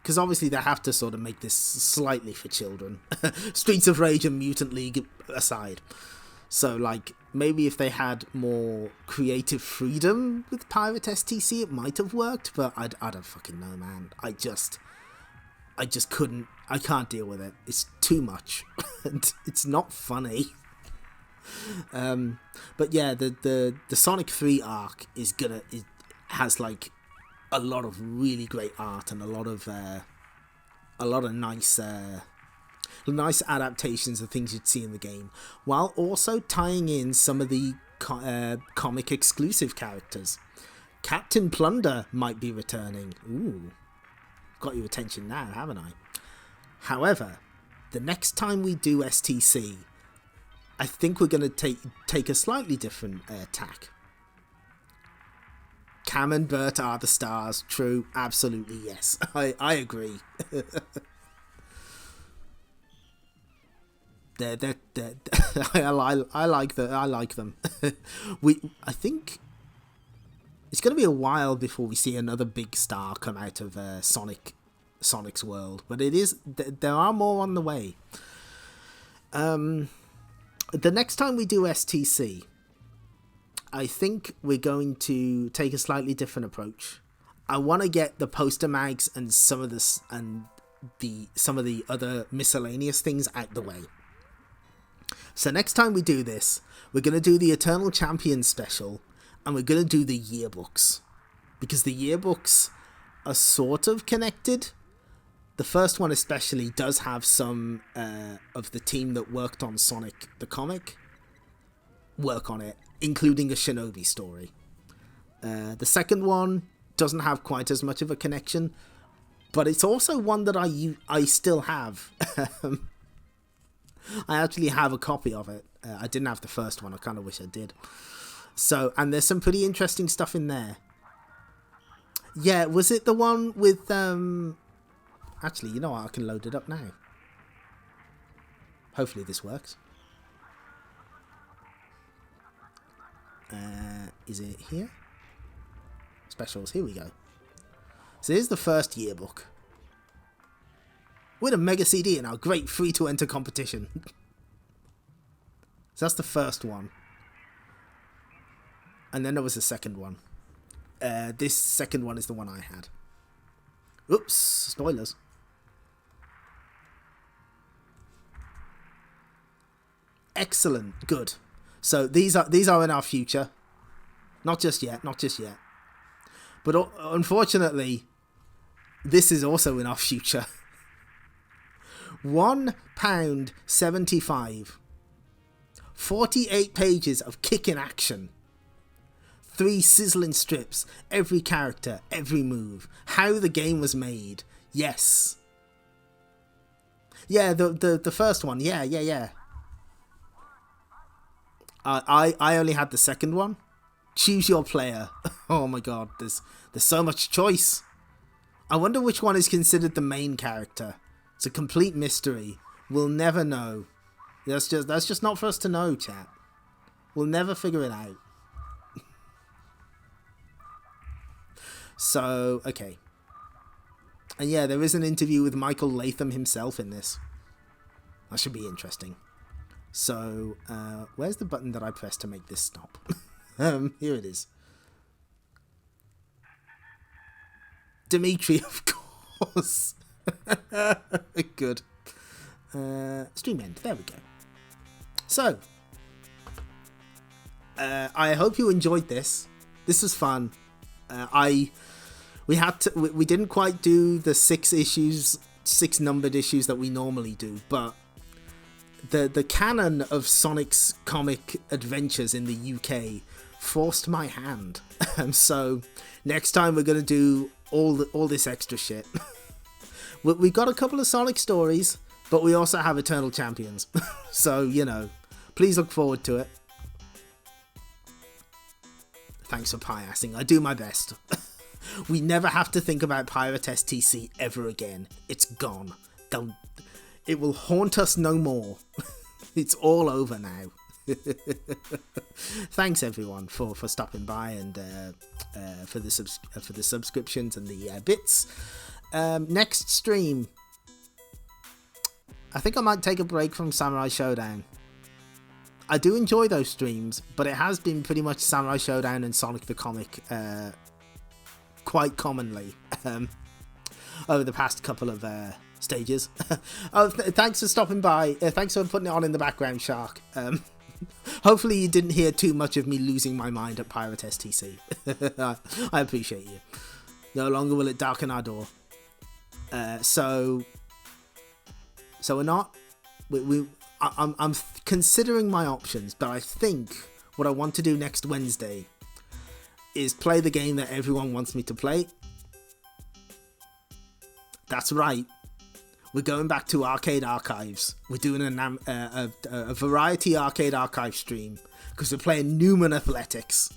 because obviously they have to sort of make this slightly for children. Streets of Rage and Mutant League aside. So, like, maybe if they had more creative freedom with Pirate S.T.C, it might have worked, but I don't fucking know, man. I just couldn't, I can't deal with it. It's too much. And it's not funny. But yeah, the Sonic 3 arc it has like a lot of really great art and a lot of nice adaptations of things you'd see in the game, while also tying in some of the comic exclusive characters. Captain Plunder might be returning. Ooh, got your attention now, haven't I? However, the next time we do S.T.C, I think we're going to take a slightly different tack. Cam and Bert are the stars. True, absolutely, yes. I agree. I like them. I think it's going to be a while before we see another big star come out of Sonic's world, but there are more on the way. The next time we do S.T.C, I think we're going to take a slightly different approach. I want to get the poster mags and some of the other miscellaneous things out the way. So next time we do this, we're going to do the Eternal Champions special, and we're going to do the yearbooks, because the yearbooks are sort of connected. The first one especially does have some of the team that worked on Sonic the comic work on it, including a Shinobi story. The second one doesn't have quite as much of a connection, but it's also one that I still have. I actually have a copy of it. I didn't have the first one. I kind of wish I did. So, and there's some pretty interesting stuff in there. Yeah, was it the one with... Actually, you know what? I can load it up now. Hopefully this works. Is it here? Specials, here we go. So here's the first yearbook. Win a Mega CD in our great free-to-enter competition. So that's the first one. And then there was the second one. This second one is the one I had. Oops, spoilers. Excellent, good. So these are in our future. Not just yet. But unfortunately, this is also in our future. £1.75. 48 pages of kicking action. 3 sizzling strips. Every character, every move. How the game was made. Yes. Yeah, the first one. Yeah. I only had the second one. Choose your player. Oh my god, there's so much choice. I wonder which one is considered the main character. It's a complete mystery. We'll never know. That's just not for us to know, chat. We'll never figure it out. So, okay. And yeah, there is an interview with Michael Latham himself in this. That should be interesting. So, where's the button that I pressed to make this stop? Here it is. Dimitri, of course. Good. Stream end. There we go. So, I hope you enjoyed this. This was fun. We didn't quite do the 6 numbered issues that we normally do, but the canon of Sonic's comic adventures in the UK forced my hand. So next time we're gonna do all this extra shit. We got a couple of Sonic stories, but we also have Eternal Champions. So, you know, please look forward to it. Thanks for pie-assing. I do my best. We never have to think about Pirate S.T.C. ever again. It's gone. It will haunt us no more. It's all over now. Thanks everyone for stopping by and for the subscriptions and the bits. Next stream, I think I might take a break from Samurai Showdown. I do enjoy those streams, but it has been pretty much Samurai Showdown and Sonic the Comic quite commonly over the past couple of stages. Thanks for stopping by. Thanks for putting it on in the background, Shark. Hopefully you didn't hear too much of me losing my mind at Pirate S.T.C. I appreciate you. No longer will it darken our door. So we're not... I'm considering my options, but I think what I want to do next Wednesday is play the game that everyone wants me to play. That's right. We're going back to Arcade Archives. We're doing a variety Arcade Archive stream because we're playing Newman Athletics.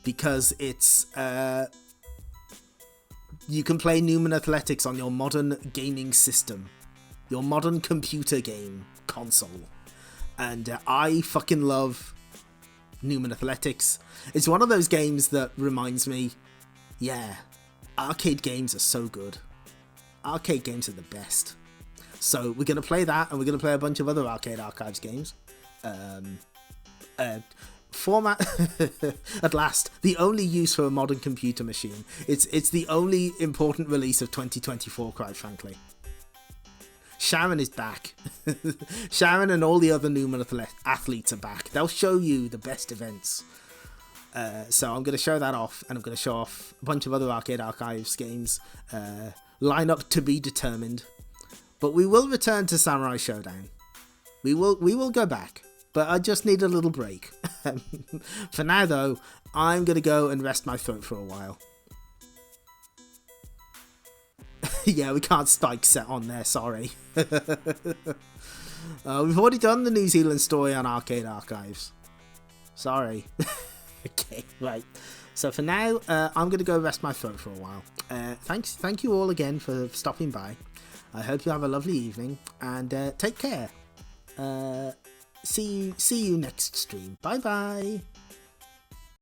Because it's... you can play Newman Athletics on your modern gaming system. Your modern computer game console. And I fucking love Newman Athletics. It's one of those games that reminds me, yeah, arcade games are so good. Arcade games are the best. So we're going to play that, and we're going to play a bunch of other Arcade Archives games. Format at last, the only use for a modern computer machine. It's the only important release of 2024, quite frankly. Sharon is back. Sharon and all the other Newman athletes are back. They'll show you the best events. So I'm going to show that off, and I'm going to show off a bunch of other Arcade Archives games. Lineup to be determined. But we will return to Samurai Showdown. We will go back. But I just need a little break. For now, though, I'm going to go and rest my throat for a while. Yeah, we can't spike set on there, sorry. We've already done the New Zealand story on Arcade Archives. Sorry. Okay, right. So for now, I'm going to go rest my throat for a while. Thank you all again for stopping by. I hope you have a lovely evening, and take care. See you next stream. Bye bye.